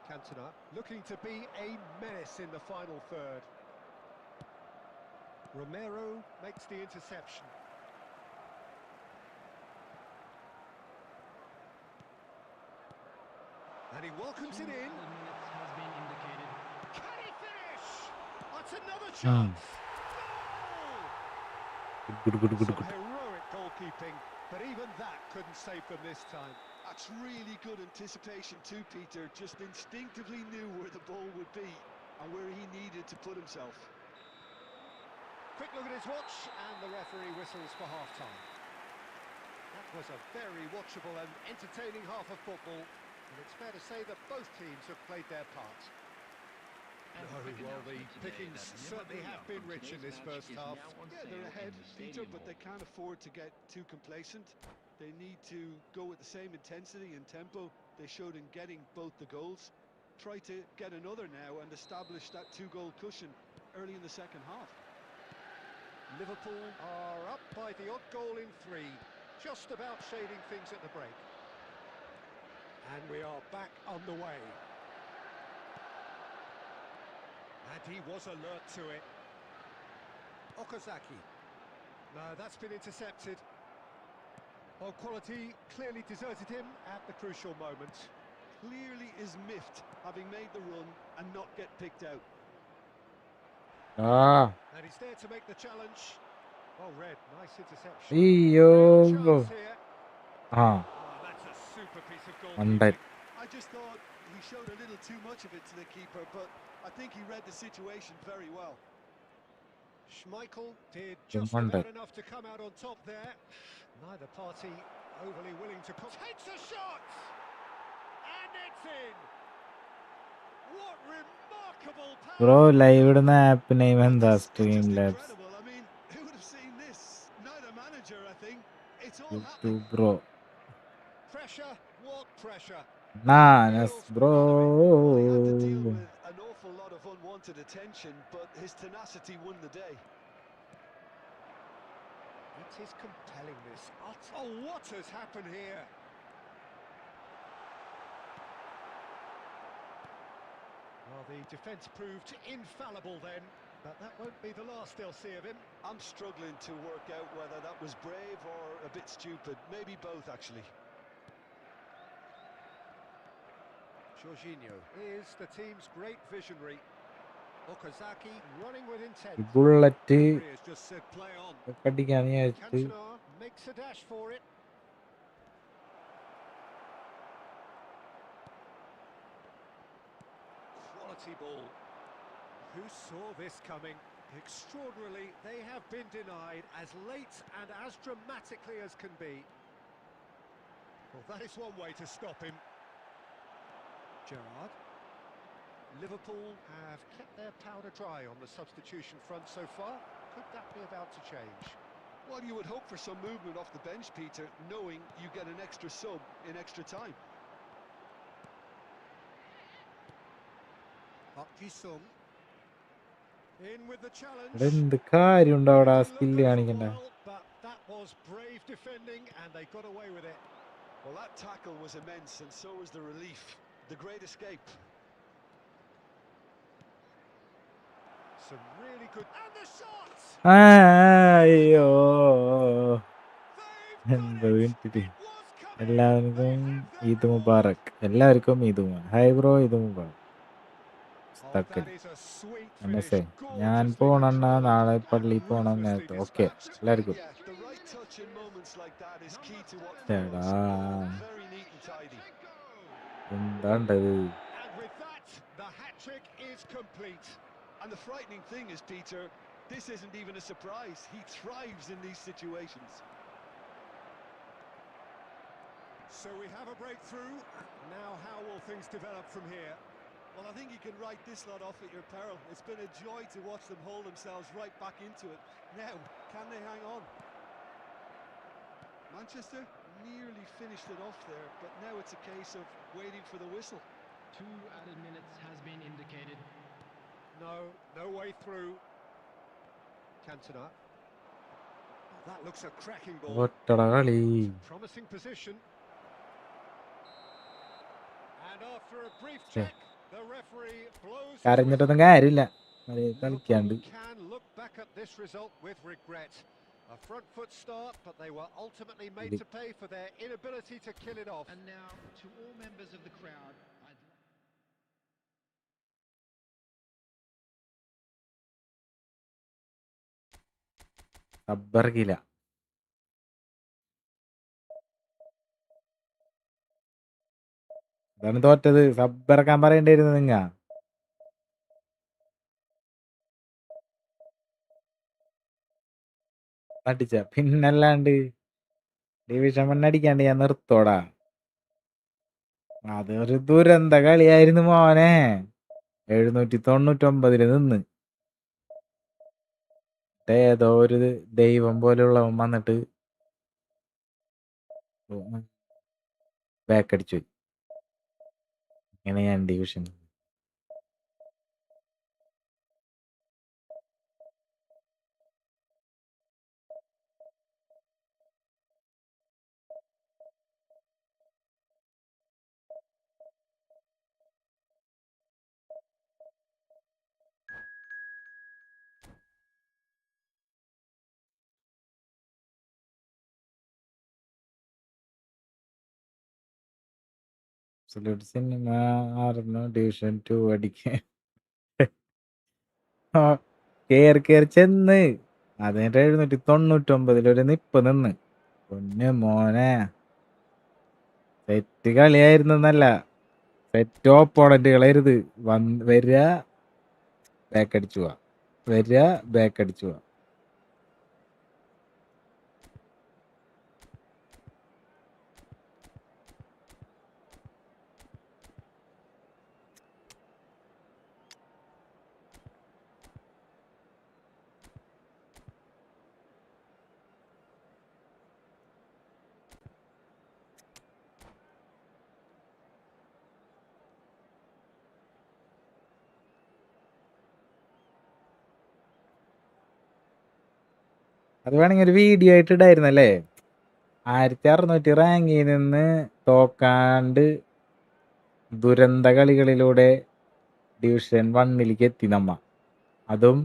Cantona looking to be a menace in the final third. Romero makes the interception. And he welcomes it in. Minutes has been indicated. Can he finish? That's another chance. Good good good Some good. heroic goalkeeping, but even that couldn't save them this time. That's really good anticipation too, Peter. Just instinctively knew where the ball would be and where he needed to put himself. Quick look at his watch, and the referee whistles for half-time. That was a very watchable and entertaining half of football, and it's fair to say that both teams have played their part. And Very quick well, the announcement today pickings that certainly have been Liverpool rich in this today's first match is half. now on Yeah, they're sale ahead, in the Peter, Stadium but they Hall. can't afford to get too complacent. They need to go with the same intensity and tempo they showed in getting both the goals. Try to get another now and establish that 2-goal cushion early in the second half. Liverpool are up by the odd goal in 3, just about shading things at the break. And we are back underway. And he was alert to it. Okazaki. No, that's been intercepted. Oh, quality clearly deserted him at the crucial moment. Clearly is miffed having made the run and not get picked out. ആ And he's there to make the challenge. Oh, Red, nice interception. അയ്യോ. Real chance here. ആ Oh, that's a super piece of മണ്ടൻ. goalkeeping. I just thought he showed a little too much of it to the keeper, but I think he read the situation very well. Schmeichel did just Wonder. about enough to come out on top there. Neither party overly willing to... Takes a shot! And it's in. What remarkable bro power. Live ഇടുന്ന app name It's എന്താ? just, it's stream just labs incredible. I mean, who would have seen this? Neither manager, I think. It's all happening. YouTube bro Pressure, what pressure? നാനസ് Feels bro. none of it. Well, he had to deal with an awful lot of unwanted attention, but his tenacity won the day. It is compelling, this. Oh, what has happened here? Well, the defence proved infallible then, but that won't be the last they'll see of him. I'm struggling to work out whether that was brave or a bit stupid. Maybe both, actually. Jorginho is the team's great visionary. Okazaki running with intent. Bullet Referee has just said play on. അടിക്കാന്ന് വിചാരിച്ചിട്ട് Cantona makes a dash for it. Quality ball. Who saw this coming? Extraordinarily, they have been denied as late and as dramatically as can be. Well, that is one way to stop him. Gerrard. Liverpool have kept their powder dry on the substitution front so far. Could that be about to change? Well, you would hope for some movement off the bench, Peter, knowing you get an extra sub in extra time. Park Ji-sung. In with the challenge. ഇവിടെ എന്ത് കാര്യമുണ്ടോ അവിടെ? Didn't look skill good for a കാണിക്കണ്ട. while, but that was brave defending and they got away with it. Well, that tackle was immense, and so was the relief. The great escape. Some really good... And the shots! അയ്യോ They've done എന്താ it! വീട്ടിട്ട്. It was coming! എല്ലാവർക്കും They have their Eid reward! Mubarak. എല്ലാവർക്കും Eid Mubarak. Hi bro, Eid Mubarak. Oh, തക്കൽ that is a sweet എന്നെ finish. ഞാൻ Gorgeously പോണണ്ണ controlled നാളെ and പള്ളി പോണം ruthlessly നേരത്തെ. Okay, dispatched. എല്ലാവർക്കും. Yeah, the right touch in moments like that is key to what എടാ follows. All very neat and tidy. എന്താണ്ടത്? And with that, the hat-trick is complete. And the frightening thing is, Peter, this isn't even a surprise. He thrives in these situations. So we have a breakthrough. Now how will things develop from here? Well, I think you can write this lot off at your peril. It's been a joy to watch them hold themselves right back into it. Now, can they hang on? Manchester nearly finished it off there, but now it's a case of waiting for the whistle. 2 added minutes has been indicated. No way through. Cantona. Oh, that looks a cracking ball. ഒറ്റട കളി. Promising position. And after a brief Okay. check, the referee blows his കരഞ്ഞിട്ടൊന്നും whistle. കാര്യമില്ല. അത് കളിക്കാണ്ട്. Liverpool can look back at this result with regret. A front foot start, but they were ultimately made to pay for their inability to kill it off. And now, to all members of the crowd, സബ്ബർക്കില്ല. ഇതാണ് തോറ്റത്. സബ്ബറക്കാൻ പറയേണ്ടിയിരുന്നു നിങ്ങ. അടിച്ച പിന്നല്ലാണ്ട് division മണ്ണടിക്കാണ്ട് ഞാൻ നിർത്തോടാ. അതൊരു ദുരന്ത കളിയായിരുന്നു മോനെ. 799 നിന്ന് ഏതോ ഒരു ദൈവം പോലെയുള്ളവൻ വന്നിട്ട് ബാക്കടിച്ചു. ഇങ്ങനെ ഞാൻ ഡിവിഷൻ സിനിമ ആയിരുന്നു ഡിവിഷൻ 2 അടിക്കാൻ കേറി ചെന്ന് അതിന്റെ 799 ഒരു നിപ്പ് നിന്ന്. പൊന്നു മോനെ, സെറ്റ് കളിയായിരുന്നല്ല. സെറ്റ് ഓപ്പോണന്റുകളായിരുത്. വരിക ബാക്കടിച്ചു പോവാ, വരിക ബാക്കടിച്ചു പോവാ. അത് വേണമെങ്കിൽ ഒരു വീഡിയോ ആയിട്ട് ഇടായിരുന്നല്ലേ. 1600 റാങ്കിൽ നിന്ന് തോക്കാണ്ട് ദുരന്ത കളികളിലൂടെ ഡിവിഷൻ 1ലേക്ക് എത്തി നമ്മ. അതും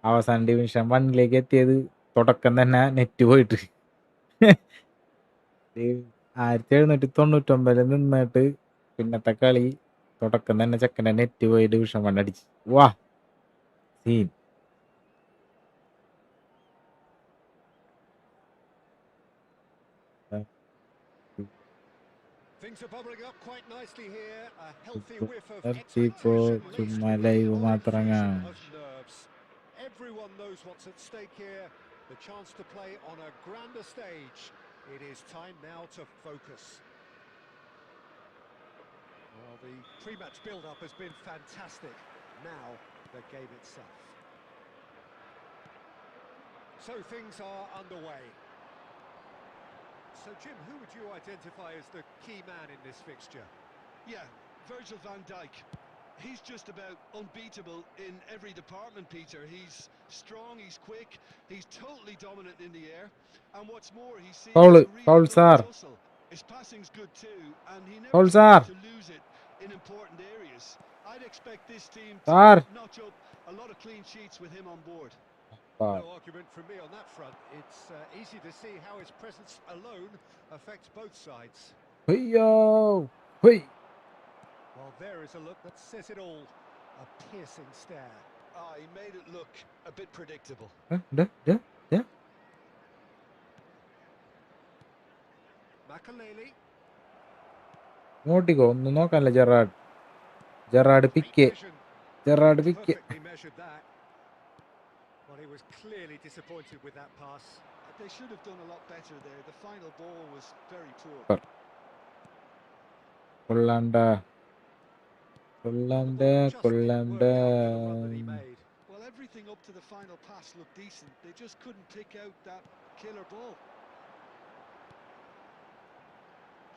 അവസാനം ഡിവിഷൻ 1ലേക്ക് എത്തിയത് തുടക്കം തന്നെ നെറ്റ് പോയിട്ട് 1799 നിന്നിട്ട് പിന്നത്തെ കളി തുടക്കം തന്നെ ചെക്കൻ്റെ നെറ്റ് പോയി ഡിവിഷൻ 1 അടിച്ച്. വാ scene. Things are bubbling up quite nicely here. A healthy whiff of ഇപ്പോ expectation leads ചുമ്മാ to a ലൈവ് high മാത്രം fusion കാണും. of nerves. Everyone knows what's at stake here. The chance to play on a grander stage. It is time now to focus. Well, the pre-match build-up has been fantastic. Now, the game itself. So things are underway. So, Jim, who would you identify as the key man in this fixture? Yeah, Virgil van Dijk. He's just about unbeatable in every department, Peter. He's strong, he's quick, he's totally dominant in the air. And what's more, he seems Foul, to really foul, love sir. the tussle. His passing's good too, and he never Foul, seems sir. to lose it in important areas. I'd expect this team Sir. to notch up a lot of clean sheets with him on board. No argument from me on that front. It's easy to see how his presence alone affects both sides. Hey-yo. Hey. Well, there is a look that says it all. A piercing stare. Ah, he made it look a bit predictable. Yeah. Makaleli. ഇങ്ങോട്ടിക്കോ ഒന്നും നോക്കാനല്ല Gerrard pick. Perfectly measured that. Well, he was clearly disappointed with that pass. They should have done a lot better there. The final ball was very poor. കൊള്ളാണ്ട. Well, everything up to the final pass looked decent. They just couldn't pick out that killer ball.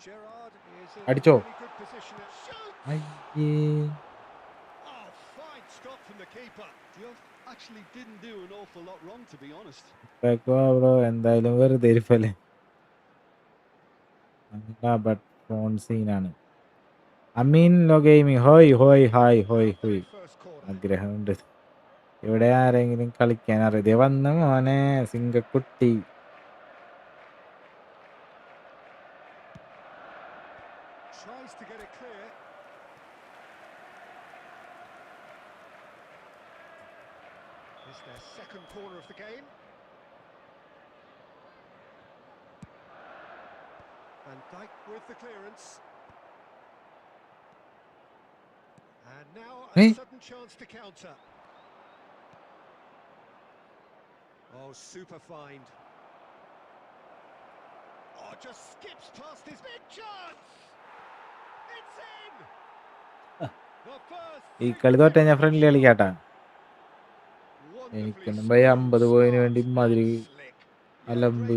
Gerrard is in Adicho. a really good position at shoot. Oh, fine stop from the keeper. Diop actually didn't do an awful lot wrong, to be honest. Bro എന്തായാലും വെറുതെ ഇരിപ്പല്ലേ. But phone സീനാണ്. അമീൻ law gaming ഹോയ് ആഗ്രഹമുണ്ട്. ഇവിടെ ആരെങ്കിലും കളിക്കാൻ അറിയാതെ വന്ന മോനെ സിംഗക്കുട്ടി. Tries to get it clear. It's their second corner of the game. And Dijk with the clearance. And now a sudden chance to counter. Oh, super find. Oh, just skips past his big chance. It's in. The first. ഈ കളി തോറ്റ ഞാൻ friendly കളിക്കാട്ടാ. എനിക്കൊന്നും ഭയ 50 പോയിന് വേണ്ടി ഇമാതിരി അലമ്പ്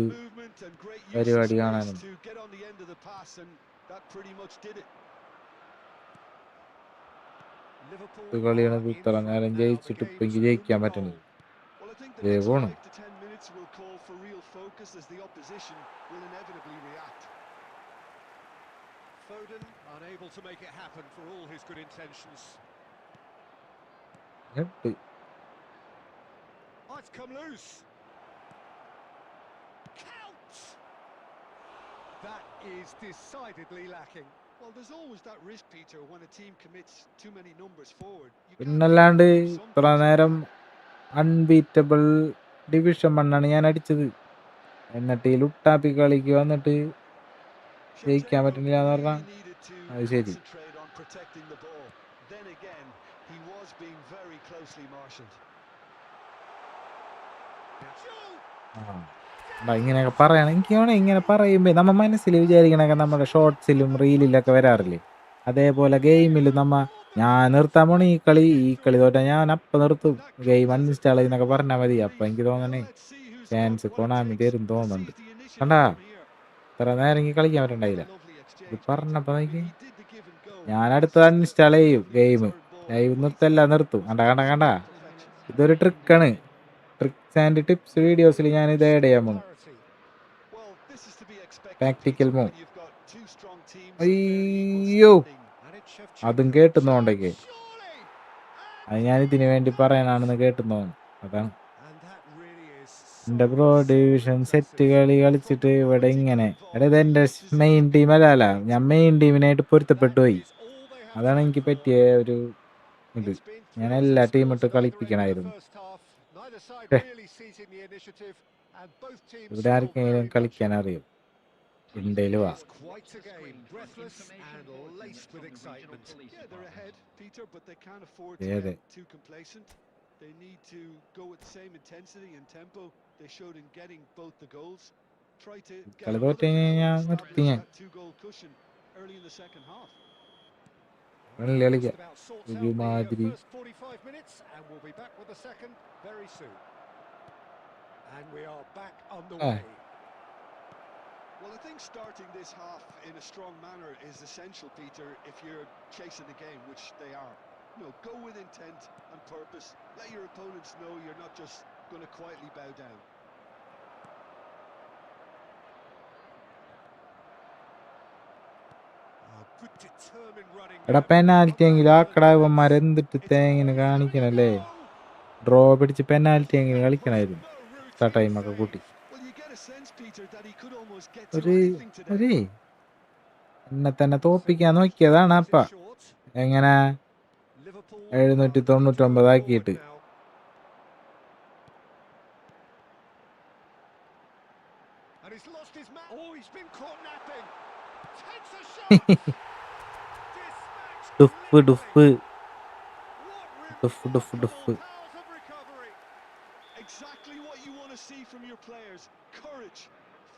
പരിപാടി കാണാനും. കളിയാണ് ഇത്ര നേരം ജയിച്ചിട്ട് ഇപ്പൊ എനിക്ക് ജയിക്കാൻ പറ്റണില്ല. പോണു. Foden unable to make it happen for all his good intentions. Oh, it's come loose. Count! That is decidedly lacking. Well, there's always that risk, Peter, when a team commits too many numbers forward. പിന്നല്ലാണ്ട് ഇത്ര നേരം unbeatable division 1 ഞാൻ അടിച്ചത്. എന്നിട്ട് ഈ ലുട്ടാപ്പി കളിക്ക് വന്നിട്ട് ജയിക്കാൻ പറ്റുന്നില്ല എന്ന് പറഞ്ഞാൽ അത് ശരി. ഇങ്ങനെയൊക്കെ പറയണം. എനിക്കാണ് ഇങ്ങനെ പറയുമ്പോൾ നമ്മ മനസ്സിൽ വിചാരിക്കണൊക്കെ നമ്മുടെ ഷോർട്സിലും റീലിലൊക്കെ വരാറില്ലേ, അതേപോലെ ഗെയിമിൽ ഞാൻ നിർത്താൻ പോണ ഈ കളി തോറ്റാൽ ഞാൻ അപ്പം നിർത്തും, ഗെയിം അൺഇൻസ്റ്റാൾ ചെയ്യുന്നൊക്കെ പറഞ്ഞാൽ മതി. അപ്പം എനിക്ക് തോന്നണേ ചാൻസ് കൊണാമി തരും തോന്നുന്നുണ്ട്. കണ്ടാ ഇത്ര നേരം എനിക്ക് കളിക്കാൻ പറ്റണ്ടായില്ല. ഇത് പറഞ്ഞപ്പോൾ എനിക്ക് ഞാൻ അടുത്തത് അൺഇൻസ്റ്റാൾ ചെയ്യും ഗെയിം, ലൈവ് നിർത്തല്ല നിർത്തും. കണ്ട ഇതൊരു ട്രിക്കാണ്. ട്രിക്സ് ആൻഡ് ടിപ്സ് വീഡിയോസിൽ ഞാൻ ഇത് ആഡ് ചെയ്യാൻ പോകുന്നു. Clarity. Well, this is to be expected, Tactical Peter, move. when you've got two strong teams of fairly equal അയ്യോ, standing. And it's അതും Shevchenko. കേട്ടുന്നോണ്ടൊക്കെ Surely! അത് ഞാൻ ഇതിന് വേണ്ടി പറയാനാണെന്ന് കേട്ടുന്നോന്ന്. അതാണ് And that really is എൻ്റെ bro so division set impressive. കളിച്ചിട്ട് ഇവിടെ Plenty to ഇങ്ങനെ. move എടാ on. ഇത് എൻ്റെ Deserved മെയിൻ ടീം അല്ല, points. ഞാൻ മെയിൻ ടീമിനായിട്ട് പൊരുത്തപ്പെട്ടു That പോയി. is all they have അതാണ് time എനിക്ക് for. പറ്റിയ ഒരു ഇത്. It's been ഞാൻ thrills and എല്ലാ ടീം spills ഇട്ട് at either end in the കളിപ്പിക്കണമായിരുന്നു. first half. Neither side really seizing the initiative, and both teams ഇവിടെ still ആർക്കെങ്കിലും very much കളിക്കാൻ in it. അറിയും? ഇന്ത്യയിൽ വാ. It's quite a game, breathless and laced with excitement. Yeah, they're ahead, Peter, but they can't afford Yeah, to they- get too complacent. They need to go with the same intensity and tempo they showed in getting both the goals. Try to get കളി another തോറ്റ് goal കഴിഞ്ഞാൽ and നിർത്തി establish ഞാൻ. that two-goal cushion early in the second half. കളി Just കളിക്കാം about sorts out the ഒരുമാതിരി. first 45 minutes, and we'll be back with the second very soon. And we are back underway. Well, I think starting this half in a strong manner is essential, Peter, if you're chasing the game, which they are. You know, go with intent and purpose. Let your opponents know you're not just going to quietly bow down. Good determined running. എടാ penalty എങ്കിലും ആക്കടാ, ഇവന്മാരെ എന്തിട്ട് തേങ്ങനെ കാണിക്കണല്ലേ? Draw പിടിച്ച് penalty എങ്കിലും കളിക്കണമായിരുന്നു. Extra ടൈമൊക്കെ കൂട്ടി. Well, you get a sense, Peter, that he could almost get to ഒരു anything today. എന്നെ തന്നെ തോപ്പിക്കാൻ നോക്കിയതാണ് അപ്പ. എങ്ങനെ 799 ആക്കിയിട്ട്. And he's lost his man. Oh, he's been caught napping. Takes a shot. ഡുഫ് ഡുഫ് What ഡുഫ് ഡുഫ് ഡുഫ്. remarkable powers of recovery. Exactly what you want to see from your players. Courage,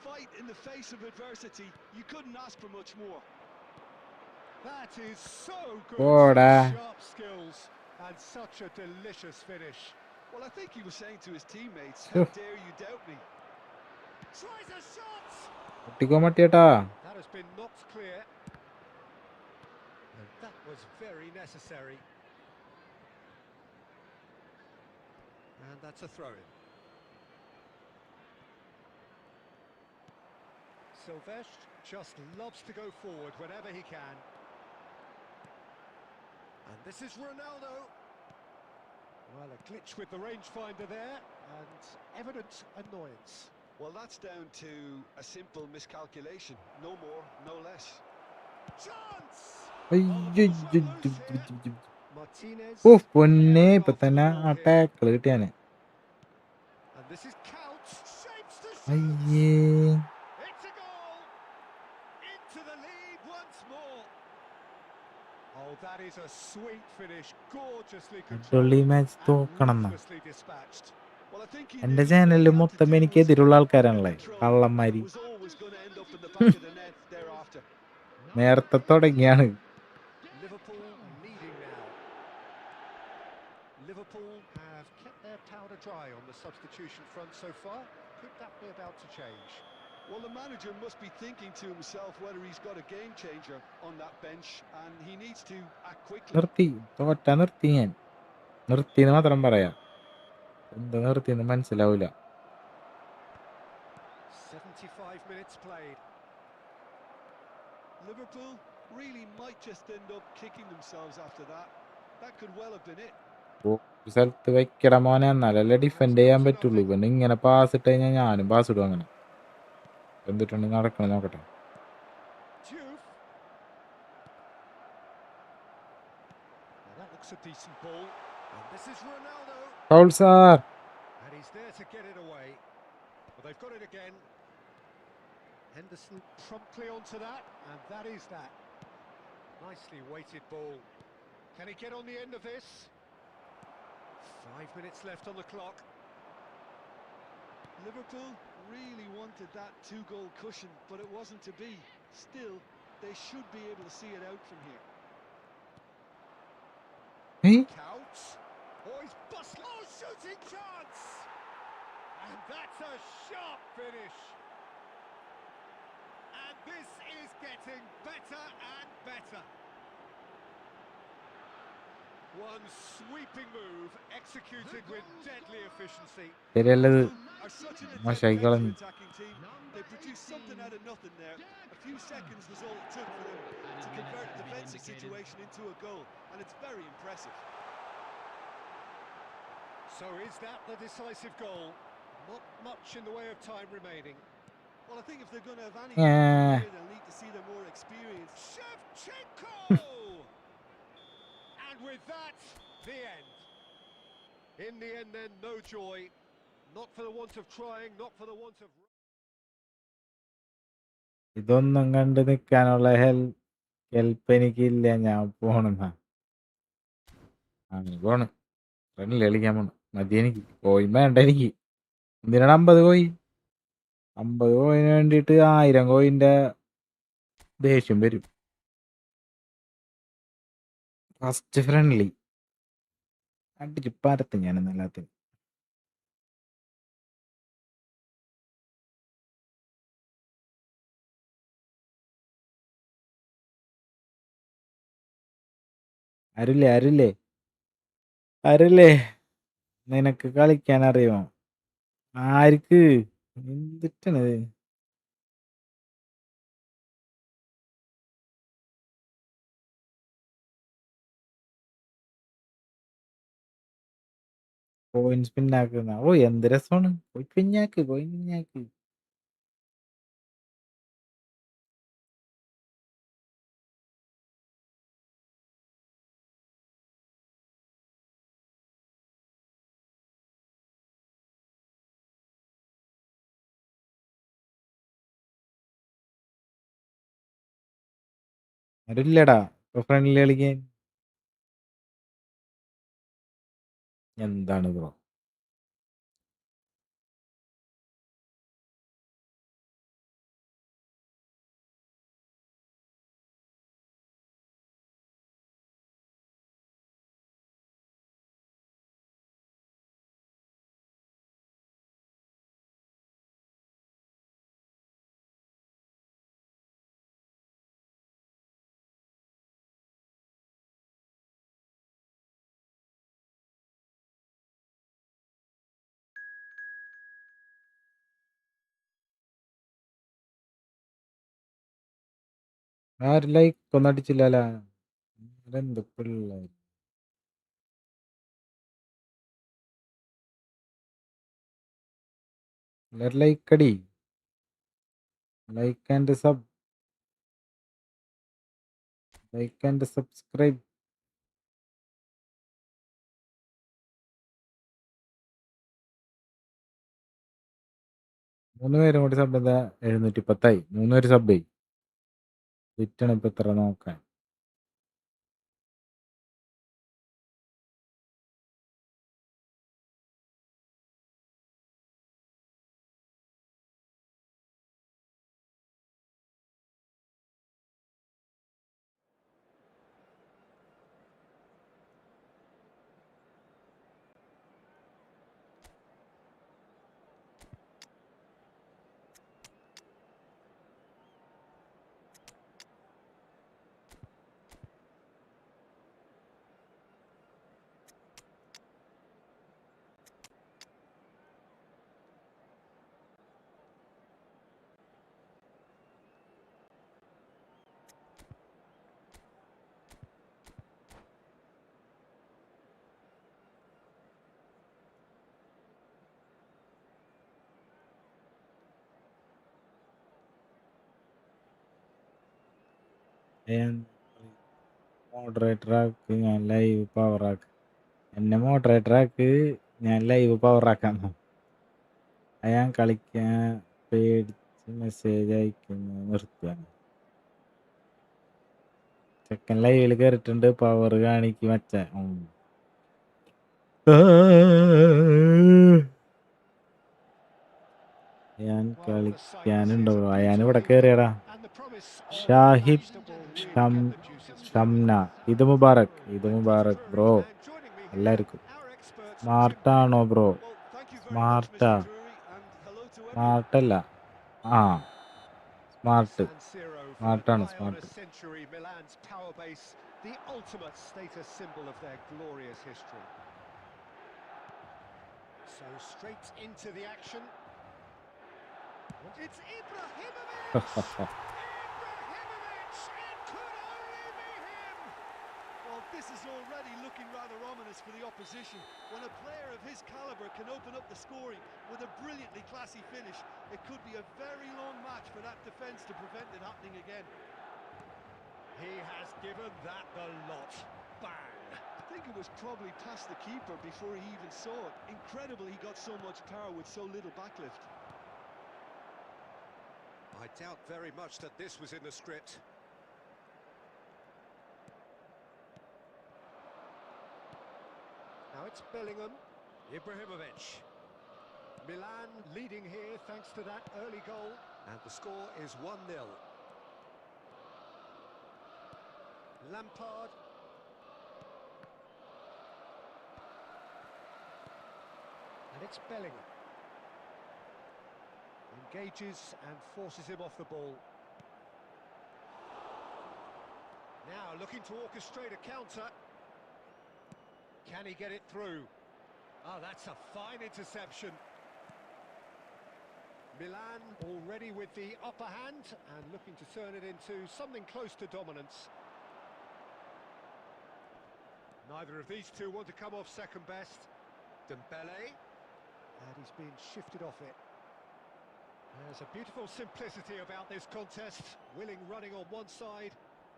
fight in the face of adversity. You couldn't ask for much more. That is so good. Oda. Such sharp skills and such a delicious finish. Well, I think he was saying to his teammates, Phew. how dare you doubt me? Tries a shot. ഒട്ടിക്കോ മട്ടിയേട്ടാ. That has been knocked clear. And that was very necessary. And that's a throw-in. Silvesh just loves to go forward whenever he can. And this is Ronaldo. Well, a glitch with the rangefinder there, and evident annoyance. Well, that's down to a simple miscalculation. No more, no less. Chance! അയ്യോ. Martinez. ഓ പൊന്നെ, ഇപ്പൊ After തന്നെ the ആ ball here. Tackle കിട്ടിയാനെ. And this is Count. Shapes to shoot. അയ്യേ, It's a goal. Into the lead once more. Oh, that is a sweet finish. Gorgeously അടിപൊളി controlled match and തോക്കണം എന്നാ. ruthlessly dispatched. Well, I think he എന്റെ knew all ചാനലിൽ he had to മൊത്തം do എനിക്ക് was എതിരുള്ള get ആൾക്കാരാണല്ലേ, under control, and കള്ളന്മാരി. it was always going to end up in the back of the net thereafter. നേരത്തെ തുടങ്ങിയാണ്. Liverpool leading now. Liverpool have kept their powder dry on the substitution front so far. Could that be about to change? Well, the manager must be thinking to himself whether he's got a game changer on that bench, and he needs to act quickly. നിർത്തി, തോറ്റ നിർത്തി. ഞാൻ നിർത്തിന്ന് മാത്രം പറയാ, എന്ത് നിർത്തിന്ന് മനസ്സിലാവൂല. 75 minutes played. Liverpool really might just end up kicking themselves after that. That could well have been it. ഒരു സ്ഥലത്ത് വെക്കട മോനെ, എന്നാലല്ലേ ഡിഫെൻഡ് ചെയ്യാൻ പറ്റുള്ളൂ. പിന്നെ ഇങ്ങനെ പാസ് ഇട്ട് കഴിഞ്ഞാൽ ഞാനും പാസ് ഇടും. അങ്ങനെ എന്തിട്ടുണ്ട് നടക്കണം നോക്കട്ടെ. Diouf. Well, that looks a decent ball. And this is Ronaldo. Foul sir. And he's there to get it away. But they've got it again. Henderson promptly onto that, and that is that. Nicely weighted ball. Can he get on the end of this? 5 minutes left on the clock. Liverpool really wanted that two-goal cushion, but it wasn't to be. Still, they should be able to see it out from here. Counts. Oh, he's busted. Oh, shooting chance! And that's a sharp finish. And this is getting better and better. One sweeping move executed with deadly efficiency. ശരിയല്ലത് Liverpool are such an adept മോശമായി കളഞ്ഞു. counter-attacking team. They produced something out of nothing there. A few seconds was all it took for them to convert a defensive situation into a goal, and it's very impressive. So is that the decisive goal? Not much in the way of time remaining. Well, I think if they're going to have any Yeah. here, they'll need to see their more experienced. Shevchenko! And with that, the end. In the end then, no joy. Not for the want of trying, not for the want of... ഇതൊന്നും കണ്ട് നിൽക്കാനുള്ള help എനിക്കില്ല. ഞാൻ പോണെന്നാ അങ്ങനെ പോണ്. ഫ്രണ്ടിൽ കളിക്കാൻ പോണ്. മതി എനിക്ക്. കോയിൻ വേണ്ട എനിക്ക്. എന്തിനാണ് 50 കോയിൻ? 50 കോയിന് വേണ്ടിയിട്ട് 1000 കോയിൻ്റെ ദേഷ്യം വരും. ഫസ്റ്റ് ഫ്രണ്ട്ലി അടിച്ച് പരത്ത് ഞാൻ എല്ലാത്തിനും. അരുല്ലേ നിനക്ക് കളിക്കാൻ അറിയുമോ? ആർക്ക്? എന്തിട്ടാണ് കോയിൻസ് പിന്നാക്കുന്ന? ഓ എന്ത് രസമാണ്. പോയി പിന്നാക്ക്. ആരുമില്ലടാ ഇപ്പൊ ഫ്രണ്ട്ലി കളിക്കാൻ. എന്താണ് ബ്രോ? ആരും ലൈക്ക് ഒന്നും അടിച്ചില്ലല്ലോ. എന്ത് പിള്ളേർ. ലൈക്ക് അടി. Like and subscribe. മൂന്ന് പേരും കൂടി സബ് എന്താ 710 3 പേര് സബ് വിറ്റാണ് ഇപ്പൊ എത്ര നോക്കാൻ. മോഡറേറ്റർ ആക്ക്, ഞാൻ ലൈവ് പവർ ആക്ക്. എന്നെ മോഡറേറ്റർ ആക്ക്, ഞാൻ ലൈവ് പവർ ആക്കാം. ഞാൻ കളിക്കാൻ പേടിച്ച് മെസ്സേജ് അയക്കുന്നത് നിർത്തുകയാണ്. സെക്കൻഡ് ലൈവിൽ കയറിയിട്ടുണ്ട്. പവർ കാണിക്കും മച്ച. ഞാൻ കളിക്കാനുണ്ടോ? അയാൻ ഇവിടെ കയറിയടാ. ഷാഹിബ് ഷംന. ഇത് മുബാറക് ബ്രോ. എല്ലാവർക്കും സ്മാർട്ടാണോ ബ്രോ? സ്മാർട്ടല്ല. സ്മാർട്ട്. Smartആണ്, nigh on smart. a century, Milan's power base, the ultimate status symbol of their glorious history. So straight into the action. It's Ibrahimovic! Ibrahimovic! It could only be him! Well, this is already looking rather ominous for the opposition. When a player of his calibre can open up the scoring with a brilliantly classy finish, it could be a very long match for that defence to prevent it happening again. He has given that the lot. Bang! I think it was probably past the keeper before he even saw it. Incredible he got so much power with so little backlift. I doubt very much that this was in the script. Now it's Bellingham, Ibrahimovic. Milan leading here thanks to that early goal. And the score is 1-0. Lampard. And it's Bellingham. Engages and forces him off the ball. Now looking to orchestrate a counter. Can he get it through? Oh, that's a fine interception. Milan already with the upper hand and looking to turn it into something close to dominance. Neither of these two want to come off second best. Dembele. And he's being shifted off it. There's a beautiful simplicity about this contest. Willing running on one side,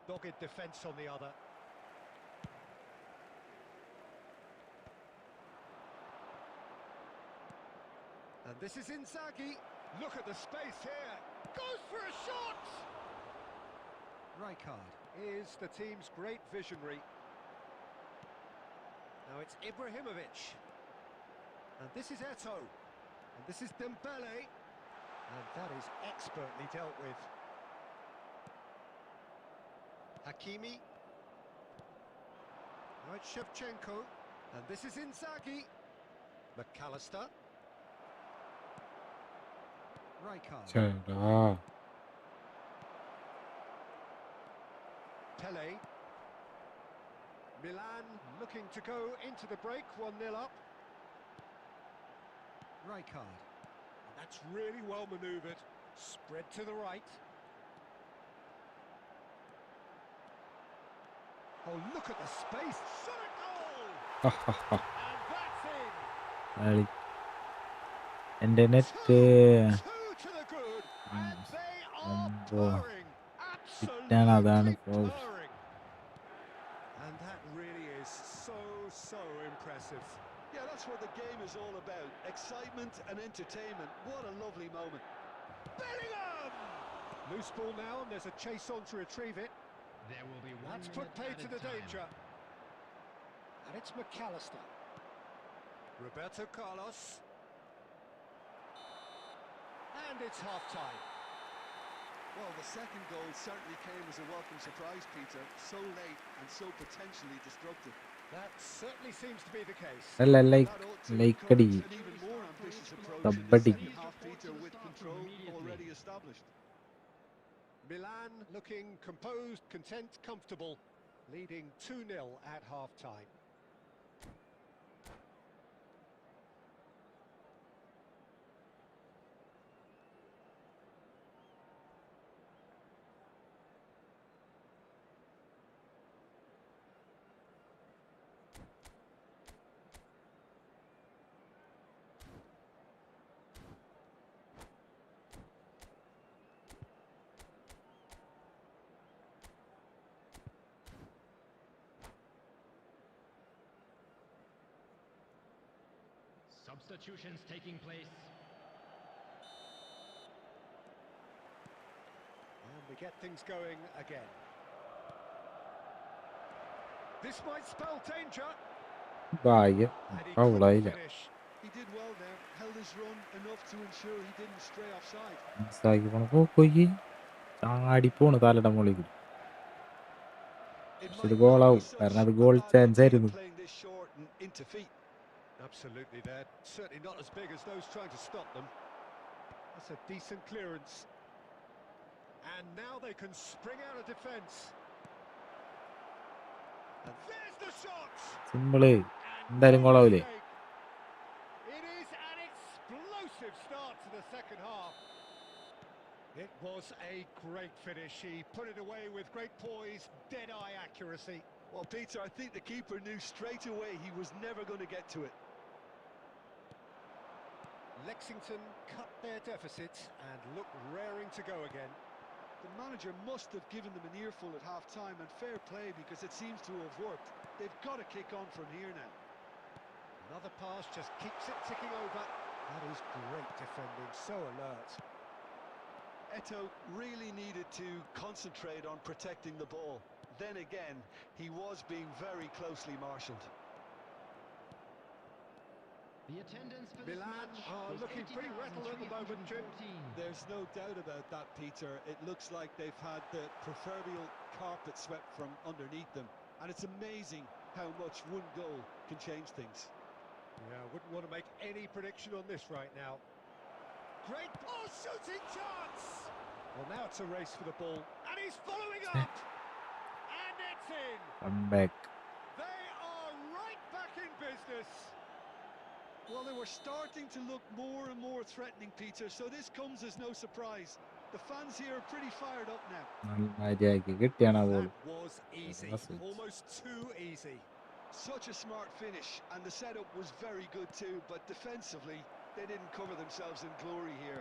dogged defence on the other. And this is Inzaghi. Look at the space here. Goes for a shot! Rijkaard is the team's great visionary. Now it's Ibrahimovic. And this is Eto'o. And this is Dembele. And that is expertly dealt with. Hakimi. Now it's Shevchenko. And this is Inzaghi. McAllister. Rijkaard. ചേടാ Pele. Milan looking to go into the break, 1-0 up. Rijkaard. And that's really well manoeuvred. Spread to the right. Oh, look at the space. Shot a goal! And that's in. എൻ്റെ net Two to the good. And they are അമ്പോ purring. കിട്ടാണ് അതാണ് Absolutely purring. And that really is so impressive. Yeah, that's what the game is all about. Excitement and entertainment. What a lovely moment. Bellingham! Loose ball now, and there's a chase on to retrieve it. There will be 1 That's minute put paid to added the time. danger. And it's McAllister. Roberto Carlos. And it's half-time. Well, the second goal certainly came as a welcome surprise, Peter. So late and so potentially destructive. That certainly seems to be the case. അല്ല That ought to ലൈക്കടി encourage an even more ambitious approach in the kabaddi second half, Peter, with control already established. Milan looking composed, content, comfortable, leading 2-0 at half-time. Substitutions taking place. And we get things going again. This might spell danger. ഭാഗ്യം And he ഫൗളായില്ല couldn't finish. He did well there, held his run enough to ensure he didn't stray offside. മിസ്സാക്കി പോണ പോയി ചാടിപ്പോണ് തലയുടെ മുകളിൽ കൂടി It പക്ഷെ might ഇത് not ഗോളാവും be such കാരണം അത് a goal bad chance idea ആയിരുന്നു playing this short and into feet. Absolutely, they're certainly not as big as those trying to stop them. That's a decent clearance. And now they can spring out of defence. And there's the shot! Simple. And എന്തായാലും no കൊള്ളാവൂലേ? mistake. It is an explosive start to the second half. It was a great finish. He put it away with great poise, dead-eye accuracy. Well, Peter, I think the keeper knew straight away he was never going to get to it. Lexington cut their deficit and look raring to go again. The manager must have given them an earful at half-time, and fair play because it seems to have worked. They've got to kick on from here now. Another pass just keeps it ticking over. That is great defending, so alert. Eto really needed to concentrate on protecting the ball. Then again, he was being very closely marshalled. The attendance for this Milan match are is looking pretty rattled at the moment, Jim. 80,314. There's no doubt about that, Peter. It looks like they've had the proverbial carpet swept from underneath them. And it's amazing how much one goal can change things. Yeah, wouldn't want to make any prediction on this right now. Great ball, shooting chance! Well, now it's a race for the ball, and he's following up! And it's in! Come back. They are right back in business! Well, they were starting to look more and more threatening, Peter, so this comes as no surprise. The fans here are pretty fired up now. മര്യാദയ്ക്ക് കിട്ടിയാണ് ball. That was easy, That's it. almost too easy. Such a smart finish, and the setup was very good too, but defensively, they didn't cover themselves in glory here.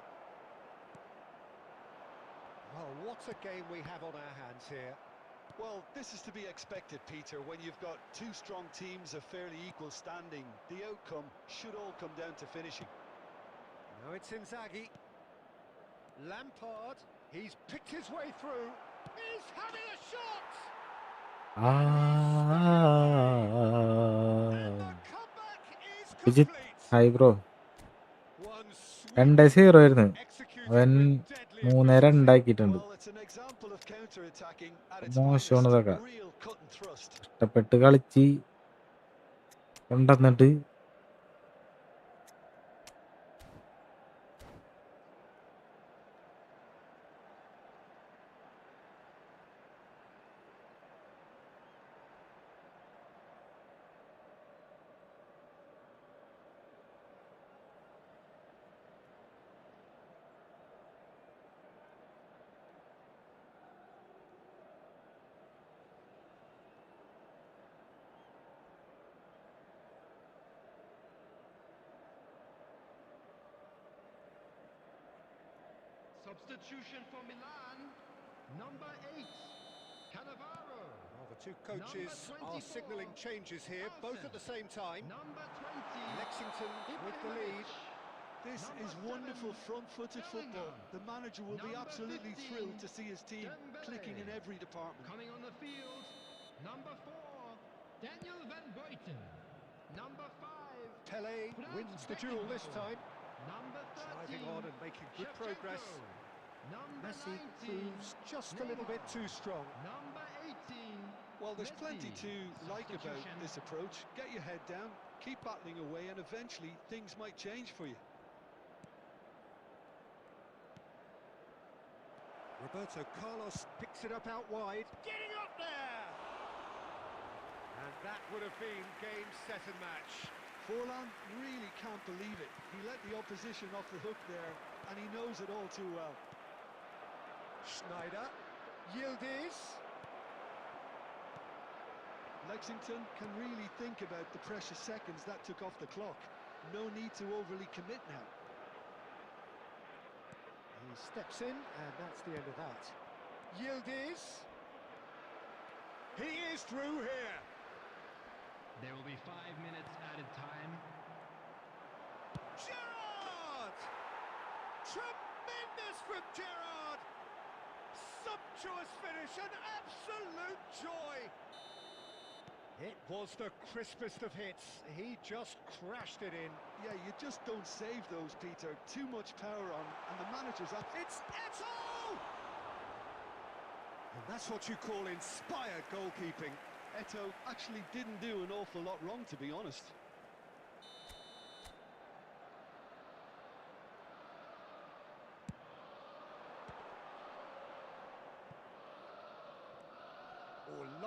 Well, what a game we have on our hands here. Well, this is to be expected, Peter. When you've got two strong teams of fairly equal standing, the outcome should all come down to finishing. Now it's Inzaghi. Lampard, he's picked his way through. He's having a shot! And the comeback is Vijit, complete. hi bro. One 2-0 sweet ആയിരുന്നു. executed അവൻ with deadly 3-2 efficiency. ഉണ്ടാക്കിയിട്ടുണ്ട്. Well, it's an example of counter-attacking at its മോശമാണ് finest. ഇതൊക്കെ. Real cut and thrust. കഷ്ടപ്പെട്ട് കളിച്ച് കൊണ്ടുവന്നിട്ട് Substitution for Milan, number 8, Cannavaro. Well, the two coaches are signalling changes here, both at the same time. Number 20, Lexington with the lead. This Number is wonderful 7, front-footed football. Bellingham. The manager will be Number absolutely 15, thrilled to see his team Dembele. clicking in every department. Coming on the field, number 4, Daniel Van Buiten. Number 5, Pele wins the duel this time. number 13, Driving on and making good Shevchenko. progress. Number Messi 19, proves just a little bit too strong. number 18. Well, there's plenty Messi. to like about Substitution. this approach. Get your head down, keep battling away, and eventually things might change for you. Roberto Carlos picks it up out wide, getting up there! And that would have been game, set and match. Forlan really can't believe it. He let the opposition off the hook there, and he knows it all too well. Schneider, Yildiz. Lexington can really think about the precious seconds that took off the clock. No need to overly commit now. He steps in, and that's the end of that. Yildiz. He is through here. There will be 5 minutes added time. Gerrard! Tremendous from Gerrard! Sumptuous finish, an absolute joy! It was the crispest of hits. He just crashed it in. Yeah, you just don't save those, Peter. Too much power on, and the manager's up. It's Eto! And that's what you call inspired goalkeeping. Eto actually didn't do an awful lot wrong, to be honest.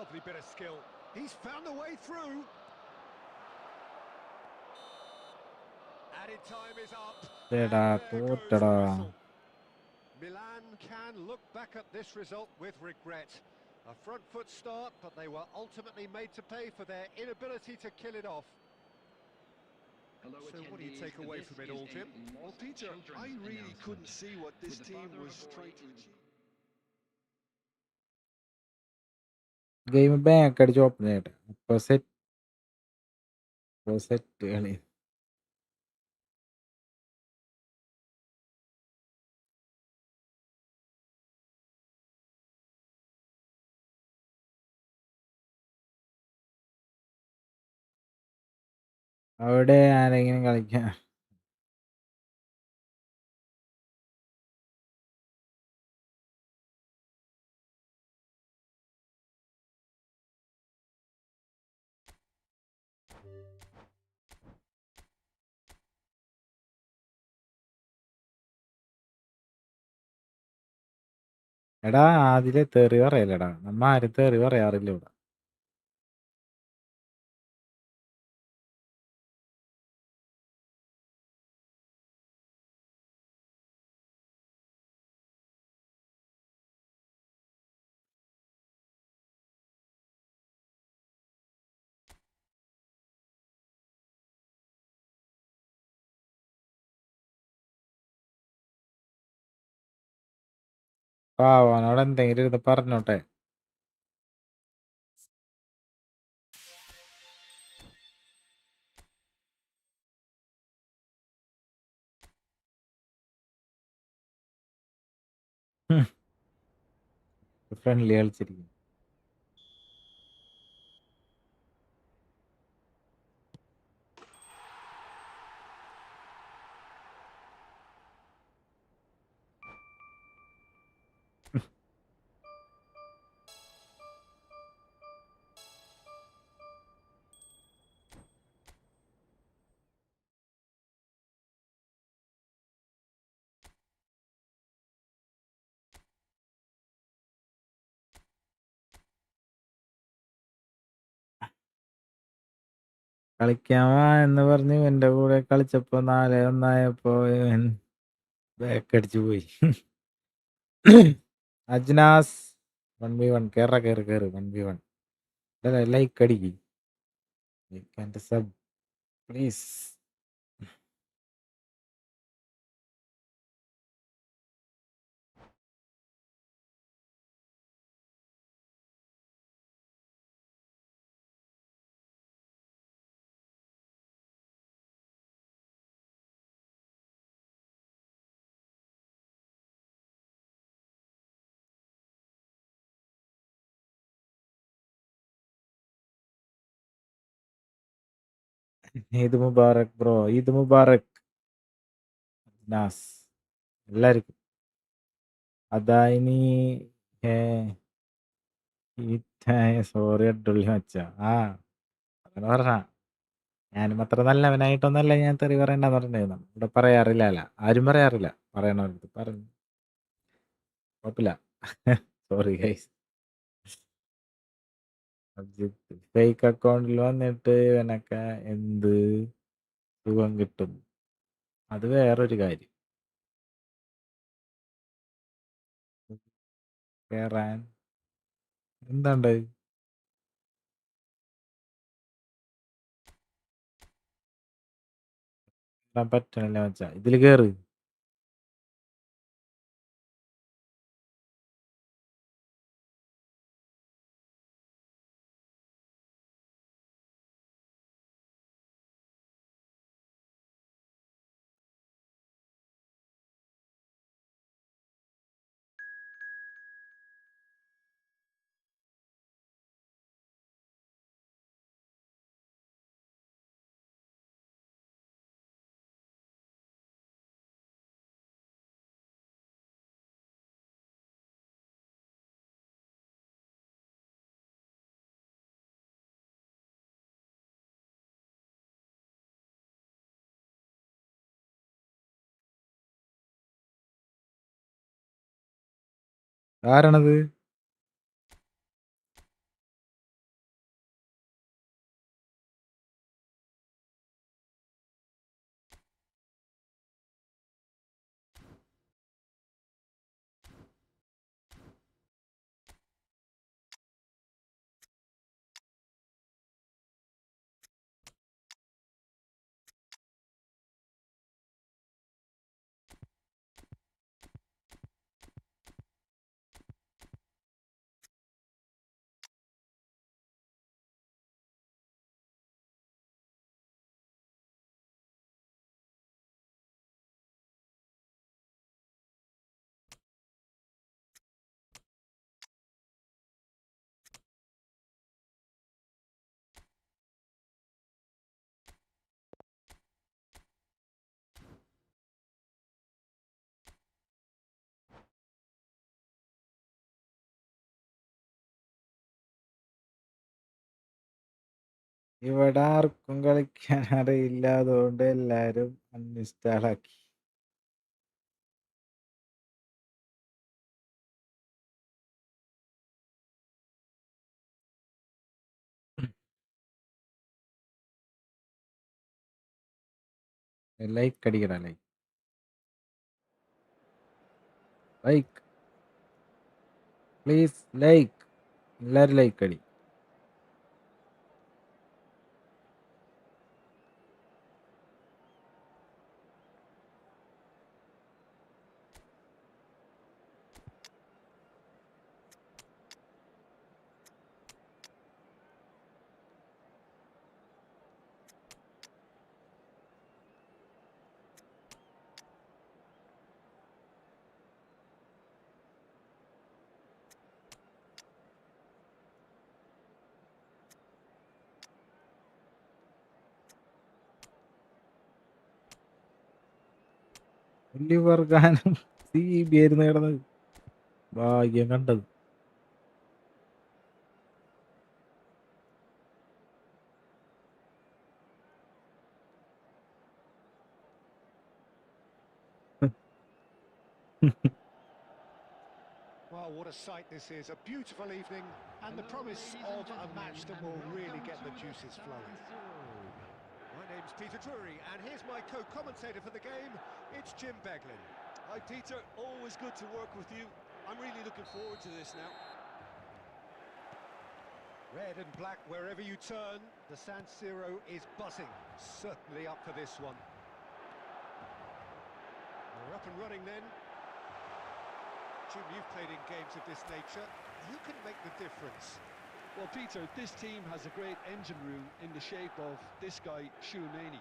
Lovely bit of skill. He's found the way through. Added time is up. And എടാ there goes the തോറ്റടാ. whistle. Milan can look back at this result with regret. A front foot start, but they were ultimately made to pay for their inability to kill it off. So what do you take away from it all, Tim? Well, Peter, I really couldn't see what this team was trying to achieve. Game back അടിച്ച് open ചെയ്യട്ടെ. അപ്പൊ set കളി. അവിടെ ആരെങ്കിലും കളിക്കാം. എടാ അതിലെ തെറി പറയലടാ. നമ്മ ആരും തെറി പറയാറില്ല ഇവിടെ. പാവനോട് എന്തെങ്കിലും ഇരുന്ന് പറഞ്ഞോട്ടെ. ഫ്രണ്ട്ലി കളിച്ചിരിക്കും. കളിക്കാൻ വാ എന്ന് പറഞ്ഞ് ഇവന്റെ കൂടെ കളിച്ചപ്പോ 4-1 ഇവൻ ബാക്കടിച്ചു പോയി. അജ്നാസ് 1v1 കേറ് 1v1 ലൈക്ക് അടിക്ക്. Sub please. Eid Mubarak bro. Eid Mubarak Naz എല്ലാവർക്കും. അതായിനി സോറി അഡുള്ളി മച്ച. അങ്ങനെ പറഞ്ഞ ഞാനും അത്ര നല്ലവനായിട്ടൊന്നല്ല ഞാൻ തെറി പറയണ്ടെന്ന് പറഞ്ഞിരുന്നു. ഇവിടെ പറയാറില്ല, ആരും പറയാറില്ല. പറയണവർക്ക് പറഞ്ഞു കുഴപ്പമില്ല. Sorry guys. ഫേക്ക് അക്കൗണ്ടിൽ വന്നിട്ട് ഇവനൊക്കെ എന്ത് സുഖം കിട്ടും, അത് വേറൊരു കാര്യം. കേറാൻ എന്താണ്ട് പറ്റണില്ല മച്ചാ. ഇതില് കേറ്. ആരാണത്? ഇവിടെ ആർക്കും കളിക്കാൻ അറിയില്ലാതുകൊണ്ട് എല്ലാരും അൺഇൻസ്റ്റാൾ ആക്കി. ലൈക്ക് അടിക്കടാ, ലൈക്ക് പ്ലീസ്, ലൈക്ക്. എല്ലാരും ലൈക്ക് അടി. ഒലിവർ ഗാനം CB ആയിരുന്നു കിടന്നത്. ഭാഗ്യം കണ്ടത്. Well, what a sight this is. A beautiful evening and the promise of a match that will really get the juices flowing. My name's Peter Drury, and here's my co-commentator for the game. It's Jim Beglin. Hi, Peter. Always good to work with you. I'm really looking forward to this now. Red and black wherever you turn, the San Siro is buzzing. Certainly up for this one. We're up and running then. Jim, you've played in games of this nature. Who can make the difference? Well, Peter, this team has a great engine room in the shape of this guy, Chouameni.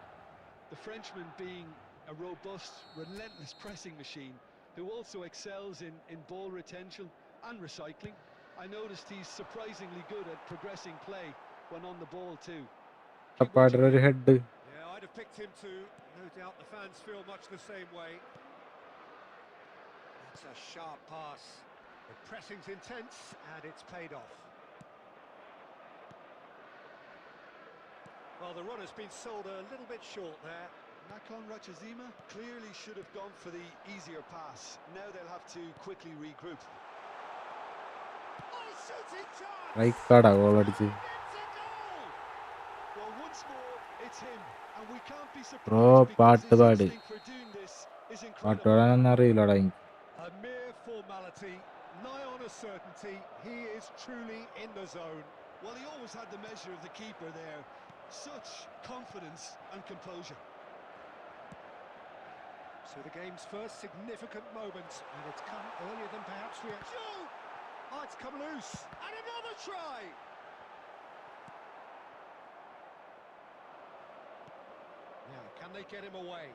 The Frenchman being a robust, relentless pressing machine who also excels in ball retention and recycling. I noticed he's surprisingly good at progressing play when on the ball too. Keep watching ഒരു him. Head. Yeah, I'd have picked him too. No doubt the fans feel much the same way. That's a sharp pass. The pressing's intense and it's paid off. Well, the run has been sold a little bit short there. Nakon Rachazima clearly should have gone for the easier pass. Now they'll have to quickly regroup. Oh, shooting chance! Right കാർഡാ goal അടിച്ച്. It's a goal! Well, once more, it's him, and we can't be bro surprised because പാട്ട് his പാട്. instinct for doing this is പാട്ട് incredible. പാടാനൊന്നും അറിയില്ലടാ എനിക്ക്. A mere formality, nigh on a certainty. He is truly in the zone. Well, he always had the measure of the keeper there. Such confidence and composure. So the game's first significant moment, and it's come earlier than perhaps we shoot! Oh, it's come loose, and another try! Now, can they get him away?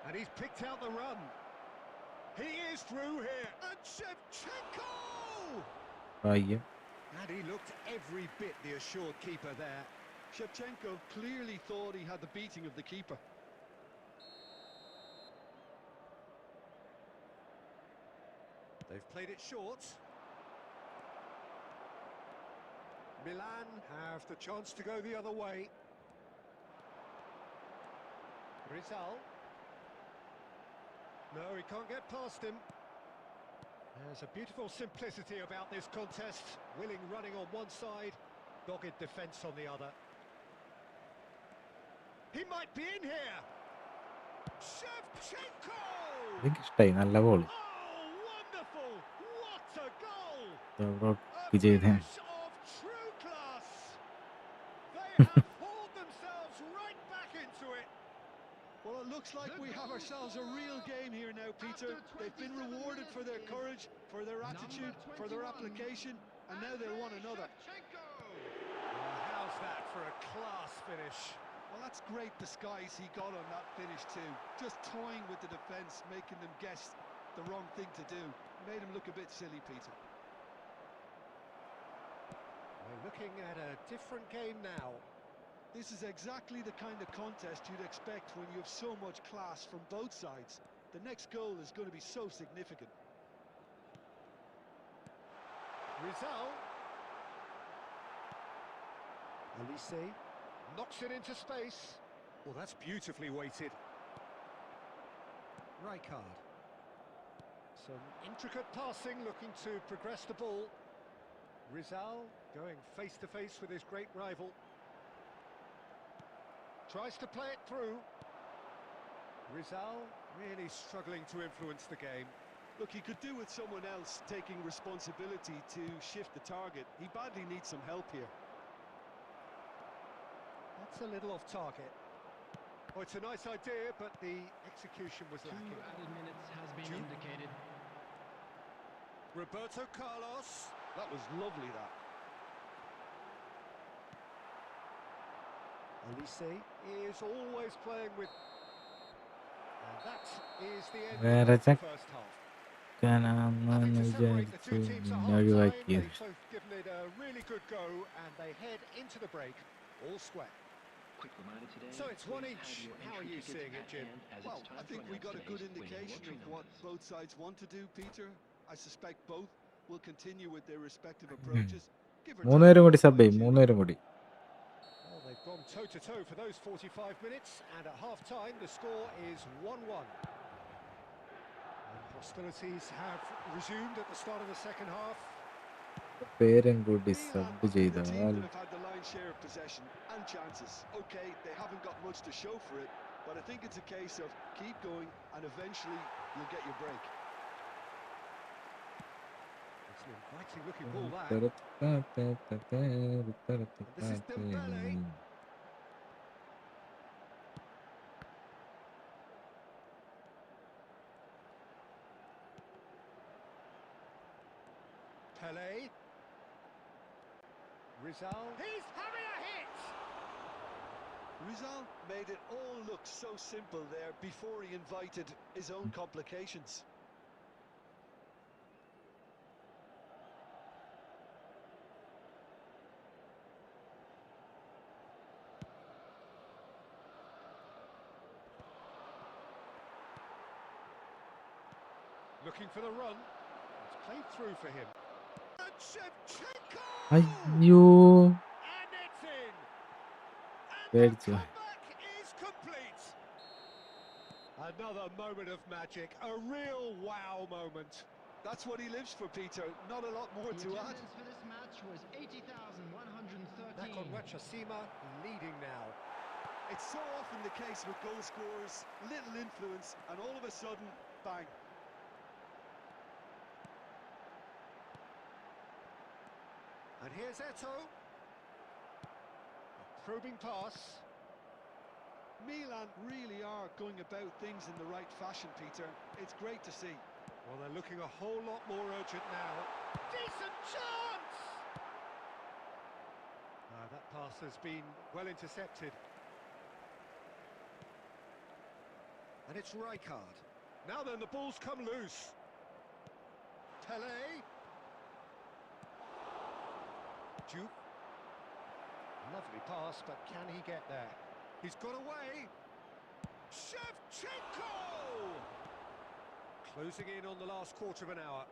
And he's picked out the run. He is through here, and Shevchenko! ഭാഗ്യം. And he looked every bit the assured keeper there. Shevchenko clearly thought he had the beating of the keeper. They've played it short. Milan have the chance to go the other way. Rizal. No, he can't get past him. There's a beautiful simplicity about this contest. Willing running on one side, dogged defence on the other. He might be in here. Shevchenko! എനിക്കിഷ്ടായി, നല്ല goal. Oh, wonderful! What a goal! Bro A ചെയ്തേ. finish of true class. They have hauled themselves right back into it. Well, it looks like we have ourselves a real game here now, Peter. They've been rewarded for their courage, for their attitude, for their application, and now they'll want another. Well, how's that for a class finish? Well, that's great disguise he got on that finish too. Just toying with the defence, making them guess the wrong thing to do. Made him look a bit silly, Peter. We're looking at a different game now. This is exactly the kind of contest you'd expect when you have so much class from both sides. The next goal is going to be so significant. Rizal. Elise. Knocks it into space. Well, that's beautifully weighted. Rijkaard. Some intricate passing, looking to progress the ball. Rizal going face-to-face with his great rival. Tries to play it through. Rizal really struggling to influence the game. Look, he could do with someone else taking responsibility to shift the target. He badly needs some help here. That's a little off target. Oh, it's a nice idea, but the execution was 2 lacking. added minutes has been indicated. Roberto Carlos. That was lovely, that. Elise is always playing with... And that is the end Where of is the it? first half. കാണാമെന്ന് Having to separate the two വിചാരിച്ചു teams at പിന്നെ half-time, ഒഴിവാക്കിയത്. they've both given it a really good go, and they head into the break all square. Quick reminder today. So it's one each. How are you seeing it, Jim? Well, I think we got a good indication of what both sides want to do, Peter. I suspect both will continue with their respective approaches. Give or take മൂന്നുപേരും കൂടി a sub ചെയ്യും, fine-tune. മൂന്നുപേരും കൂടി. Well, they've gone toe-to-toe for those 45 minutes, and at half-time the score is 1-1. And hostilities have resumed at the start of the second half. പേരും കൂടി Milan sub have been the ചെയ്താൽ team that have had the lion's share of possession and chances. Okay, they haven't got much to show for it, but I think it's a case of keep going and eventually you'll get your break. It's an inviting looking ball that. This is Dembele. Pele. Rizal. He's having a hit! Rizal made it all look so simple there before he invited his own complications. Looking for the run. It's played through for him. And Shevchenko! അയ്യോ And it's in! And the പേടിച്ചു. comeback is complete! Another moment of magic, a real wow moment. That's what he lives for, Peter. Not a lot more The to add. attendance for this match was 80,113. Back on Rachasima, leading now. It's so often the case with goal scorers, little influence, and all of a sudden, bang. And here's Eto. A probing pass. Milan really are going about things in the right fashion, Peter. It's great to see. Well, they're looking a whole lot more urgent now. Decent chance! That pass has been well intercepted. And it's Rijkaard. Now then, the ball's come loose. Pele. Juke. Lovely pass, but can he get there? He's got away. Shevchenko! Closing in on the last quarter of an hour.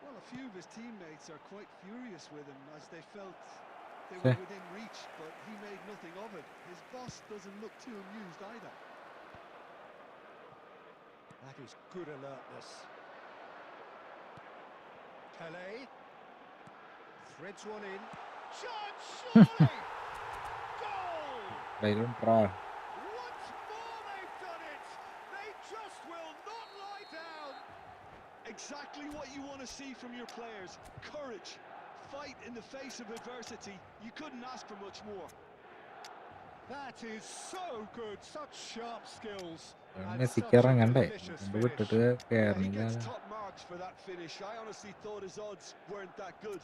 Well, a few of his teammates are quite furious with him as they felt they were within reach, but he made nothing of it. His boss doesn't look too amused either. That is good alertness. Pele. Threads one in. Chance, surely! Goal! ഡൈലോട്രാ. Once more they've done it! They just will not lie down! Exactly what you want to see from your players. Courage. Fight in the face of adversity. You couldn't ask for much more. That is so good, such sharp skills. And മെസ്സിക്ക് such a ഇറങ്ങണ്ടേ, delicious കൊണ്ട് finish. വിട്ടിട്ട് He കയറുന്നില്ല. gets top marks for that finish. I honestly thought his odds weren't that good.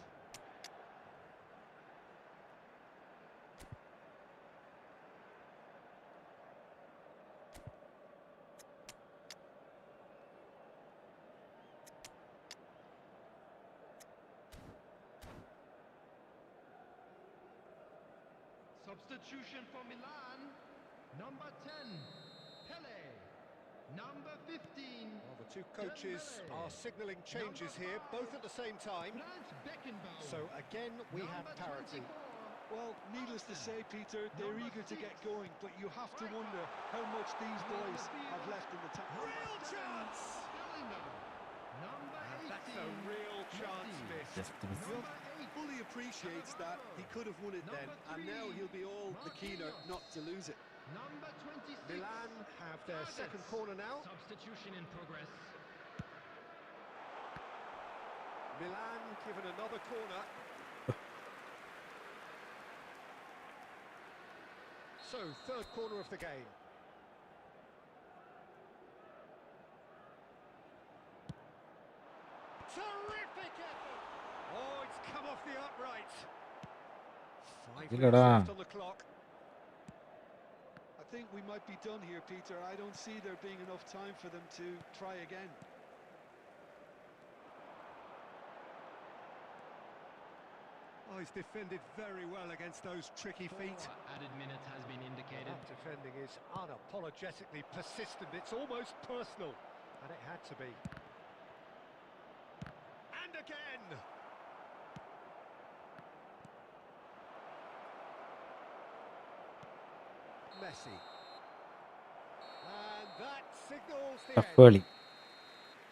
Substitution for Milan. Number 10, Pele. Number 15, Well, the two coaches are signalling changes here, both at the same time. Franz Beckenbauer. So again, we have Number parity. 24, Well, needless to say, Peter, they're eager to get going, but you have to wonder how much these boys have left in the tank. Real chance! Number And that's a 18. real chance missed. Just to be- Well, fully appreciates that he could have won it then, and now he'll be all the keener not to lose it. Number 26. Milan have their second corner now. Substitution in progress. Milan given another corner. So, third corner of the game. Terrific effort! Oh, it's come off the upright. 5 minutes left on the clock. I think we might be done here, Peter. I don't see there being enough time for them to try again. Oh, he's defended very well against those tricky feet. Added minute has been indicated. That defending is unapologetically persistent. It's almost personal, and it had to be. And again! Messi. And that signals the Tough end. കളി.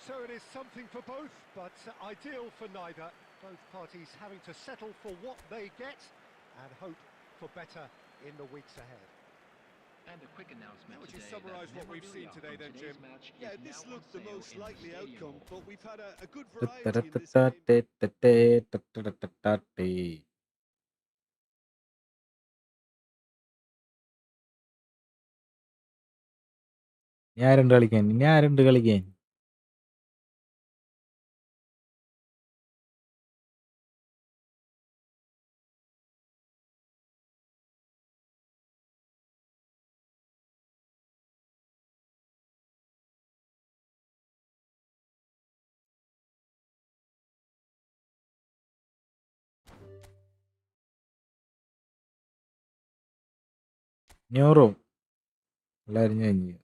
So it is something for both, but ideal for neither. Both parties having to settle for what they get and hope for better in the weeks ahead. And a quick announcement Would you today summarise that what we've seen memorabilia today from then, today's Jim? match Yeah, is this now on looked the sale most in the likely stadium outcome, hall. but we've had a good variety in this game. ഇനി ആരുണ്ട് കളിക്കാൻ? ഇനി ആരുണ്ട് കളിക്കാൻ? ന്യൂറും എല്ലാവരും കഴിഞ്ഞു.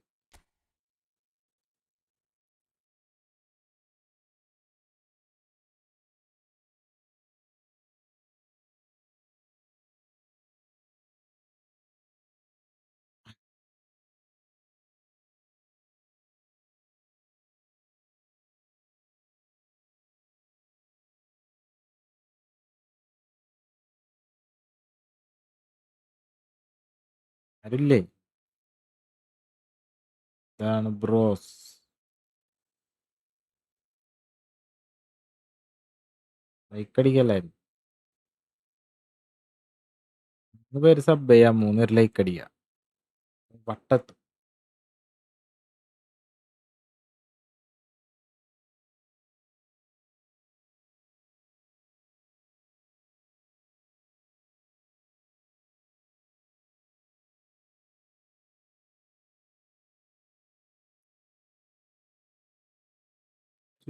ആരില്ലേ? ഇതാണ് bros. ലൈക്കടിക്കല്ലായിരുന്നു. 3 പേര് സബ് ചെയ്യാം, 3 പേര് ലൈക്ക് അടിക്കുക. വട്ടത്ത്.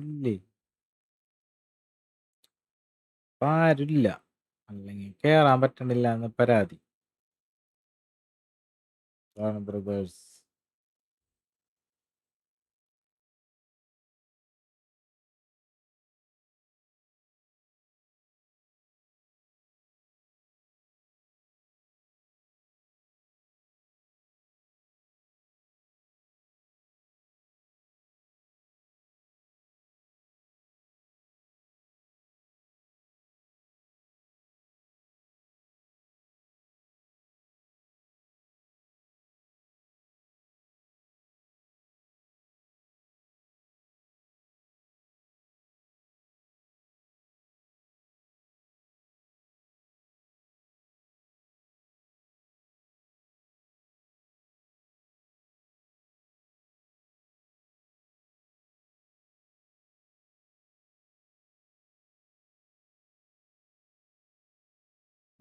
ഇല്ലേ? ആരുമില്ല. അല്ലെങ്കിൽ കേറാൻ പറ്റണില്ല എന്ന് പരാതി. അതാണ് ബ്രദേഴ്സ്.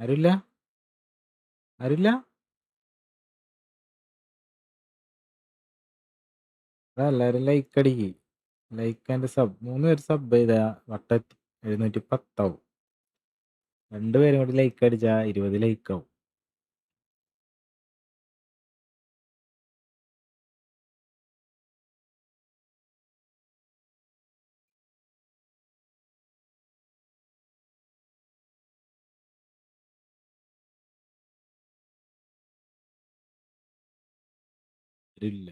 ആരില്ല? ആരില്ല? എല്ലാരും ലൈക്ക് അടിക്ക്. Like and sub. 3 പേര് സബ് ചെയ്താ വട്ടത്തി 710 ആവും. 2 പേരും കൂടി ലൈക്ക് അടിച്ചാ 20 ലൈക്ക് ആവും. ഇല്ല.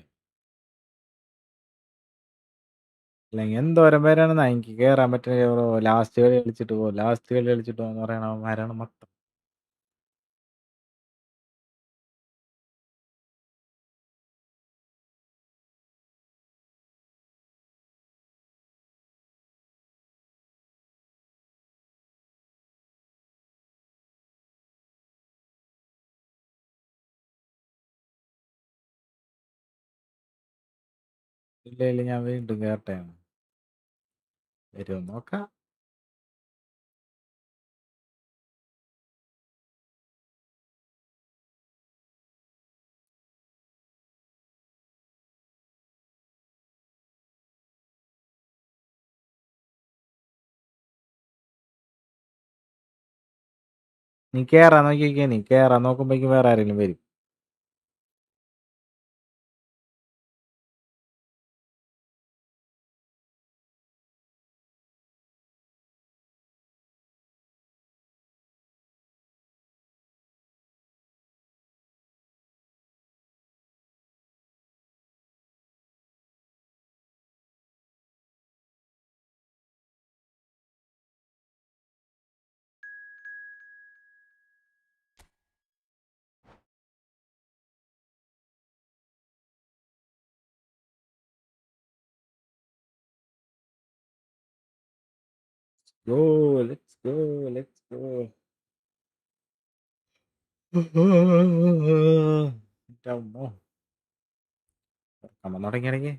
അല്ലെങ്കിൽ എന്തോരം പേരാണെന്നാ എനിക്ക് കേറാൻ പറ്റുന്ന ലാസ്റ്റ് കളി കളിച്ചിട്ട് പോന്ന് പറയണവന്മാരാണ് മൊത്തം. ഇല്ല ഞാൻ വീണ്ടും കേറട്ടെ. വരുമോ നോക്കാം. നീ കേറാൻ നോക്കിക്കേ. നീ കേറാൻ നോക്കുമ്പോഴേക്കും വേറെ ആരെങ്കിലും വരും. Let's go. എൻ്റെ അമ്മോ. നമ്മൾ തുടങ്ങിയാണെങ്കിൽ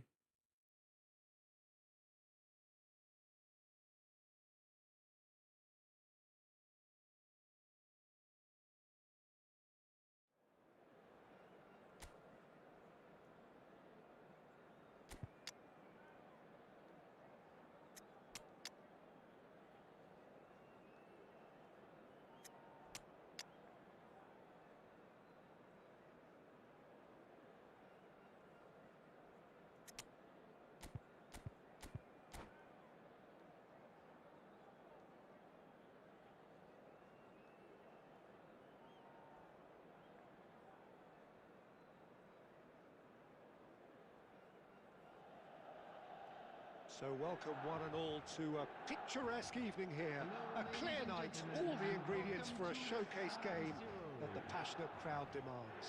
So welcome one and all to a picturesque evening here. A clear night, all the ingredients for a showcase game that the passionate crowd demands.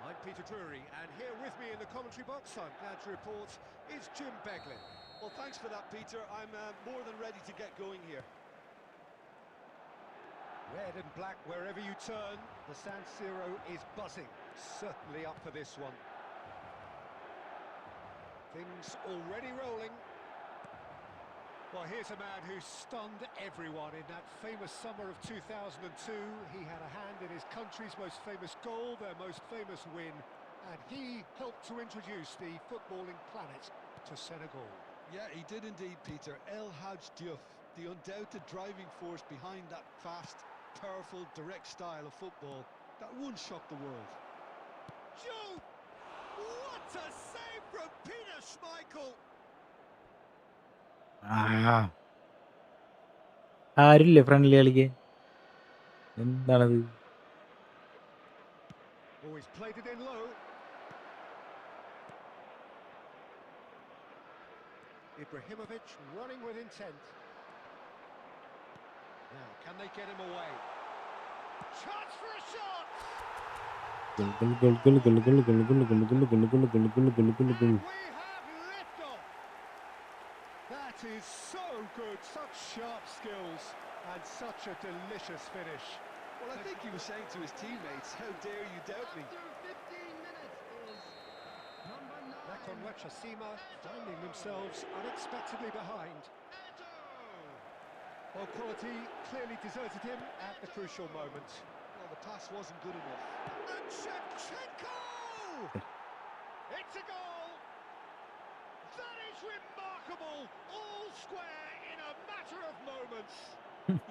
I'm Peter Drury, and here with me in the commentary box, I'm glad to report, is Jim Beglin. Well, thanks for that, Peter. I'm more than ready to get going here. Red and black wherever you turn, the San Siro is buzzing. Certainly up for this one. Things already rolling. Well, here's a man who stunned everyone in that famous summer of 2002. He had a hand in his country's most famous goal, their most famous win, and he helped to introduce the footballing planet to Senegal. Yeah, he did indeed, Peter. El Hadj Diouf, the undoubted driving force behind that fast, powerful, direct style of football that once shocked the world. Joe! What a save from Peter Schmeichel! ആരില്ലേ friendly കളിക്ക്? എന്താണത്? Oh, he's played it in low. Ibrahimovic running with intent. Now, can they get him away? Chance for a shot! Goal, goal, goal, goal, goal, goal, goal, goal, goal, goal, goal, goal, goal, goal, goal, goal, goal. And we have liftoff! That is so good, such sharp skills and such a delicious finish. Well, I think he was saying to his teammates, how dare you doubt me? After 15 minutes is number 9. Nakon Wachasima finding themselves unexpectedly behind. Well, quality clearly deserted him at the crucial moment. Well, the pass wasn't good enough. And Shevchenko! It's a goal! That is remarkable! All square in a matter of moments.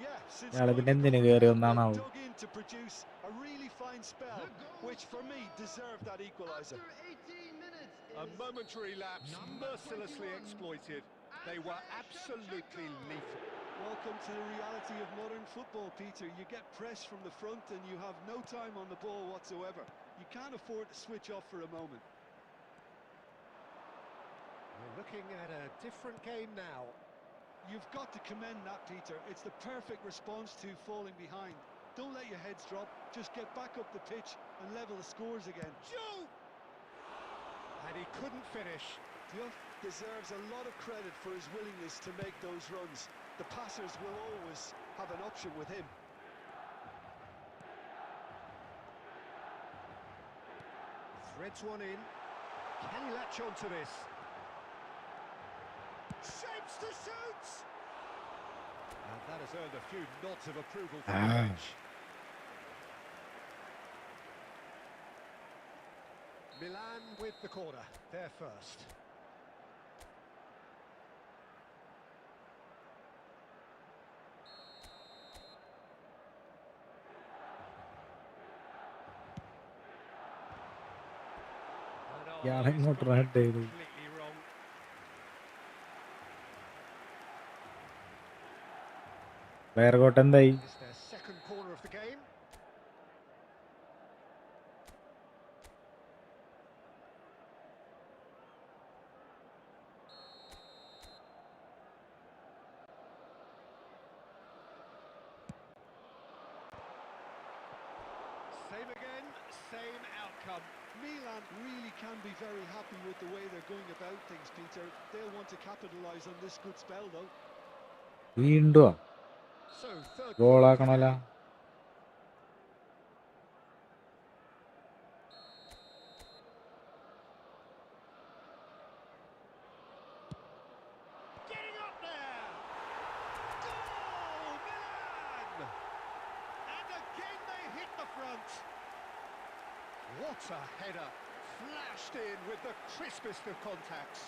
Yeah, since ഇയാള് പിന്നെ going എന്തിനു forward, കയറി they ഒന്നാണാവോ? dug in to produce a really fine spell, which for me deserved that equaliser. After 18 minutes A is momentary lapse number mercilessly 21. exploited. They were absolutely lethal. Welcome to the reality of modern football, Peter. You get pressed from the front and you have no time on the ball whatsoever. You can't afford to switch off for a moment. We're looking at a different game now. You've got to commend that, Peter. It's the perfect response to falling behind. Don't let your heads drop. Just get back up the pitch and level the scores again. Joe! And he couldn't finish. Duff deserves a lot of credit for his willingness to make those runs. The passers will always have an option with him. Threads one in. Can he latch on to this? Shapes to shoot! And that has earned a few nods of approval from the bench. Milan with the corner, they're first. Yeah, I'm not right there. Completely wrong. Player got എന്തായി? It's their second corner of the game. Same again, same outcome. Milan really can be very happy with the way they're going about things, Peter. They'll want to capitalise on this good spell, though. വീണ്ടും So, third corner of the ഗോളാക്കണല്ലോ. game. Getting up there! Goal, Milan! And again they hit the front. What a header! Flashed in with the crispest of contacts.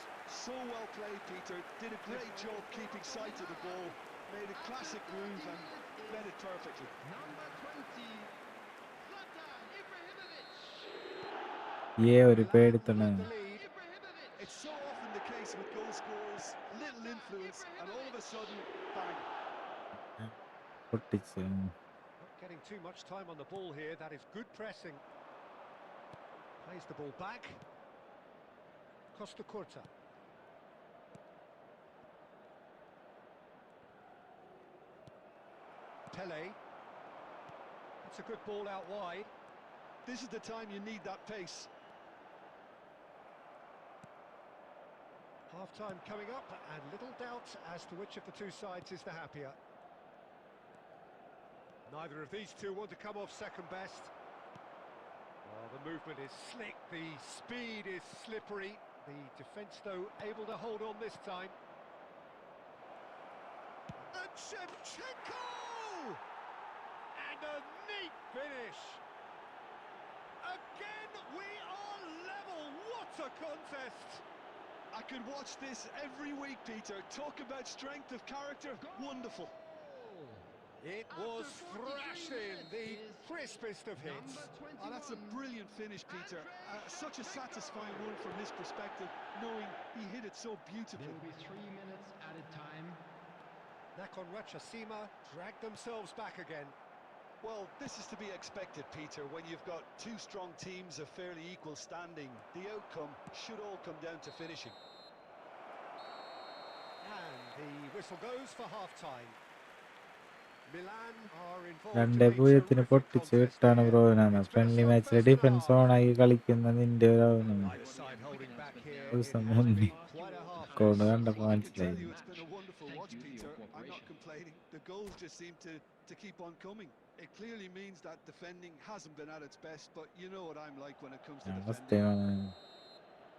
So well played, Peter. Did a great job keeping sight of the ball. Made a classic move and read it perfectly. Number 20, Zlatan Ibrahimovic. ഒരു പേടിത്തണ്. The lead. Ibrahimovic. It's so often the case with goal scorers. Little influence and all of a sudden, bang. പൊട്ടിച്ച്. Not getting too much time on the ball here. That is good pressing. Plays the ball back. Costa Curta. Pele. It's a good ball out wide. This is the time you need that pace. Half-time coming up, and little doubt as to which of the two sides is the happier. Neither of these two want to come off second best. Well, the movement is slick, the speed is slippery. The defence, though, able to hold on this time. And Shevchenko! And a neat finish! Again, we are level! What a contest! I could watch this every week, Peter. Talk about strength of character. Wonderful. It was thrashed in, the crispest of hits. Oh, that's a brilliant finish, Peter. Such a satisfying one from his perspective, knowing he hit it so There beautifully. will be 3 minutes added time. Nakon Ratchasima dragged themselves back again. Well, this is to be expected, Peter. When you've got two strong teams of fairly equal standing, the outcome should all come down to finishing. And the whistle goes for half-time. Milan are involved in a 2-0 terrific പൊട്ടിച്ച് contest വിട്ടാണ് here. ബ്രോനാണ്. It's friendly best മാച്ചിൽ on first defence half. ഓണാക്കി കളിക്കുന്ന നിന്റെ ഒരു Either side holding back here. ഒരു It സമയം has മുന്നേ been quite a half. Account കണ്ടപ്പോൾ I can tell മനസ്സിലായി. you it's been a wonderful watch, Peter. I'm not complaining. The goals just seem to keep on coming. It clearly means that defending hasn't been at its best, but you know what I'm like when it comes to defending. അവസ്ഥയാണ്.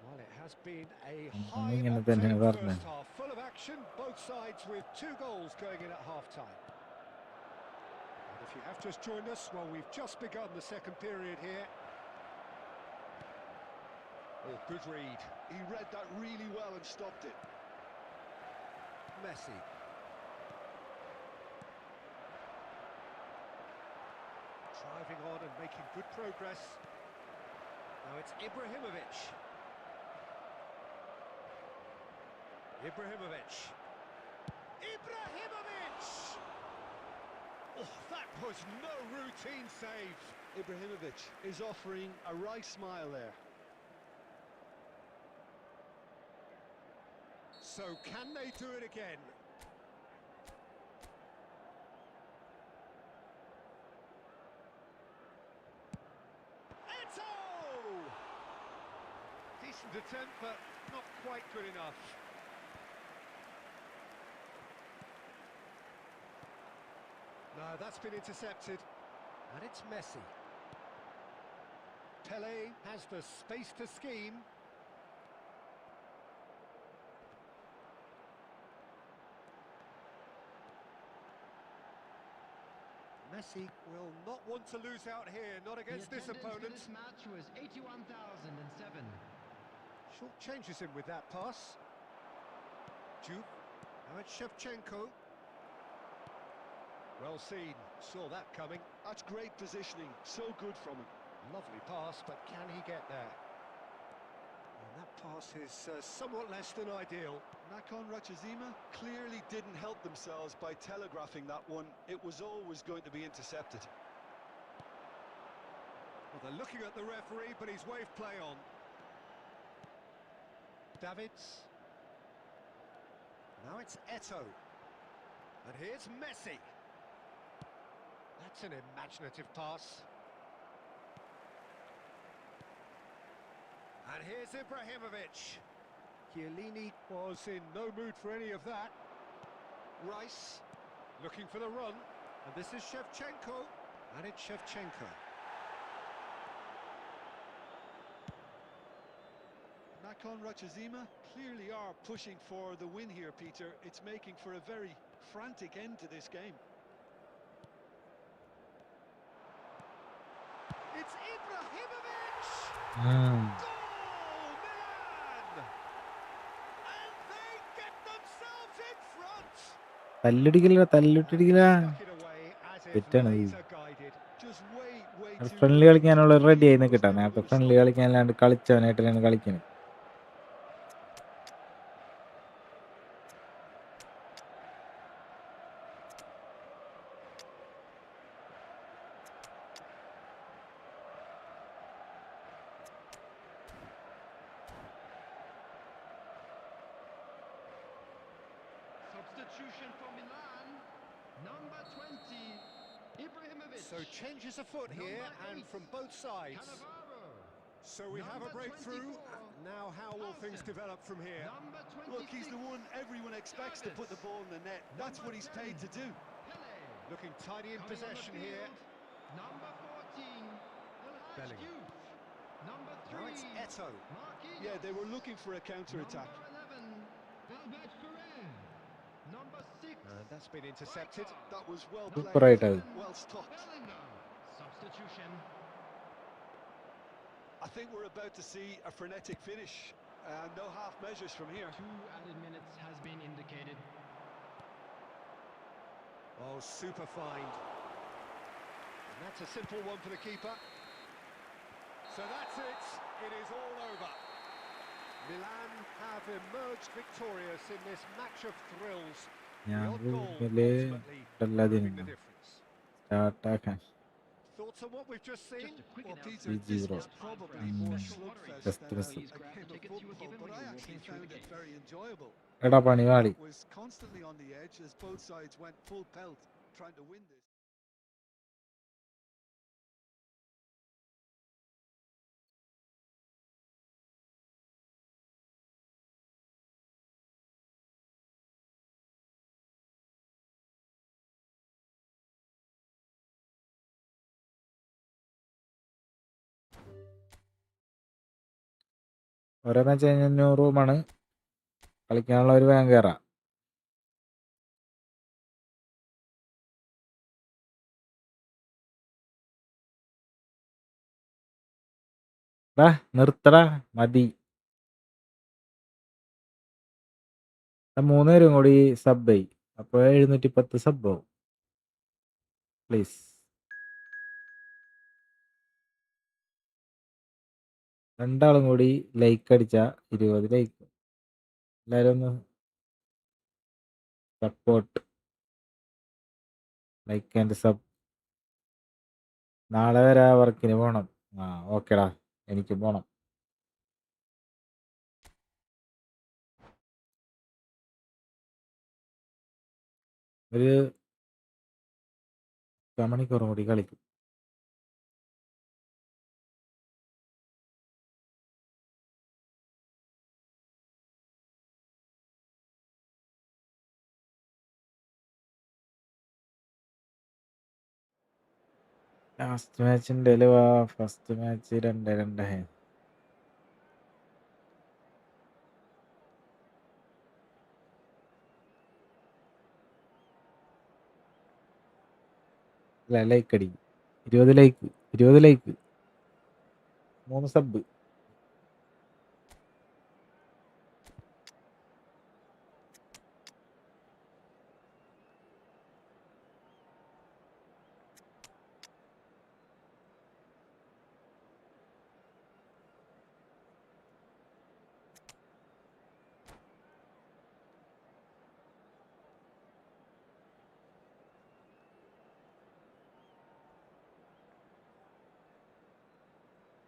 Well, it has been a ഇങ്ങനെ high-octane തന്നെയാണ് പറഞ്ഞത്. first half, full of action, both sides with 2 goals going in at half-time. And if you have just joined us, well, we've just begun the second period here. Oh, good read. He read that really well and stopped it. Messi. Driving on and making good progress. Now it's Ibrahimovic. Ibrahimovic. Ibrahimovic! Oh, that was no routine save. Ibrahimovic is offering a wry smile there. So can they do it again? Eto! Decent attempt, but not quite good enough. No, that's been intercepted. And it's Messi. Pele has the space to scheme. Messi will not want to lose out here, not against this opponent. This match was 81,007. Short changes him with that pass. Juve. Now it's Shevchenko. Well seen, saw that coming. That's great positioning, so good from him. Lovely pass, but can he get there? And that pass is somewhat less than ideal. Nakhon Ratchazima clearly didn't help themselves by telegraphing that one. It was always going to be intercepted. Well, they're looking at the referee, but he's waved play on. Davids. Now it's Eto. And here's Messi. That's an imaginative pass. And here's Ibrahimovic. Chiellini was in no mood for any of that. Rice looking for the run. And this is Shevchenko. And it's Shevchenko. Nakhon Ratchazima clearly are pushing for the win here, Peter. It's making for a very frantic end to this game. It's Ibrahimovic! Hmm. Goal, Milan! And they get themselves in front! തല്ലിടിക്കില്ല തല്ലിട്ടിടിക്കില്ല. Tuck it away as if തെറ്റാണ്. laser guided. Just way too friendly കളിക്കാനുള്ള ready ആയി നിൽക്കട്ടെ. never നേരത്തെ gonna friendly stop. കളിക്കാനല്ലാണ്ട് കളിച്ചവനായിട്ടാണ് കളിക്കുന്നത്. Substitution for Milan. Number 20, Ibrahimovic. So changes afoot here, Number and 8, from both sides. Cannavaro. So we have a Number breakthrough. 24, Now how will things Carlsen. develop from here? Number 26, Look, he's the one everyone expects to put the ball in the net. That's what he's paid to do. Pele. Looking tidy in Coming on the possession here. field, Number 14, El Bellingham. Diouf. Number Now it's 3, Eto. Marquinhos. Yeah, they were looking for a counter-attack. Number 11, Albert Ferrer. Number 6, That's been intercepted. That was well Number played, Right, 7, well stopped. Bellingham. Substitution. I think we're about to see a frenetic finish. No half measures from here. 2 added minutes has been indicated. Oh, super find. And that's a simple one for the keeper. So that's it. It is all over. Milan have emerged victorious in this match of thrills. The ഞാൻ odd goal റൂമില് ultimately എല്ലാതിനും proving the difference. സ്റ്റാർട്ടാക്കാൻ. Thoughts on what we've just seen? Just a quick Well, announcement. Peter, Easy, this bro. was probably Mm. more Special slugfest Just than listen. a Please grab game the of tickets you were football, given but when I you were actually walking through found the it gate. very enjoyable. എടാ പണിവാളി. It was constantly on the edge as both sides went full pelt trying to win this. ഓരോ match കഴിഞ്ഞ 100 റൂമാണ്. കളിക്കാനുള്ള ഒരു വേഗം കയറാം. നിർത്തടാ മതി. 3 പേരും കൂടി സബ് ചെയ്. അപ്പോൾ 710 സബ് ആവും. പ്ലീസ്. രണ്ടാളും കൂടി ലൈക്ക് അടിച്ച 20 ലൈക്ക്. എല്ലാവരും ഒന്ന് സപ്പോർട്ട്. Like and sub. നാളെ വരെ വർക്കിന് പോണം. ഓക്കേടാ, എനിക്ക് പോണം. ഒരു മണിക്കൂറും കൂടി കളിക്കും. ലാസ്റ്റ് മാച്ചിൻ്റെ ഫസ്റ്റ് മാച്ച് 2-2. ലൈക്ക് അടി 20 ലൈക്ക് 3 സബ്.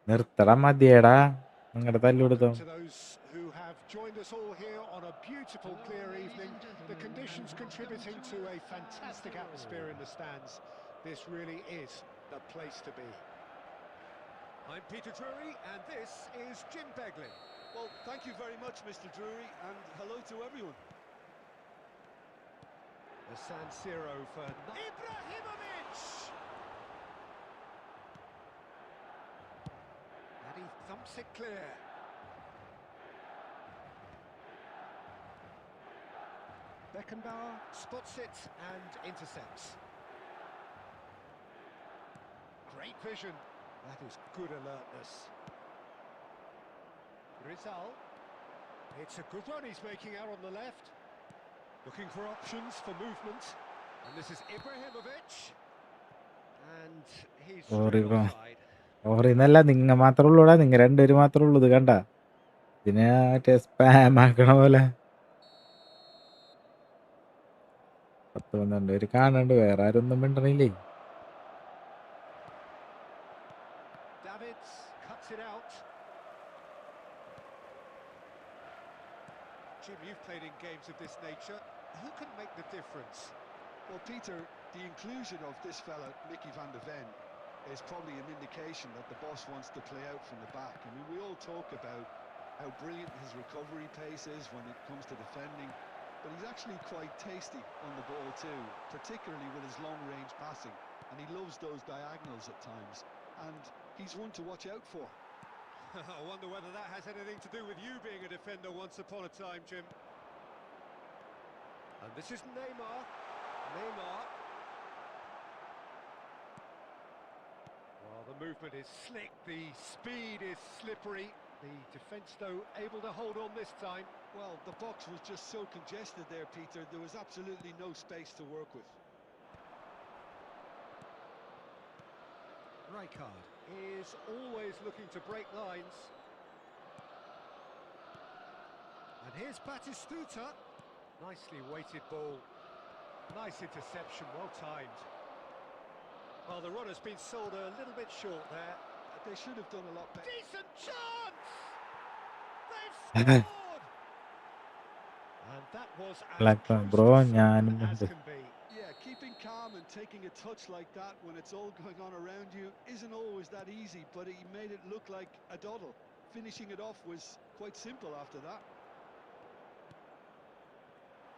നിർത്തടാ, മതിയേടാ, നിങ്ങളുടെ തല്ലുകൊടുത്തോ. To those who have joined us all here on a beautiful, clear evening, the conditions contributing to a fantastic atmosphere in the stands. This really is the place to be. I'm Peter Drury, and this is Jim Begley. Well, thank you very much, Mr. Drury, and hello to everyone. The San Siro for Ibrahimovic! And he thumps it clear. Beckenbauer spots it and intercepts. Great vision. That is good alertness. Rizal. It's a good run he's making out on the left. Looking for options for movement. And this is Ibrahimovic. And he's Sorry, bro. offside. ഓറിന്നല്ല, നിങ്ങ മാത്രമേ ഉള്ളൂടാ, നിങ്ങൾ രണ്ടുപേര് മാത്രമേ ഉള്ളൂ. ഇത് കണ്ട, ഇതിനെ മറ്റേ സ്പാം ആക്കണ പോലെ 10-12 പേര് കാണുന്നുണ്ട്, വേറെ ആരൊന്നും മിണ്ടണില്ലേ. Davids cuts it out. Jim, you've played in games of this nature. Who can make the difference? Well, Peter, the inclusion of this fella, Mickey van de Ven, is probably an indication that the boss wants to play out from the back. I mean, we all talk about how brilliant his recovery pace is when it comes to defending, but he's actually quite tasty on the ball too, particularly with his long-range passing, and he loves those diagonals at times, and he's one to watch out for. I wonder whether that has anything to do with you being a defender once upon a time, Jim. And this is Neymar. Well, the movement is slick, the speed is slippery. The defence, though, able to hold on this time. Well, the box was just so congested there, Peter. There was absolutely no space to work with. Rijkaard is always looking to break lines. And here's Batistuta. Nicely weighted ball. Nice interception, well timed. Well, the run has been sold a little bit short there. They should have done a lot better. Decent chance! They've scored! And that was as Like, close bro, to certain ഞാനും as ഉണ്ട്. can be. Yeah, keeping calm and taking a touch like that when it's all going on around you isn't always that easy, but he made it look like a doddle. Finishing it off was quite simple after that.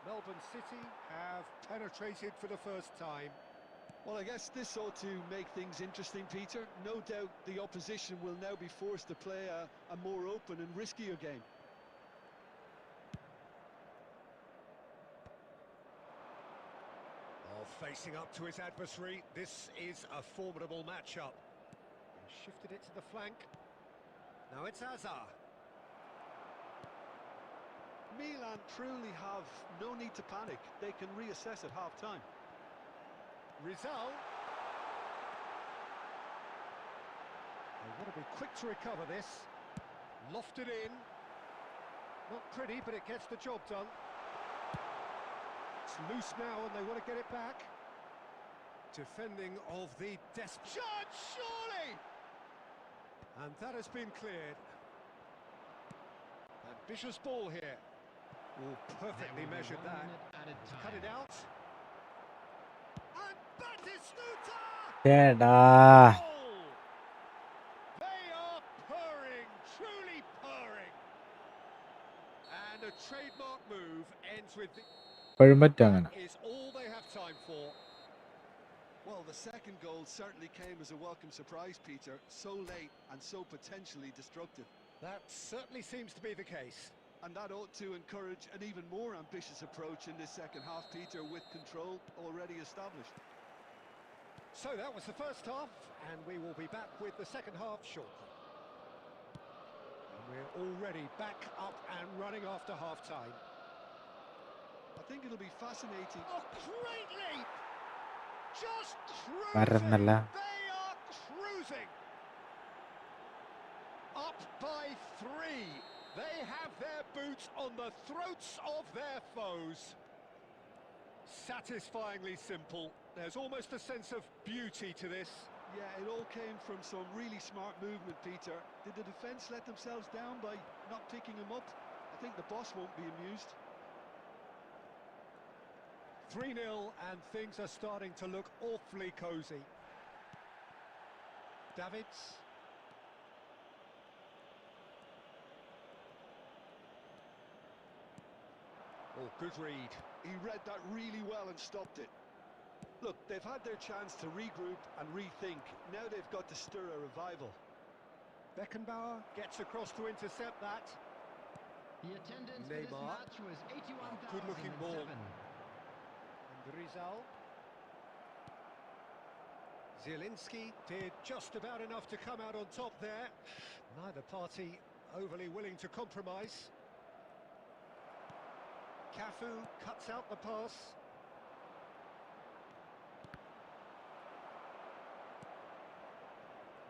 Melbourne City have penetrated for the first time. Well, I guess this ought to make things interesting, Peter. No doubt the opposition will now be forced to play a more open and riskier game. Facing up to his adversary, this is a formidable matchup. He shifted it to the flank. Now it's Hazard. Milan truly have no need to panic. They can reassess at half-time. Rizal. They want to be quick to recover this. Lofted in. Not pretty, but it gets the job done. It's loose now and they want to get it back. Defending of the shot, surely! And that has been cleared. Ambitious ball here. Oh, perfectly measured that. Cut it out. And Batistuta! Edaa. Goal! They are purring, truly purring. And a trademark move ends with the... ഇപ്പോഴും പറ്റും അങ്ങനെ. That is all they have time for. Well, the second goal certainly came as a welcome surprise, Peter. So late and so potentially destructive. That certainly seems to be the case. And that ought to encourage an even more ambitious approach in this second half, Peter, with control already established. So that was the first half, and we will be back with the second half shortly. And we're already back up and running after half-time. I think it'll be fascinating. Oh, great leap! Just cruising! മറന്നല്ല. They are cruising! Up by 3. They have their boots on the throats of their foes. Satisfyingly simple. There's almost a sense of beauty to this. Yeah, it all came from some really smart movement, Peter. Did the defence let themselves down by not picking him up? I think the boss won't be amused. 3-0 and things are starting to look awfully cosy. Davids. Oh, good read. He read that really well and stopped it. Look, they've had their chance to regroup and rethink. Now they've got to stir a revival. Beckenbauer gets across to intercept that. The attendance for this Neymar. match was 81,007. Good-looking ball. And Rizal. Zielinski did just about enough to come out on top there. Neither party overly willing to compromise. Cafu cuts out the pass.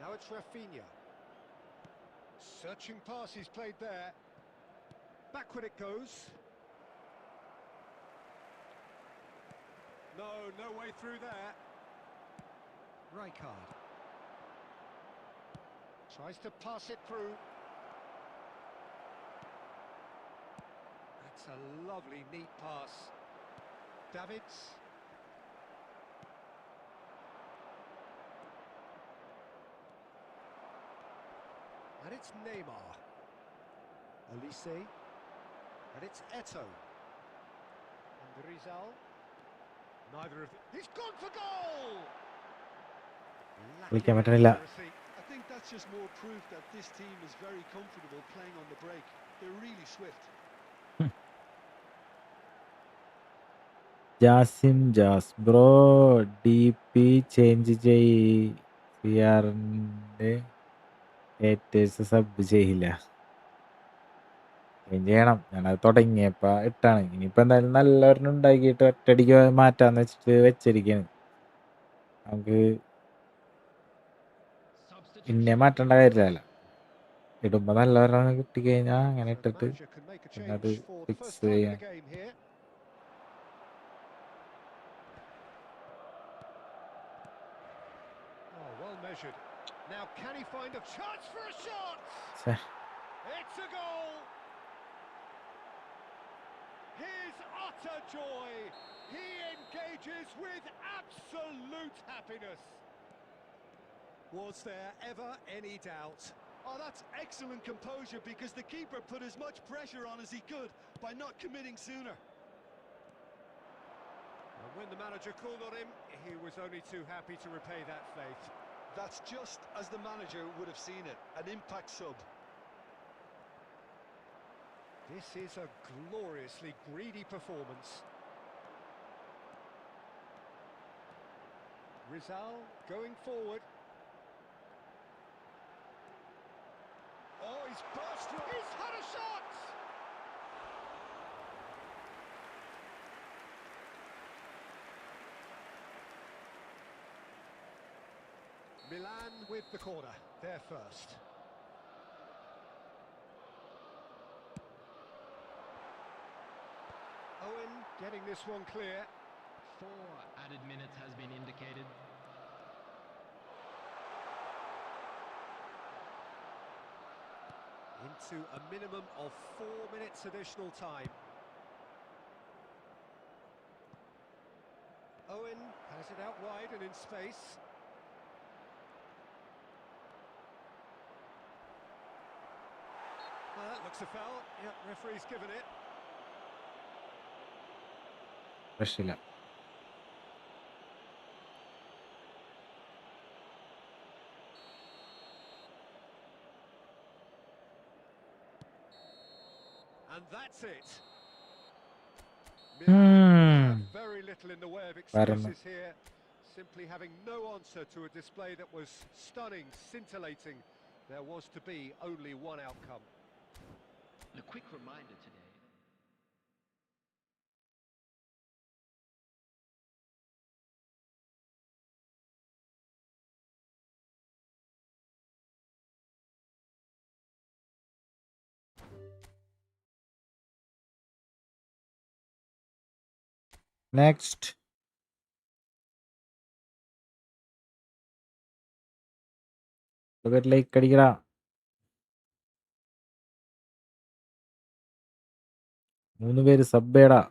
Now it's Rafinha. Searching pass he's played there. Backward it goes. No way through there. Rijkaard. Tries to pass it through. That's a lovely, neat pass. Davids. And it's Neymar. Olise. And it's Eto'o. And Rizal. Neither of them. He's gone for goal! കളിക്കാൻ പറ്റണില്ല. I think that's just more proof that this team is very comfortable playing on the break. They're really swift. Jas bro DP change ചെയ്യാറിന്റെ ഏറ്റേഴ്സ് sub ചെയ്യില്ല. Change ചെയ്യണം. ഞാനത് തുടങ്ങിയപ്പോ ഇട്ടാണ്. ഇനിയിപ്പോ എന്തായാലും നല്ലവരണം ഉണ്ടാക്കിയിട്ട് ഒറ്റയടിക്ക് മാറ്റാന്ന് വെച്ചിട്ട് വെച്ചിരിക്കാണ്. നമുക്ക് പിന്നെ മാറ്റേണ്ട കാര്യമില്ല. ഇടുമ്പോ നല്ലവരണം കിട്ടിക്കഴിഞ്ഞാൽ അങ്ങനെ So the ഇട്ടിട്ട് manager can make a പിന്നെ അത് change for the fix first time in ചെയ്യാം. the game here. Oh, well measured. Now can he find a chance for a shot? ഛെ, It's a goal. His utter joy. He engages with absolute happiness. Was there ever any doubt? Oh, that's excellent composure because the keeper put as much pressure on as he could by not committing sooner. And when the manager called on him, he was only too happy to repay that faith. That's just as the manager would have seen it, an impact sub. This is a gloriously greedy performance. Rizal going forward. Oh, he's burst through. He's had a shot! Milan with the corner, there first. Owen getting this one clear. 4 added minutes has been indicated. Into a minimum of 4 minutes additional time. Owen has it out wide and in space. Well, that looks a foul. Yep, referee's given it. രക്ഷയില്ല. And that's it. Hmm. Have very little in the way of Verme. excuses here. Simply having no answer to a display that was stunning, scintillating. There was to be only one outcome. And a quick reminder today. Next. Like അടിക്കടാ. മൂന്ന് പേര് സബ്ബേടാ.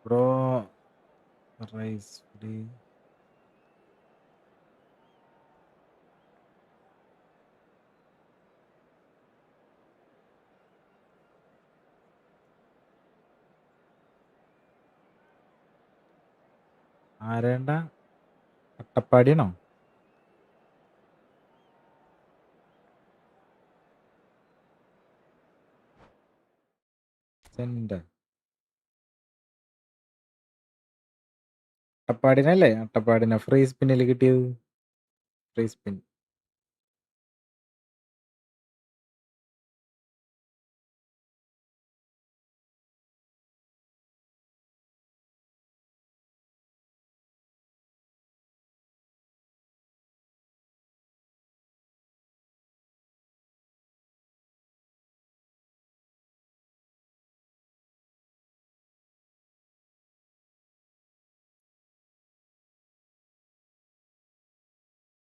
Bro റൈസ് free. ആരേണ്ട അട്ടപ്പാടിയാണോ? സെന്റ് അട്ടപ്പാടിനല്ലേ? അട്ടപ്പാടിനെ ഫ്രീ സ്പിന്നിൽ കിട്ടിയത്. Free spin.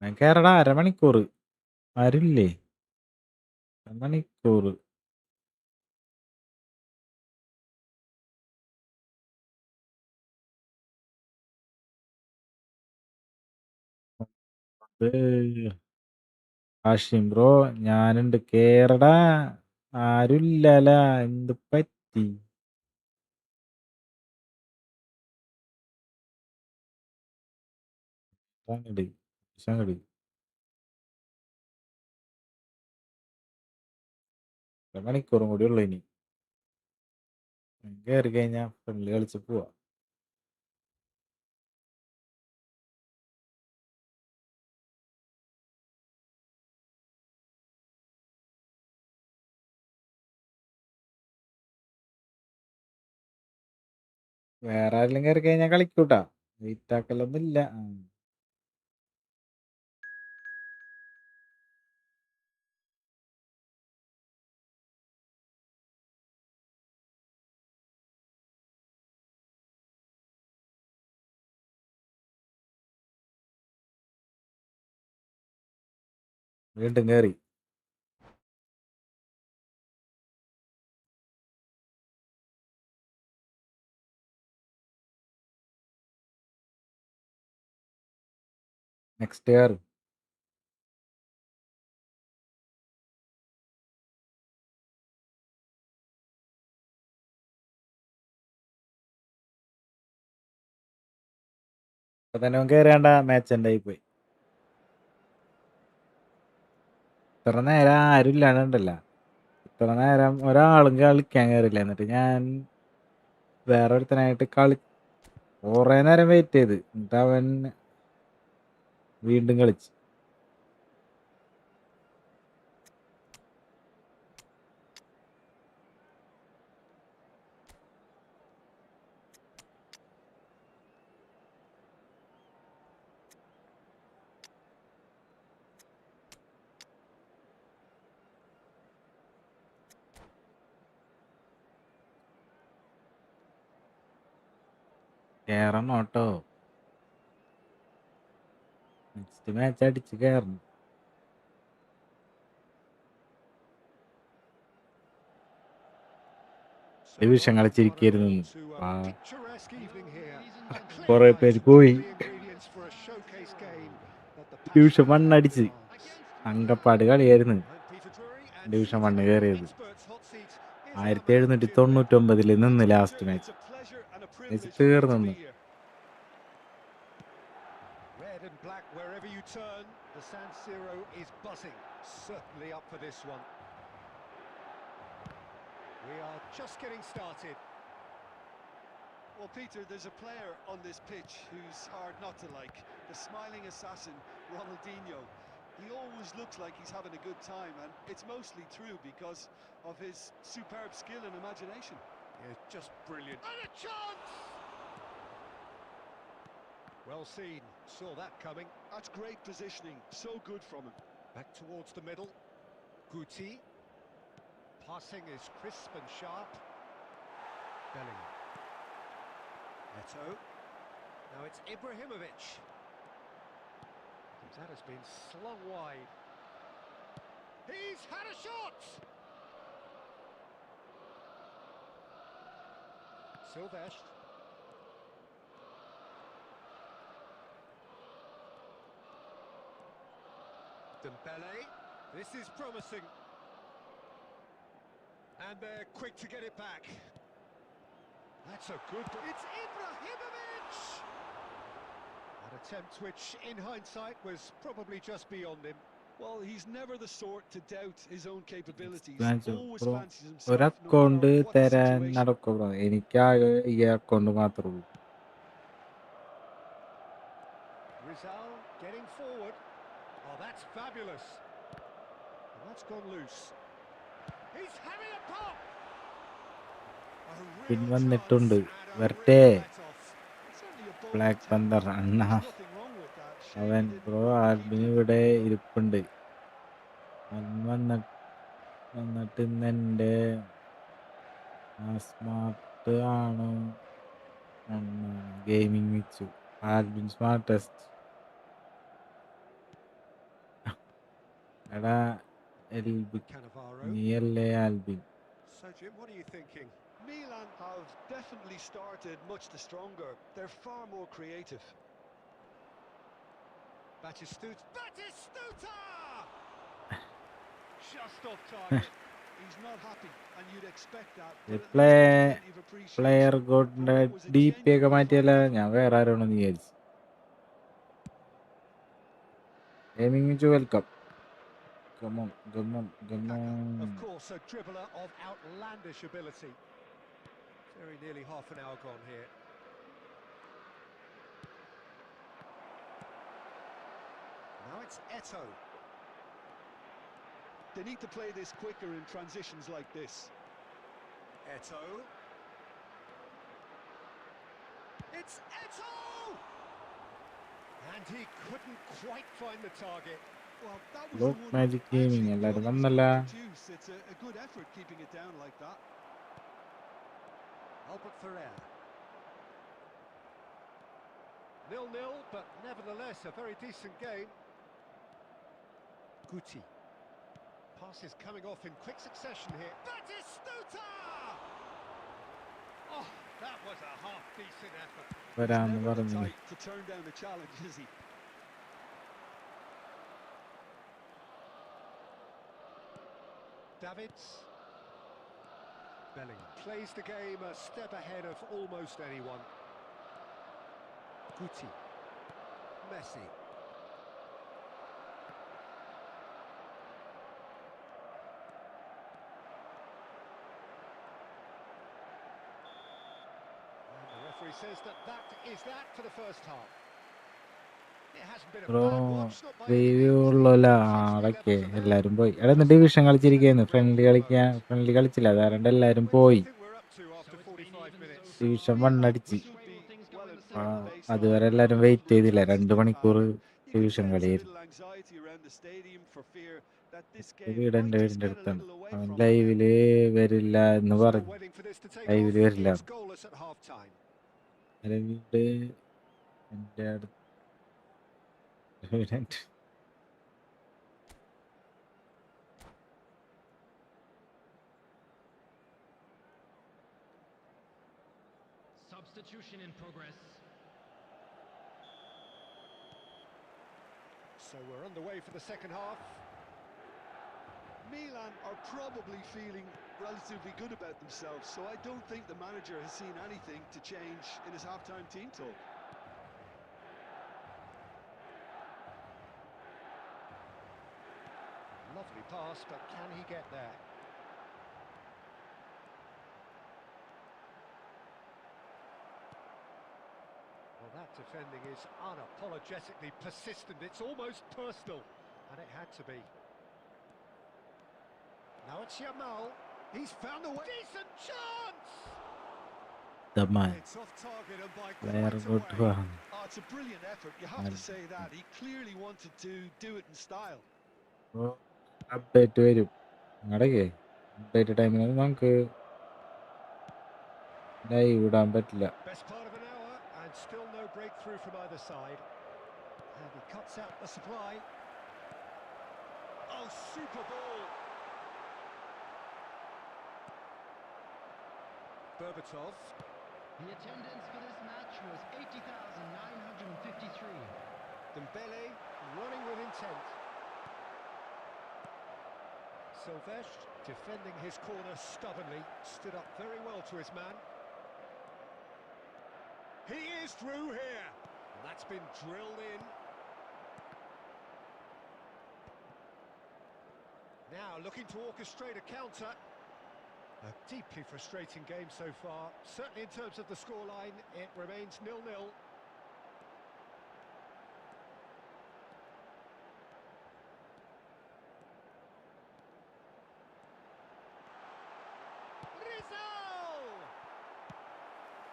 ഞാൻ കേറടാ. അരമണിക്കൂർ ആരില്ലേ? അരമണിക്കൂർ. ഹാഷിം ബ്രോ ഞാനുണ്ട്, കേറടാ. ആരുമില്ലല, എന്ത് പറ്റി? അങ്ങട് മണിക്കൂറും കൂടി ഉള്ളു ഇനി. കയറി കഴിഞ്ഞാ ഫ്രണ്ട്ലി കളിച്ച് പോവാ. വേറെ ആരെങ്കിലും കയറി കഴിഞ്ഞാൽ കളിക്കൂട്ടാ. വെയിറ്റ് ആക്കലൊന്നും ഇല്ല. വീണ്ടും കയറി. നെക്സ്റ്റ് കയറി. ഇപ്പൊ തന്നെ കയറിയാണ്ട മാച്ച് ഉണ്ടായി പോയി. ഇത്ര നേരം ആരും ഇല്ലാണ്ടല്ല. ഇത്ര നേരം ഒരാളും കളിക്കാൻ കയറില്ല. എന്നിട്ട് ഞാൻ വേറെ ഒരുത്തനായിട്ട് കുറേ നേരം വെയിറ്റ് ചെയ്ത്. എന്നിട്ട് അവൻ വീണ്ടും കളിച്ച്. കയറണം കേട്ടോ. നെക്സ്റ്റ് മാച്ച് അടിച്ച് കയറണം. ഡിവിഷൻ കളിച്ചിരിക്കരുന്നു. കുറെ പേര് പോയി. ഡിവിഷൻ 1 അടിച്ച് അങ്കപ്പാട് കളിയായിരുന്നു. ഡിവിഷൻ 1 കയറിയത് 1799 നിന്ന് ലാസ്റ്റ് മാച്ച് തീർന്നു. Red and black wherever you turn, the San Siro is buzzing. Certainly up for this one. We are just getting started. Well, Peter, there's a player on this pitch who's hard not to like. The smiling assassin, Ronaldinho. He always looks like he's having a good time, and it's mostly true because of his superb skill and imagination. Yeah, just brilliant. And a chance! Well seen, saw that coming. That's great positioning, so good from him. Back towards the middle. Guti. Passing is crisp and sharp. Bellingham. Neto. Now it's Ibrahimovic. That has been slung wide. He's had a shot! Silvestre. Dembele. This is promising. And they're quick to get it back. That's a good... It's Ibrahimovic! An attempt which, in hindsight, was probably just beyond him. Well, he's never the sort to doubt his own capabilities. Always bro, fancies ഒരു himself, no account matter what the തരാൻ situation. നടക്കും bro. എനിക്കാകെ ഈ account മാത്രമേ ഉള്ളൂ. Rizal getting forward. Oh, that's fabulous. And that's gone loose. He's having a pop. A real പിൻവന്നിട്ടുണ്ട്. chance and a വരട്ടെ real let-off. It's only a ball black attack. പന്തർ അണ്ണ. There's nothing wrong with that. Shame അവൻ he didn't bro keep ആൽബിന് it ഇവിടെ for the ഇരിപ്പുണ്ട്. വന്നിട്ട് ഇന്നെൻ്റെ smart ആണ് gaming വെച്ചു. Albin smartest. എടാ Cannavaro. നീയല്ലേ Albin? So, Jim, what are you thinking? Milan have definitely started much the stronger. They're far more creative. Batistuta! Just off target. He's not happy, and you'd expect that, The but at least there's plenty of appreciation. player got It was a DP ഒക്കെ genuine മാറ്റിയല്ല fight. ഞാൻ വേറെ ആരോണെന്ന് വിചാരിച്ചു. Aiming to welcome. Come on. Of course, a dribbler of outlandish ability. Very nearly half an hour gone here. Now it's Eto. They need to play this quicker in transitions like this. Eto. It's Eto! And he couldn't quite find the target. Well, that was Look, the one Magic who actually Gaming, എല്ലാരും thought he was വന്നല്ല. going to produce. It's a good effort keeping it down like that. Albert Ferrer. 0-0, but nevertheless a very decent game. Guti. Passes coming off in quick succession here. Batistuta! Oh, that was a half-decent effort. വരാന്ന് Never the പറഞ്ഞില്ലേ. type to turn down a challenge, is he? Davids. Bellingham plays the game a step ahead of almost anyone. Guti. Messi. And the referee says that is that for the first half. It hasn't been a bro bad watch, not by any review means. ഉള്ളല്ല Intensity ആളൊക്കെ levels are there. എല്ലാരും പോയി. എടാ ഇന്ന് division കളിച്ചിരിക്കുന്നു. Friendly കളിച്ചില്ല, അതാരണ്ട് എല്ലാരും Where do പോയി. we think we're up to after 45 minutes? Division Yeah, 1 we അടിച്ച്. should be well in ആ, front based അതുവരെ on എല്ലാരും the വെയിറ്റ് number of ചെയ്തില്ല. chances 2 they've മണിക്കൂർ had. You can division sense a കളിയായിരുന്നു. little anxiety around the stadium for fear that this game might വീടിന്റെ just get a അടുത്താണ്. little away അവൻ from them. ലൈവില് വരില്ല എന്ന് Still പറഞ്ഞു. waiting for this to take ലൈവില് off. വരില്ല. It's goalless at half-time. വീട് എന്റെ അടുത്ത് Substitution in progress. So we're underway for the second half. Milan are probably feeling relatively good about themselves, so I don't think the manager has seen anything to change in his half-time team talk. Lovely pass, but can he get there? Well, that defending is unapologetically persistent. It's almost personal, and it had to be. Now it's Yamal. He's found a way. Decent chance! the man. It's off target and by Player quite a good way. one. Oh, it's a brilliant effort, you have to say that. He clearly wanted to do it in style. Update വരും. അടക്കേ update ടൈമിൽ നമുക്ക് live ഇടാൻ പറ്റില്ല. Best part of an hour and still no breakthrough from either side. And he cuts out the supply. Oh, super ball! Berbatov. The attendance for this match was 80,953. Dembele running with intent. Silvesh defending his corner stubbornly, stood up very well to his man. He is through here, and that's been drilled in. Now looking to orchestrate a counter. A deeply frustrating game so far. Certainly in terms of the scoreline, it remains 0-0.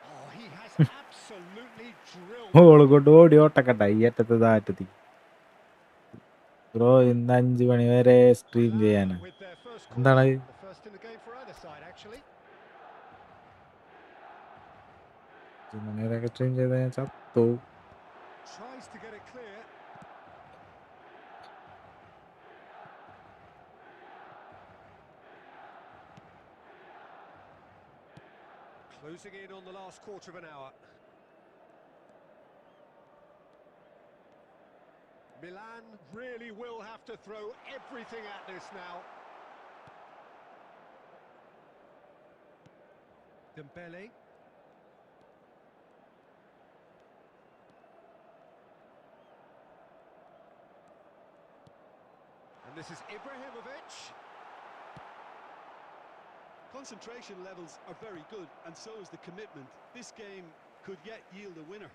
Oh, he has absolutely drilled. ഓള് കൊണ്ട് ഓടി ഓട്ടക്കട്ട ഈ അറ്റത്ത് താറ്റത്തി. Bro ഇന്ന് 5 മണി വരെ stream ചെയ്യാനാ. With their first എന്താണ് corner, the first in the game for either side, actually. 5 മണി വരെയൊക്കെ stream ചെയ്ത ഞാൻ ചത്തു. Tries to get it clear. Closing in on the last quarter of an hour. Milan really will have to throw everything at this now. Dembele. And this is Ibrahimovic. Concentration levels are very good, and so is the commitment. This game could yet yield a winner.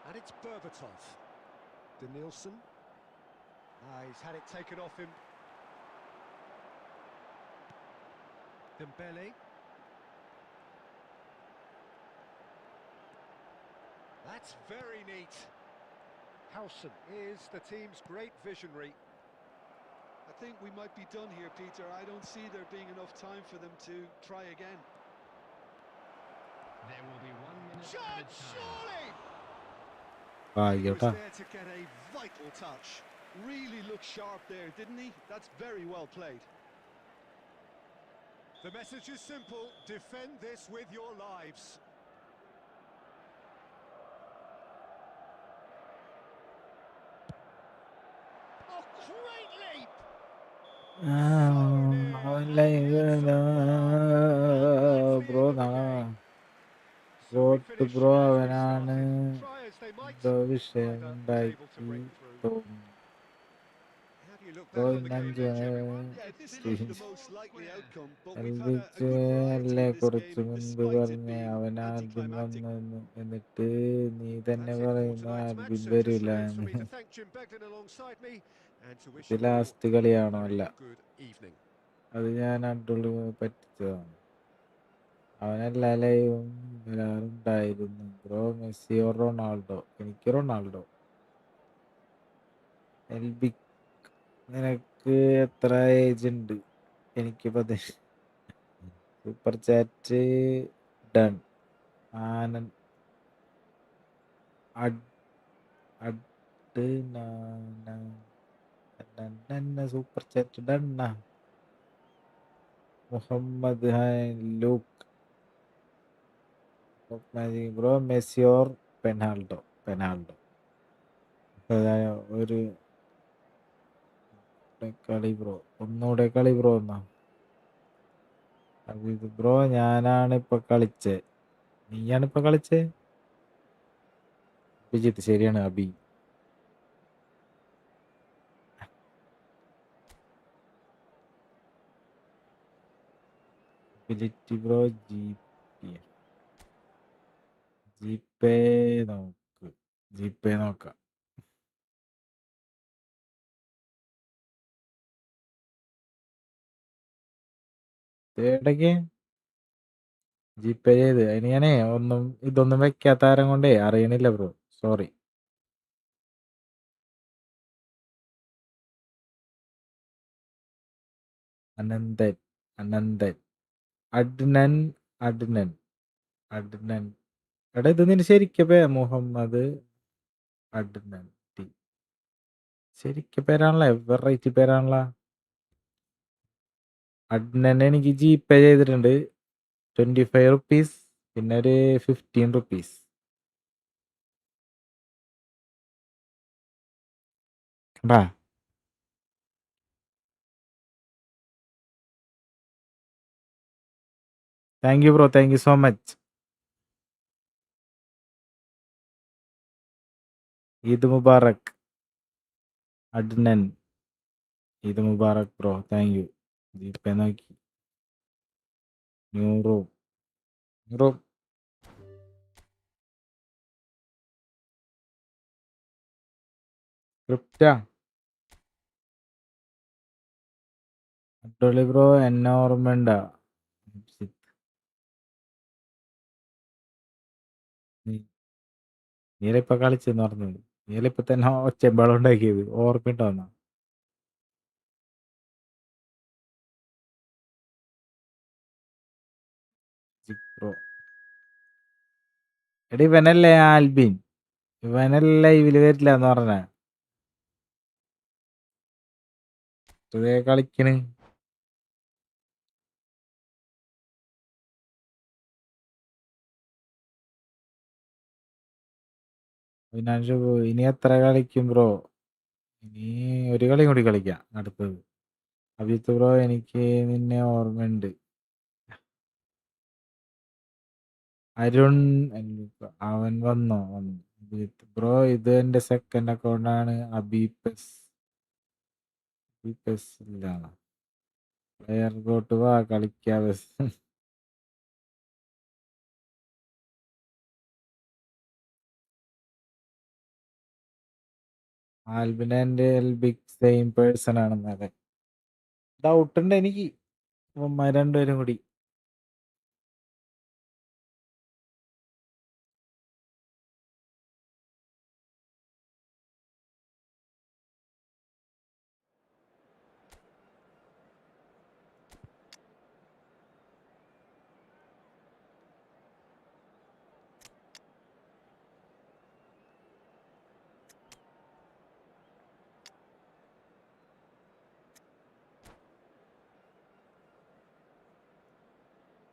And it's Berbatov. Denilson. He's had it taken off him. Dembele. That's very neat. Howson is the team's great visionary. I think we might be done here, Peter. I don't see there being enough time for them to try again. There will be 1 minute Shot, added time. surely! He was ഭാഗ്യട്ടാ. there to get a vital touch. Really looked sharp there, didn't he? That's very well played. The message is simple: defend this with your lives. Oh, great leap! അവൻ live bro got bro അവനാണ് എന്തോ വിഷയം ഉണ്ടാക്കി തോന്നുന്നു bro ഇന്ന് 5 Yeah, this looked the most likely outcome, but we've had a എൽവിച്ച് good variety അല്ലേ in this കുറച്ച് game, മുൻപ് despite it പറഞ്ഞ being അവൻ ആൽബിൻ anticlimactic. വന്നെന്ന് എന്നിട്ട് നീ തന്നെ That's it for പറയുന്നു tonight's match, Albin so just വരില്ല remains for me എന്ന്. to thank Jim Beglin alongside me and to wish ഇത് you all ലാസ്റ്റ് a കളിയാണോ? very അല്ല, good evening. അത് ഞാൻ അടിപൊളി പറ്റിച്ചതാണ്. അവനെല്ലാ ലൈവും വരാറുണ്ടായിരുന്നു. ബ്രോ മെസ്സിയോ റൊണാൾഡോ? എനിക്ക് റൊണാൾഡോ. എൽബി നിനക്ക് എത്ര ഏജ് ഉണ്ട്? എനിക്ക് 10. Super chat done. Anand super chat ഡണ്ണ. മുഹമ്മദ് ലൂക്ക് ബ്രോ മെസ്സിയോർ പെനാൾഡോ? ഒരു കളി ബ്രോ, ഒന്നുകൂടെ കളി ബ്രോ എന്നാ. ഇത് ബ്രോ ഞാനാണ് ഇപ്പൊ കളിച്ചേ. നീയാണ് ഇപ്പൊ കളിച്ചേ? അഭിജിത്ത് ശരിയാണ്. ability bro. ജിപേ നോക്കാം. ഇടയ്ക്ക് ജിപേ ചെയ്ത് അതിന് ഞാനേ ഇതൊന്നും വെക്കാത്ത ആരം കൊണ്ടേ അറിയണില്ല ബ്രോ, സോറി. അനന്തൻ അഡ്നൻ എടാ, ഇത് നിന്റെ ശരിക്കും മുഹമ്മദ് അഡ്നൻ ടി ശരിക്കും പേരാണല്ലേ? വെറൈറ്റി പേരാണല്ലോ. അഡ്നൻ എനിക്ക് ജിപേ ചെയ്തിട്ടുണ്ട് 25 റുപ്പീസ്, പിന്നെ ഒരു 15 rupees. Thank you bro, thank you so much. Eid Mubarak Adnan. Eid Mubarak bro, thank you. GPay നോക്കി. ന്യൂ റൂം ക്രിപ്റ്റാ അടിപൊളി ബ്രോ. എന്നെ ഓർമ്മയുണ്ടാ? നീലിപ്പ കളിച്ചെന്ന് പറഞ്ഞത്, നീലിപ്പ തന്നെ ഒച്ചമ്പളം ഉണ്ടാക്കിയത് ഓർമ്മയുണ്ടോന്നാ? ബ്രോ എടി ഇവനല്ലേ ആൽബിൻ? ഇവനല്ലേ ലൈവില് വരില്ല എന്ന് പറഞ്ഞ കളിക്കണ്. ഇനി എത്ര കളിക്കും ബ്രോ? ഇനി ഒരു കളി കൂടി കളിക്കാം അടുത്തത്. അഭിജിത്ത് ബ്രോ, എനിക്ക് നിന്നെ ഓർമ്മയുണ്ട്. അരുൺ അവൻ വന്നോ? വന്നു. അഭിജിത്ത് ബ്രോ, ഇത് എന്റെ സെക്കൻഡ് അക്കൗണ്ടാണ്. അബിപെസ് ഇല്ലാണോ? പ്ലെയർ ഗോട്ട് വാ കളിക്കാ ബസ്. ആൽബിൻ ആൻഡ് എൽബിക് സെയിം പേഴ്സൺ ആണെന്നല്ലേ? ഡൗട്ട് ഉണ്ട് എനിക്ക്. രണ്ടുപേരും കൂടി.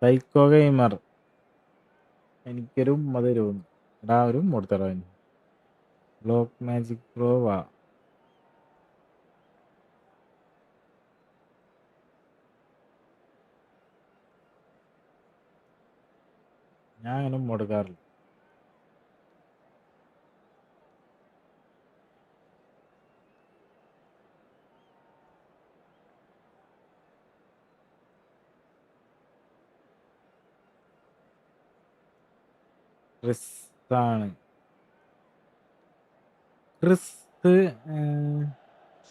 സൈക്കോ ഗെയിമർ, എനിക്കൊരു ഉമ്മ തരുമെന്ന്. എടാ, ഒരു ഉമ്മ കൊടുത്തടാ. ബ്ലോക്ക് മാജിക് പ്രോ വാ. ഞാൻ അങ്ങനെ ഉമ്മ കൊടുക്കാറില്ല. ക്രിസ് ആണ്. Chris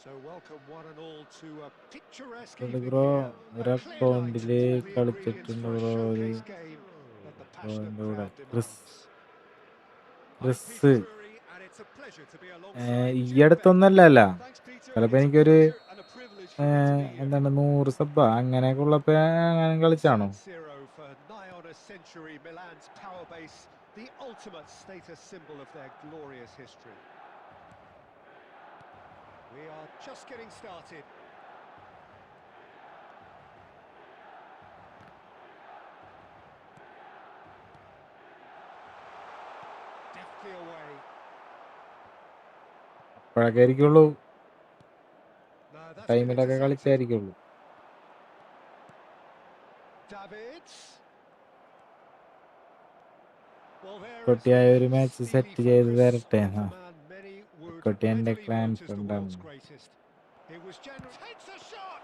So welcome one and all to a picturesque evening bro, here. ഒരു A clear night അക്കൗണ്ടില് with all the ingredients കളിച്ചിട്ടുണ്ട് for a ബ്രോ. ഒരു showcase game that the passionate ബ്രോന്റെ കൂടെ crowd Chris. demands. I'm Peter Drury, and it's a pleasure to be alongside ഈ Jim അടുത്തൊന്നല്ല Beck. അല്ല, Thanks, Peter. ചിലപ്പോ It's a എനിക്കൊരു pleasure and a privilege for me to be here. എന്താണ് 100 സബ്ബ അങ്ങനെയൊക്കെ ഉള്ളപ്പോ അങ്ങനെ കളിച്ചാണോ? San Siro for nigh on a century, Milan's power base, the ultimate status symbol of their glorious history. We are just getting started. Deftly away. അപ്പോഴൊക്കെ ആയിരിക്കുള്ളൂ, No, that's been ടൈമിലൊക്കെ intercepted. കളിച്ചായിരിക്കുള്ളൂ. Davids. Well, there is കൊട്ടിയായ ഒരു the match steely set ചെയ്ത് focus തരട്ടെ. of the man many would കൊട്ടി എന്റെ readily clan vote as the ഫ്രണ്ടാണ്. world's greatest. It was January. Takes a shot.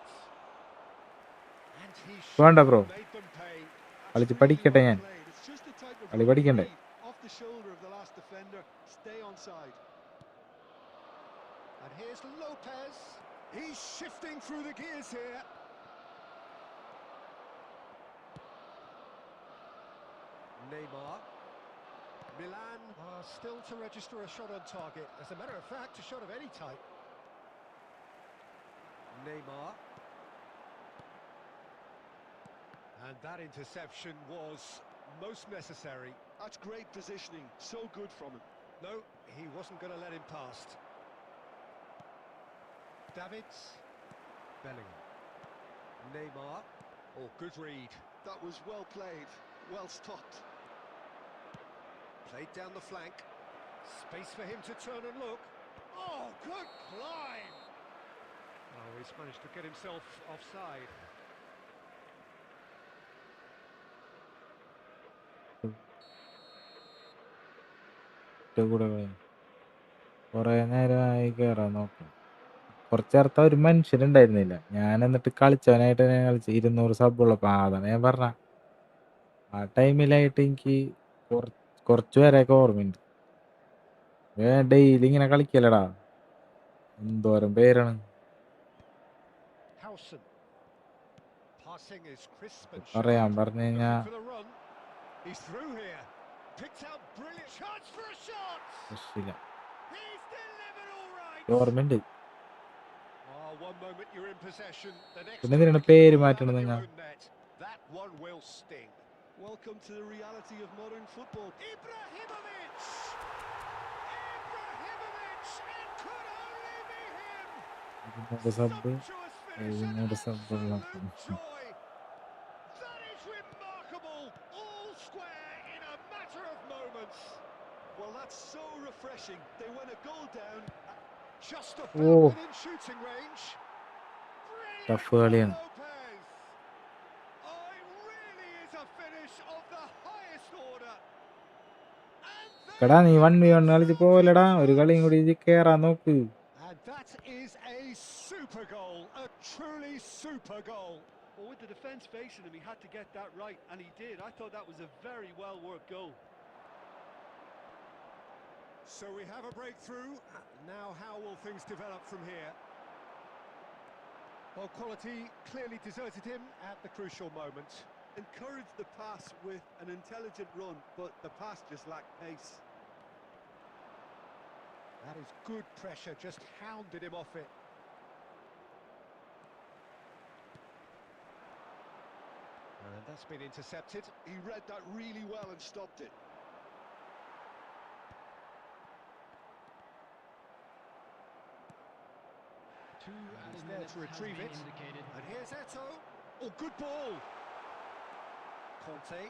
And he വേണ്ട surely bro, made them pay. That's കളിച്ച് really പഠിക്കട്ടെ well ഞാൻ. played. It's just the type of കളി run you പഠിക്കണ്ടേ? need. Off the shoulder of the last defender, stay on side. And here's Lopez. He's shifting through the gears here. Neymar. Milan are still to register a shot on target. As a matter of fact, a shot of any type. Neymar. And that interception was most necessary. That's great positioning. So good from him. No, he wasn't going to let him past. Davids. Bellingham. Neymar. Oh, good read. That was well played. Well stopped. Played down the flank. Space for him to turn and look. Oh, good climb! Oh, he's managed to get himself offside. കൂടെ കുറെ നേരമായി കയറാൻ നോക്കണം. കുറച്ച് നേരത്തെ ഒരു മനുഷ്യരുണ്ടായിരുന്നില്ല. ഞാൻ എന്നിട്ട് കളിച്ചവനായിട്ട് തന്നെ കളിച്ച് 200 സബ്ബുള്ളപ്പോ. അതാണ് ഞാൻ പറഞ്ഞ, ആ ടൈമിലായിട്ട് എനിക്ക് കുറച്ചു പേരെയൊക്കെ ഓർമ്മയുണ്ട്. ഡെയിലി ഇങ്ങനെ കളിക്കലടാ, എന്തോരം പേരാണ്. Howson. Passing is crisp and പറയാൻ sharp. പറഞ്ഞു കഴിഞ്ഞാ Looking for the run. He's through here. Picked out brilliant chance for a shot. രക്ഷയില്ല. He's delivered all right. ഓർമ്മയുണ്ട്. Oh, one moment you're in possession, the next പിന്നെ you're എന്തിനാണ് kicking the പേര് ball out മാറ്റണത് of your നിങ്ങൾ? own net. That one will sting. Welcome to the reality of modern football. Ibrahimovic! Ibrahimovic! It could only be him! 200 sub, Sumptuous finish and 700 സബ്ബുള്ള. absolute joy! That is remarkable! All square in a matter of moments. Well, that's so refreshing. They went a goal down. just about Oh, within shooting range. tough Brilliant early. from Lopez. Oh, it really is a finish of the highest order. And എടാ there നീ is 1v1 the കളിച്ച് starting പോവല്ലടാ, ഒരു കളിയും balance. കൂടി ഇത് കേറാൻ നോക്ക്. And that is a super goal, a truly super goal. Well, with the defence facing him, he had to get that right, and he did. I thought that was a very well-worked goal. So we have a breakthrough. Now how will things develop from here? Well, quality clearly deserted him at the crucial moment. Encouraged the pass with an intelligent run, but the pass just lacked pace. That is good pressure, just hounded him off it. And that's been intercepted. He read that really well and stopped it. He's there to retrieve it. And here's Eto. Oh, good ball. Conte.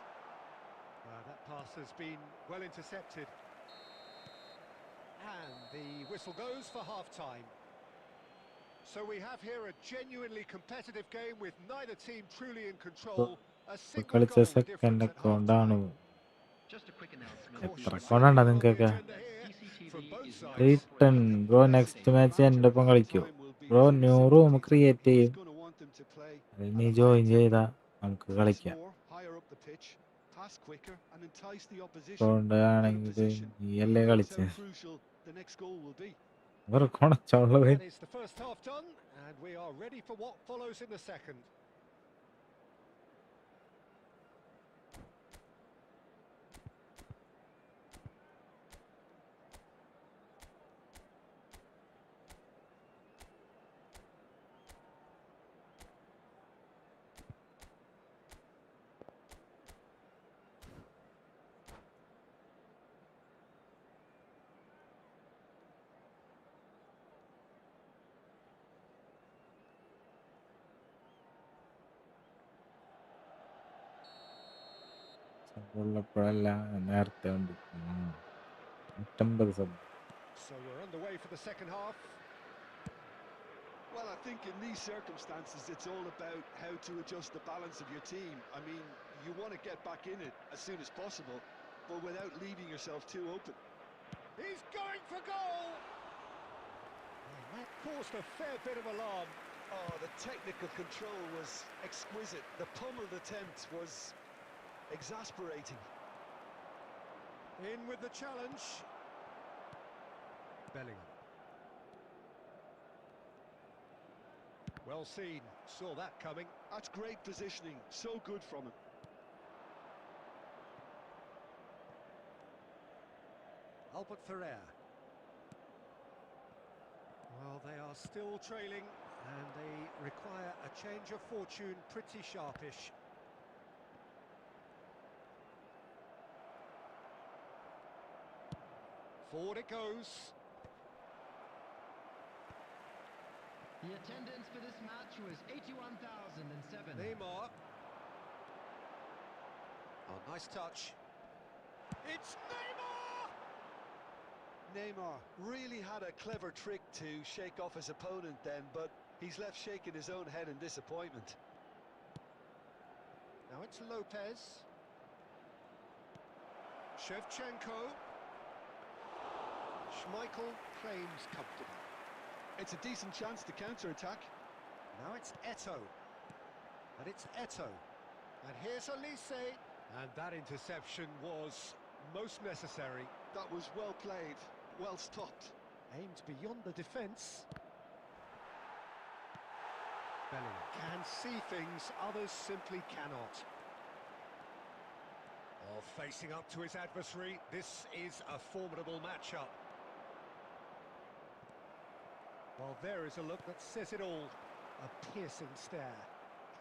That pass has been well intercepted. And the whistle goes for half-time. So we have here a genuinely competitive game with neither team truly in control. A single കളിച്ച goal the second difference at അക്കൗണ്ടാണ്. half-time. Just a quick announcement. എത്ര Caution അക്കൗണ്ടാണ് signalling on the നിങ്ങൾക്കൊക്കെ? agenda here CCTV from both is sides. not റീട്ടൺ bro, next match എൻ്റെ ഒപ്പം കളിക്കോ bro? New room create ചെയ്യും, He's going to want them to play അതിൽ at നീ a join higher ചെയ്താ tempo, നമുക്ക് press കളിക്കാം. more, higher up the pitch, pass quicker, and entice the opposition അതുകൊണ്ട് out of ആണെങ്കിൽ position. നീ He അല്ലേ knows കളിച്ച് how crucial the next goal will be. വേറെ കൊണച്ചുള്ളത്. That is the first half done, and we are ready for what follows in the second. ഉള്ളപ്പോഴല്ല, നേരത്തെ ഉണ്ട് 50 sub. So we're underway for the second half. Well, I think in these circumstances, it's all about how to adjust the balance of your team. I mean, you want to get back in it as soon as possible, but without leaving yourself too open. He's going for goal! And that caused a fair bit of alarm. Oh, the technical control was exquisite. The pummeled attempt was exasperating. In with the challenge. Bellingham. Well seen, saw that coming. That's great positioning, so good from him. Albert Ferrer. Well, they are still trailing, and they require a change of fortune pretty sharpish. Forward it goes. The attendance for this match was 81,007. Neymar. Oh, nice touch. It's Neymar! Neymar really had a clever trick to shake off his opponent then, but he's left shaking his own head in disappointment. Now it's Lopez. Shevchenko. Schmeichel claims comfortable. It's a decent chance to counter-attack. Now it's Eto. And it's Eto. And here's Elise. And that interception was most necessary. That was well played, well stopped. Aimed beyond the defence. Bellingham can see things others simply cannot. Oh, facing up to his adversary, this is a formidable matchup. Well, there is a look that says it all. A piercing stare.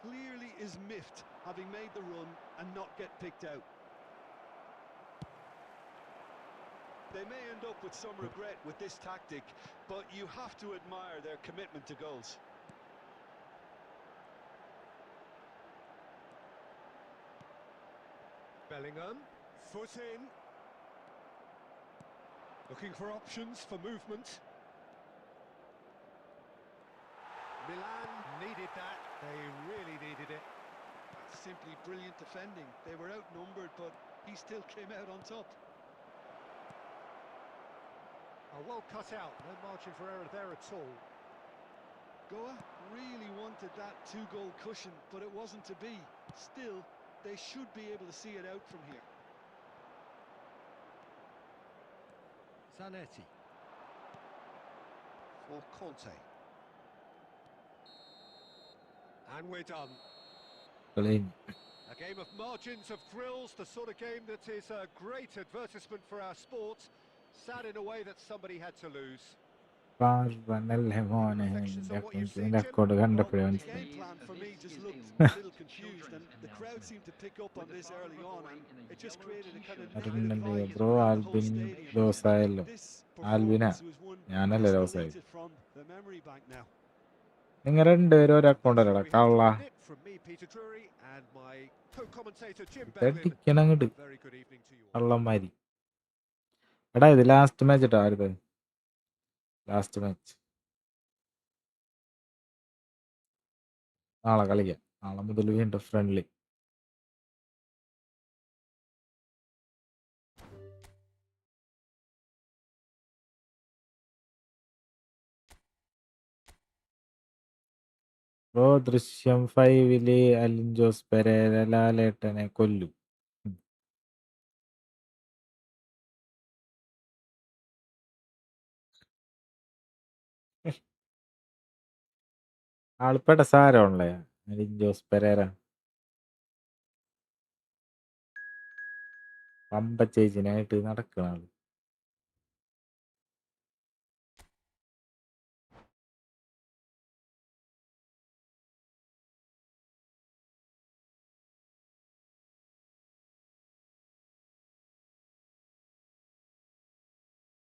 Clearly is miffed, having made the run and not get picked out. They may end up with some regret with this tactic, but you have to admire their commitment to goals. Bellingham, foot in. Looking for options for movement. Milan needed that. They really needed it. That's simply brilliant defending. They were outnumbered, but he still came out on top. Well cut out. No margin for error there at all. Goa really wanted that two-goal cushion, but it wasn't to be. Still, they should be able to see it out from here. Zanetti. For Conte. And we're done. കളി A game of margins, of thrills, the sort of game that is a great advertisement for our sport. Sad in a way that somebody had to lose. പറഞ്ഞല്ലേ മോനെ record കണ്ടപ്പോഴേ The മനസ്സിലായി. game plan for me just looked a little confused, and the crowd seemed to pick up on this early on, and it just created a kind of negative അറിയുന്നുണ്ട് vibe bro. around the whole Albin stadium. ലോസായല്ലോ. This ആൽബിനാ, performance was one ഞാനല്ലേ best ലോസായി. deleted from the memory bank now. നിങ്ങൾ രണ്ടുപേരും ഒരു account That's അല്ലടാ where we have to കള്ള. end it. From me, Peter Drury, and my co-commentator Jim ഇതടിക്കണം Beglin. അങ്ങോട്ട് A very good evening to you all. കള്ളന്മാരി. എടാ ഇത് last match ഇട്ടാ ആരുത്? Last match നാളെ കളിക്കാം. നാളെ മുതൽ വീണ്ടും ഫ്രണ്ട്ലി. ബ്രോ ദൃശ്യം 5 അലിൻ ജോസ് പെരേര ലാലേട്ടനെ കൊല്ലും. ആൾപ്പെട്ട സാരമുള്ളേ അലിൻ ജോസ് പെരേര. പമ്പ ചേച്ചിനായിട്ട് നടക്കണ ആള്.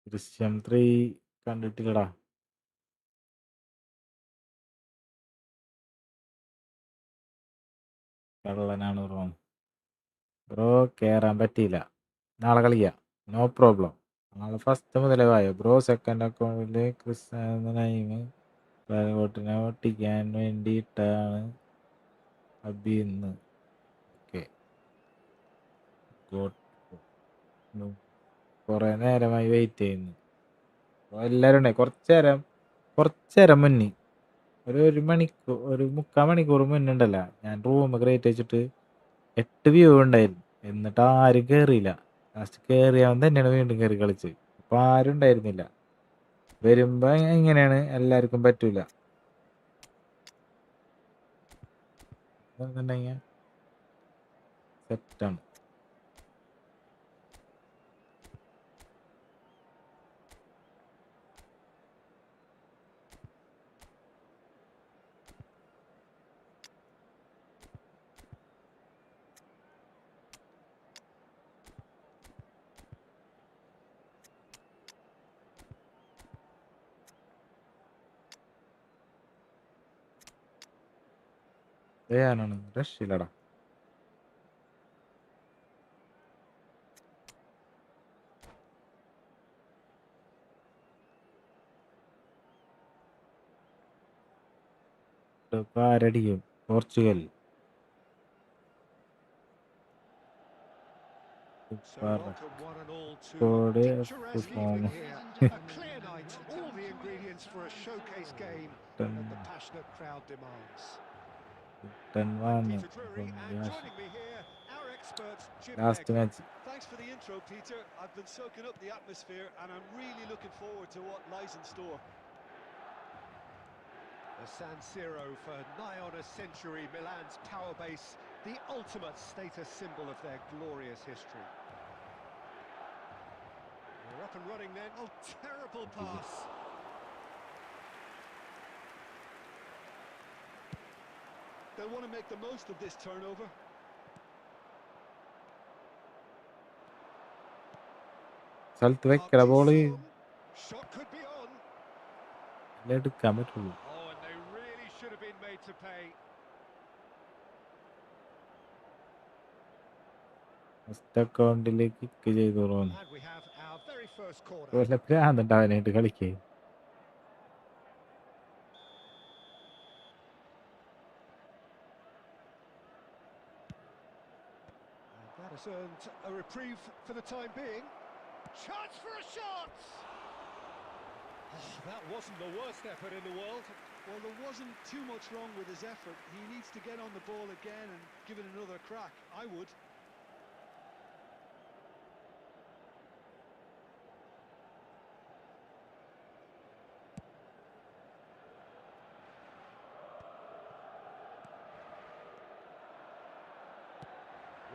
ദൃശ്യം 3 കണ്ടിട്ടില്ലടാ. കള്ളനാണ് ബ്രോ. ബ്രോ കേറാൻ പറ്റിയില്ല. നാളെ കളിക്കാം, നോ പ്രോബ്ലം. നാളെ ഫസ്റ്റ് മുതലേ വായോ ബ്രോ. സെക്കൻഡ് അക്കൗണ്ടില് ക്രിസ്ത്യനെ ഒട്ടിക്കാൻ വേണ്ടിയിട്ടാണ് അബി ഇന്ന്. ഓക്കെ, കുറെ നേരമായി വെയിറ്റ് ചെയ്യുന്നു. എല്ലാവരും ഉണ്ടേ. കുറച്ചേരം മുന്നേ ഒരു മണിക്കൂർ, ഒരു 3/4 മണിക്കൂർ മുന്നുണ്ടല്ല, ഞാൻ റൂം ക്രിയേറ്റ് വെച്ചിട്ട് 8 വ്യൂ ഉണ്ടായിരുന്നു. എന്നിട്ട് ആരും കയറിയില്ല. ലാസ്റ്റ് കയറിയാവൻ തന്നെയാണ് വീണ്ടും കയറി കളിച്ച്. അപ്പൊ ആരും ഉണ്ടായിരുന്നില്ല. വരുമ്പോ ഇങ്ങനെയാണ്, എല്ലാവർക്കും പറ്റൂല എന്നുണ്ടെങ്കിൽ സെറ്റാണ്. ഞാനാണ് രക്ഷയില്ലടാ. ഇപ്പൊ ആരടിക്കും? Portugal. So welcome one and all to Scored a a picturesque perform- evening here. A clear night, all the ingredients for a showcase game that the passionate crowd demands. I'm Peter Drury, and joining me here, our expert Jim last Beglin. Match. Thanks for the intro, Peter. I've been soaking up the atmosphere, and I'm really looking forward to what lies in store. The San Siro for nigh on a century, Milan's power base, the ultimate status symbol of their glorious history. We're up and running then. Oh, terrible pass. They'll want to make the most of this turnover. സ്ഥലത്ത് വെക്കട ball Shot could be on. എടുക്കാൻ പറ്റുള്ളൂ. Oh, and they really should have been made to pay. First അക്കൗണ്ടില് kick ചെയ്തോളൂ. And we have our very first corner. വല്ല ഭ്രാന്തുണ്ടാവാനായിട്ട് കളിക്കേ. Has earned a reprieve for the time being. Chance for a shot! Oh, that wasn't the worst effort in the world. Well, there wasn't too much wrong with his effort. He needs to get on the ball again and give it another crack. I would.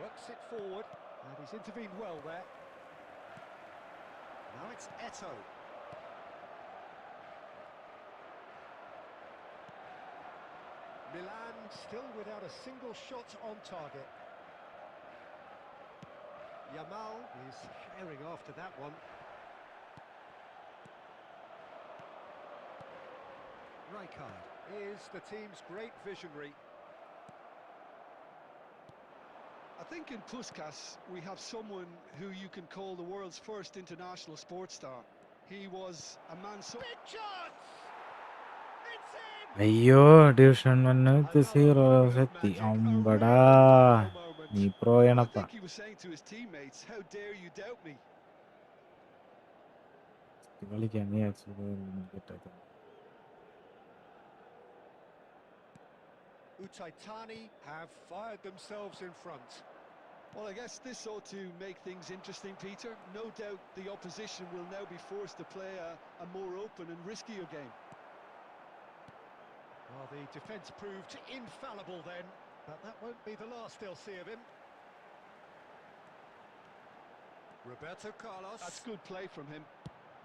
Works it forward, and he's intervened well there. Now it's Eto. Milan still without a single shot on target. Yamal is firing after that one. Rijkaard is the team's great visionary. I think in Puskás we have someone who you can call the world's first international sports star. He was a man so... Big chance! It's in! അയ്യോ division 1 0 എത്തി അമ്പടാ നീ I പ്രോയാണപ്പാ think he was saying to his teammates, how dare you doubt me? കളിക്കാൻ നീ കിട്ടാത്ത Utaitani have fired themselves in front. Well, I guess this ought to make things interesting, Peter. No doubt the opposition will now be forced to play a more open and riskier game. Well, the defence proved infallible then, but that won't be the last they'll see of him. Roberto Carlos. That's good play from him.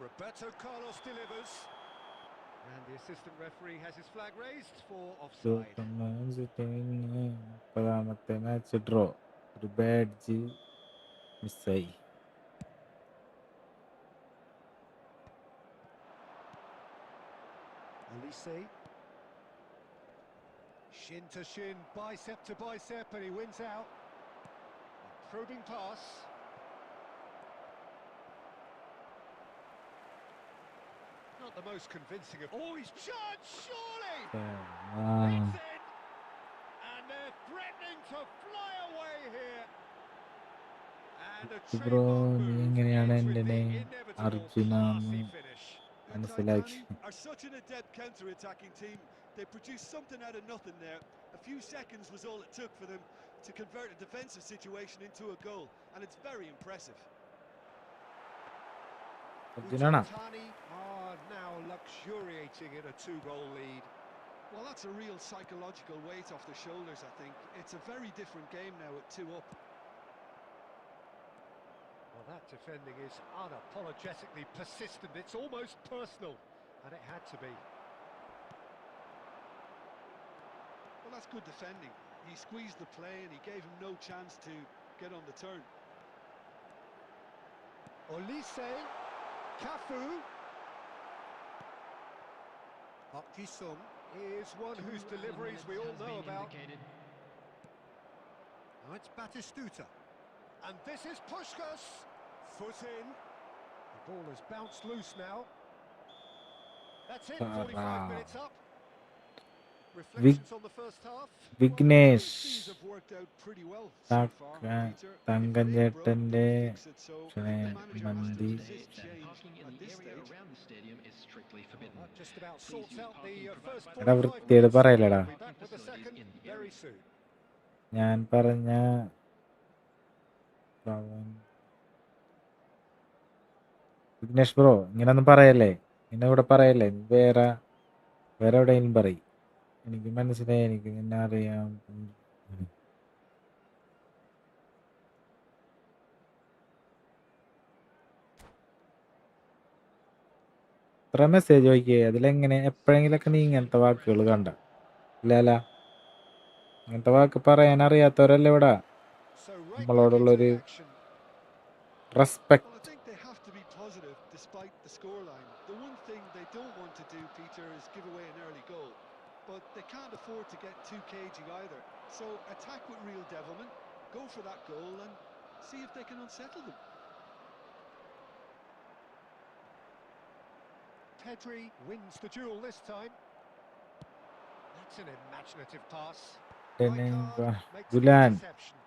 Roberto Carlos delivers. And the assistant referee has his flag raised for offside. മുപ്പതാമത്തെ match draw ഒരു badge മിസ്സായി Elise. Shin to shin, bicep to bicep, and he wins out. A probing pass. Not the most convincing of... Oh, he's charged, surely! It's in! And they're threatening to fly away here. And a bro trademark നീ move എങ്ങനെയാണ് ends with എൻ്റെ the inevitable Arjuna classy finish. മനസ്സിലാക്കി Utaitani are such an adept counter-attacking team. They produced something out of nothing there. A few seconds was all it took for them to convert a defensive situation into a goal, and it's very impressive. അർജുനാണോ Utaitani are now luxuriating in a 2-goal lead. Well, that's a real psychological weight off their shoulders, I think. It's a very different game now at 2 up. Well, that defending is unapologetically persistent. It's almost personal, and it had to be. Well, that's good defending. He squeezed the play and he gave him no chance to get on the turn. Olise, Cafu. Park Ji-sung is one whose deliveries we all know about. Now it's Batistuta. And this is Puskás. Foot in. The ball has bounced loose now. That's it, 45 minutes up. Reflections on the first half. Vignesh Things have worked out pretty well so far, Peter. Thankan If it ain't broke, ചേട്ടൻ്റെ don't fix it, so the manager has to mandi resist change Parking in at the this area stage. around the stadium is strictly forbidden. That just about sorts out the first എടാ 45 വൃത്തിയോട് minutes. പറയലടാ We'll be back with the second very soon. ഞാൻ പറഞ്ഞ Vignesh bro ഇങ്ങനൊന്നും പറയല്ലേ നിന്നെ ഇവിടെ പറയല്ലേ വേറെ എവിടെയെങ്കിലും പറയും എനിക്ക് മനസ്സിലായി എനിക്ക് നിന്നെ അറിയാം ഇത്ര മെസ്സേജ് നോക്കിയേ അതിലെങ്ങനെ എപ്പോഴെങ്കിലൊക്കെ നീ ഇങ്ങനത്തെ വാക്കുകൾ കണ്ട ഇല്ലല്ല ഇങ്ങനത്തെ വാക്ക് പറയാൻ അറിയാത്തവരല്ലേ ഇവിടെ So right back നമ്മളോടുള്ളൊരു into the action. Respect Well, I think they have to be positive despite the scoreline. The one thing they don't want to do, Peter, is give away an early goal. But they can't afford to get too cagey either. So attack with real devilment, go for that goal and see if they can unsettle them. Pedri wins the duel this time. That's an imaginative pass. Rijkaard makes the ഗുലാൻ interception.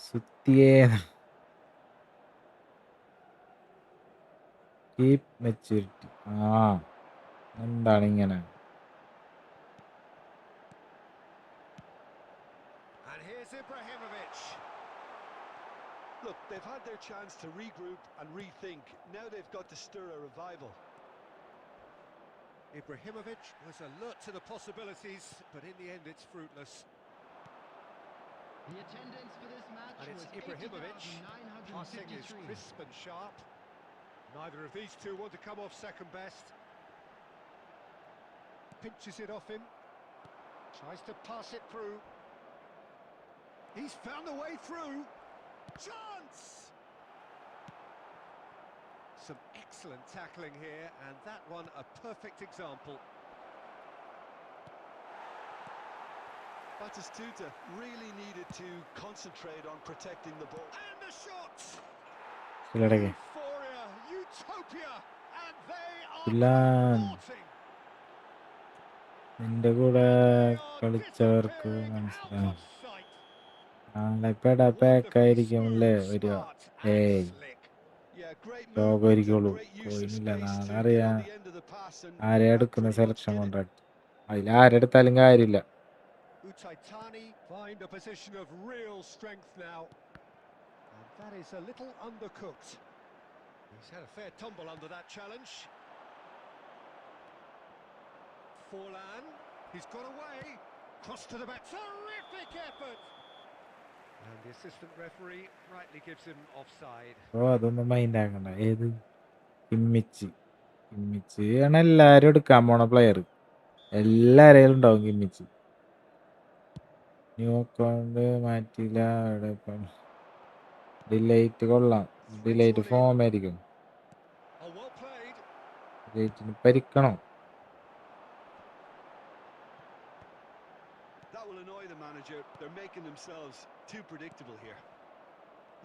സുത്തിയേ keep maturity. എന്താണ് ഇങ്ങനെ? And here's Ibrahimovic. Look, they've had their chance to regroup and rethink. Now they've got to stir a revival. Ibrahimovic was alert to the possibilities, but in the end it's fruitless. The attendance for this match And it's was Ibrahimovic. Passing is 80,953. crisp and sharp. Neither of these two want to come off second best. Pinches it off him. Tries to pass it through. He's found a way through. Chance! Some excellent tackling here, and that one a perfect example. Batistuta really needed to concentrate on protecting the ball. And the shot! ചിലടക്കെ Euphoria, utopia, and they are Milan. cavorting. നിന്റെ കൂടെ They are കളിച്ചവർക്ക് disappearing out മനസ്സിലാവും. of sight. നാളെ പാക്കായിരിക്കും അല്ലേ വരിക? ഏയ് Yeah, great movement, ലോകമായിരിക്കുള്ളൂ. great use of കോയിനില്ല. space നാളെ to get അറിയാം on the end of the pass and ആരെ that എടുക്കുന്ന pretty much selection did it. Contract. അതിലാരെടുത്താലും കാര്യമില്ല. Utaitani find a position of real strength now. And that is a little undercooked. He's had a fair tumble under that challenge. Forlan, he's got away. Cross to the back. Terrific effort. And the assistant referee rightly gives him offside. അതൊന്നും mind ആക്കണ്ട. ഏത് Kimmich ആണ് എല്ലാരും എടുക്കാൻ പോണ player. എല്ലാരെയും ഉണ്ടാവും Kimmich. New account മാറ്റില്ല. ഡിലൈറ്റ് കൊള്ളാം. ഡിലൈറ്റ് ഫോം ആയിരിക്കും. Oh, well played. ഡിലൈറ്റിന് പരിക്കണോ? That will annoy the manager. They're making themselves too predictable here.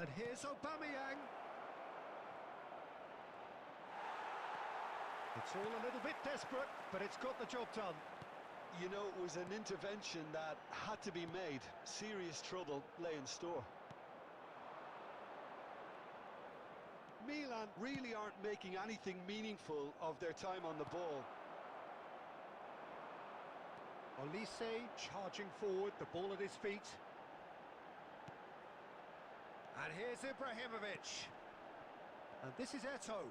And here's Aubameyang. It's all a little bit desperate, but it's got the job done. You know, it was an intervention that had to be made. Serious trouble lay in store. Milan really aren't making anything meaningful of their time on the ball. Olise charging forward, the ball at his feet. And here's Ibrahimovic. And this is Eto'o.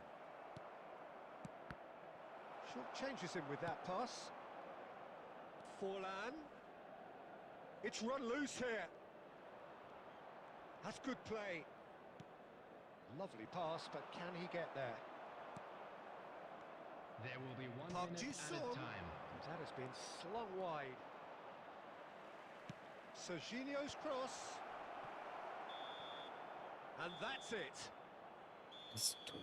Short changes him with that pass. Forlan. It's run loose here. That's good play. Lovely pass, but can he get there? There will be 1 Park minute Ji-sung. added time. That has been slung wide. Serginho's cross. And that's it.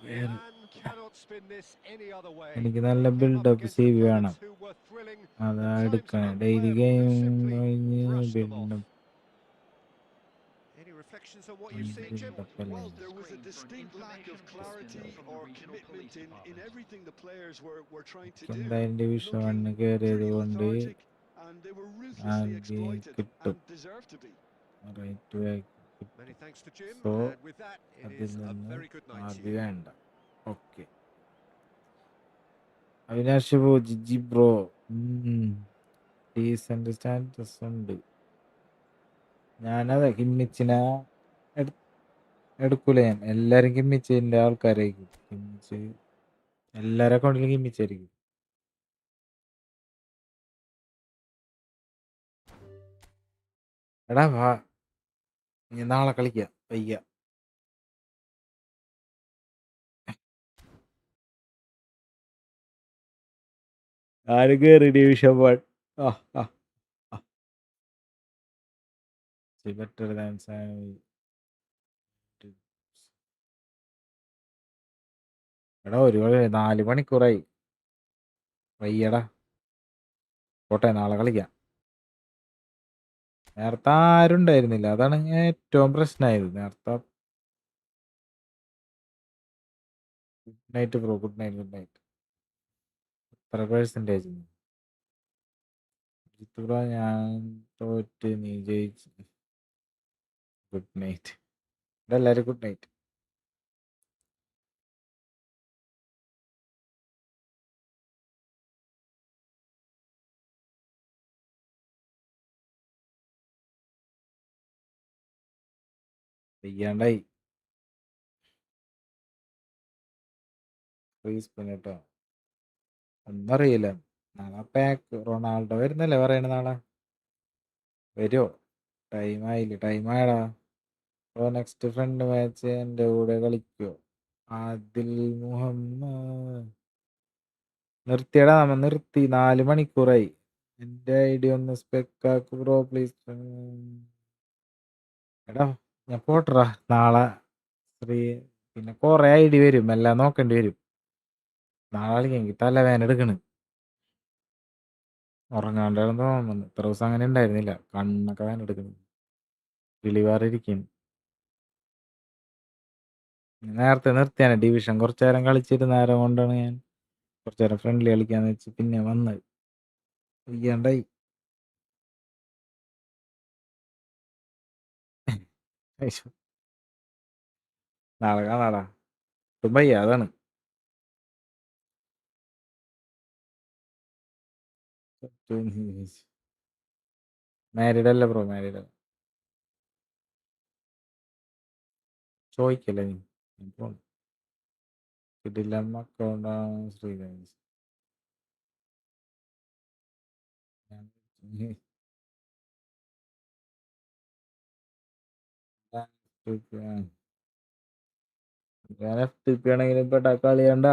Milan cannot spin this any other way. എനിക്ക് നല്ല They came up buildup against save opponents വേണം. who were thrilling, അതാ at times എടുക്കണം. Daily unplayable, game who simply കഴിഞ്ഞ് brushed them off. Buildup Any reflections on what you've seen, Jim? Well, there was a distinct lack of clarity or commitment in everything the players were trying to do. എന്തായാലും division Looking 1 കയറിയത് pretty കൊണ്ട് lethargic, and they were ruthlessly ആദ്യം exploited കിട്ടും. and deserved to be. Right back Many thanks to Jim, So, and with that, it അതിൽ is a നിന്ന് very good night to ആദ്യം you. വേണ്ട. Okay Avinash bro, GG bro, decent status ഉണ്ട്. ഞാനതെ കിമ്മിച്ചിനെ എടുക്കൂല. ഞാൻ എല്ലാരും കിമ്മിച്ചിന്റെ ആൾക്കാരായിരിക്കും. കിമ്മിച്ച് എല്ലാരെ അക്കൗണ്ടിലും കിമ്മിച്ചായിരിക്കും. എടാ വാ, ഇനി നാളെ കളിക്കാം. വയ്യ. ആര് കയറി ഡിവിഷൻ 1? ബെറ്റർ ദാൻ എടാ, 4 മണിക്കൂറായി. വയ്യടാ. പോട്ടെ, നാളെ കളിക്കാം. നേരത്തെ ആരും ഉണ്ടായിരുന്നില്ല, അതാണ് ഏറ്റവും പ്രശ്നമായത്. നേരത്തെ good night bro, good night, good night. എത്ര പെർസെൻറ്റേജ് ബ്രോ? ഞാൻ തോറ്റ്, നീ ജയിച്ചു. Good night. എല്ലാവരും ഗുഡ് നൈറ്റ്. ചെയ്യാണ്ടായി കേട്ടോ. ഒന്നും അറിയില്ല. നാളെ പാക്ക് റൊണാൾഡോ വരുന്നല്ലേ പറയണ. നാളെ വരുമോ? ടൈമായടാ. അപ്പോൾ നെക്സ്റ്റ് ഫ്രണ്ട് മാച്ച് എൻ്റെ കൂടെ കളിക്കുമോ? ആദിൽ മുഹമ്മദ് നിർത്തിയടാ. നമ്മ നിർത്തി. 4 മണിക്കൂറായി. എൻ്റെ ഐഡി ഒന്ന് സ്പെക്കാക്ക് ബ്രോ പ്ലീസ്. എടാ ഞാൻ പോട്ടറാ. നാളെ പിന്നെ കുറെ ഐഡി വരും, എല്ലാം നോക്കേണ്ടി വരും. നാളെ കളിക്കെങ്കിൽ തലവേന എടുക്കണ്. ഉറങ്ങാണ്ടായിരുന്നു തോന്നുന്നു. ഇത്ര ദിവസം അങ്ങനെ ഉണ്ടായിരുന്നില്ല. കണ്ണൊക്കെ വേന എടുക്കുന്നു. കിളിവാറിരിക്കും. നേരത്തെ നിർത്തിയാണ് ഡിവിഷൻ. കുറച്ചു നേരം കളിച്ചിട്ട് നേരം കൊണ്ടാണ് ഞാൻ കുറച്ചു നേരം ഫ്രണ്ട്ലി കളിക്കാന്ന് വെച്ച് പിന്നെ വന്നത്. ചെയ്യാണ്ടായി. നാളെ കാണാടാ. ദുബായ് അതാണ്. മാരീഡ് അല്ല ബ്രോ, മാരീഡ് അല്ല. ചോദിക്കല്ലേ നീ. കിട്ടില്ല അക്കൗണ്ടാണ് ശ്രീധരൻ. ഞാൻ FTP ആണെങ്കിലും പെട്ടാ കളിയണ്ട.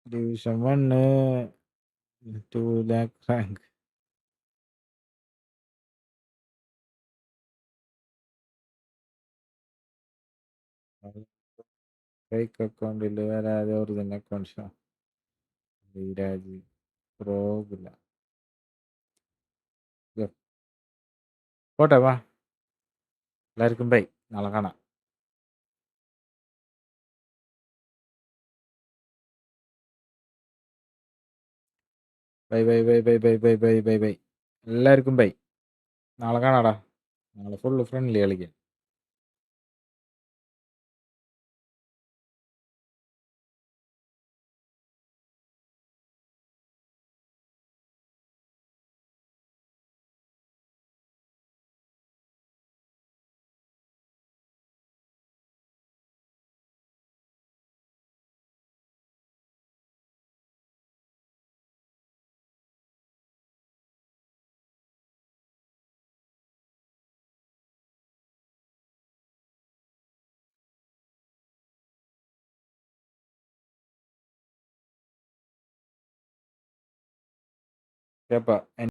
Division 1 2 lakh rank. ഫേക്ക് അക്കൗണ്ടിൽ വരാതെ ഒറിജിനൽ അക്കൗണ്ട് വിരാജ് പ്രോബില്ല. പോട്ടെ വാ. എല്ലാവർക്കും ബൈ. നാളെ കാണാം. Bye bye bye bye bye bye bye bye bye. എല്ലാവർക്കും ബൈ. നാളെ കാണാടാ. നാളെ ഫുള്ള് ഫ്രണ്ട്ലി കളിക്കാം. കേപ്പാ.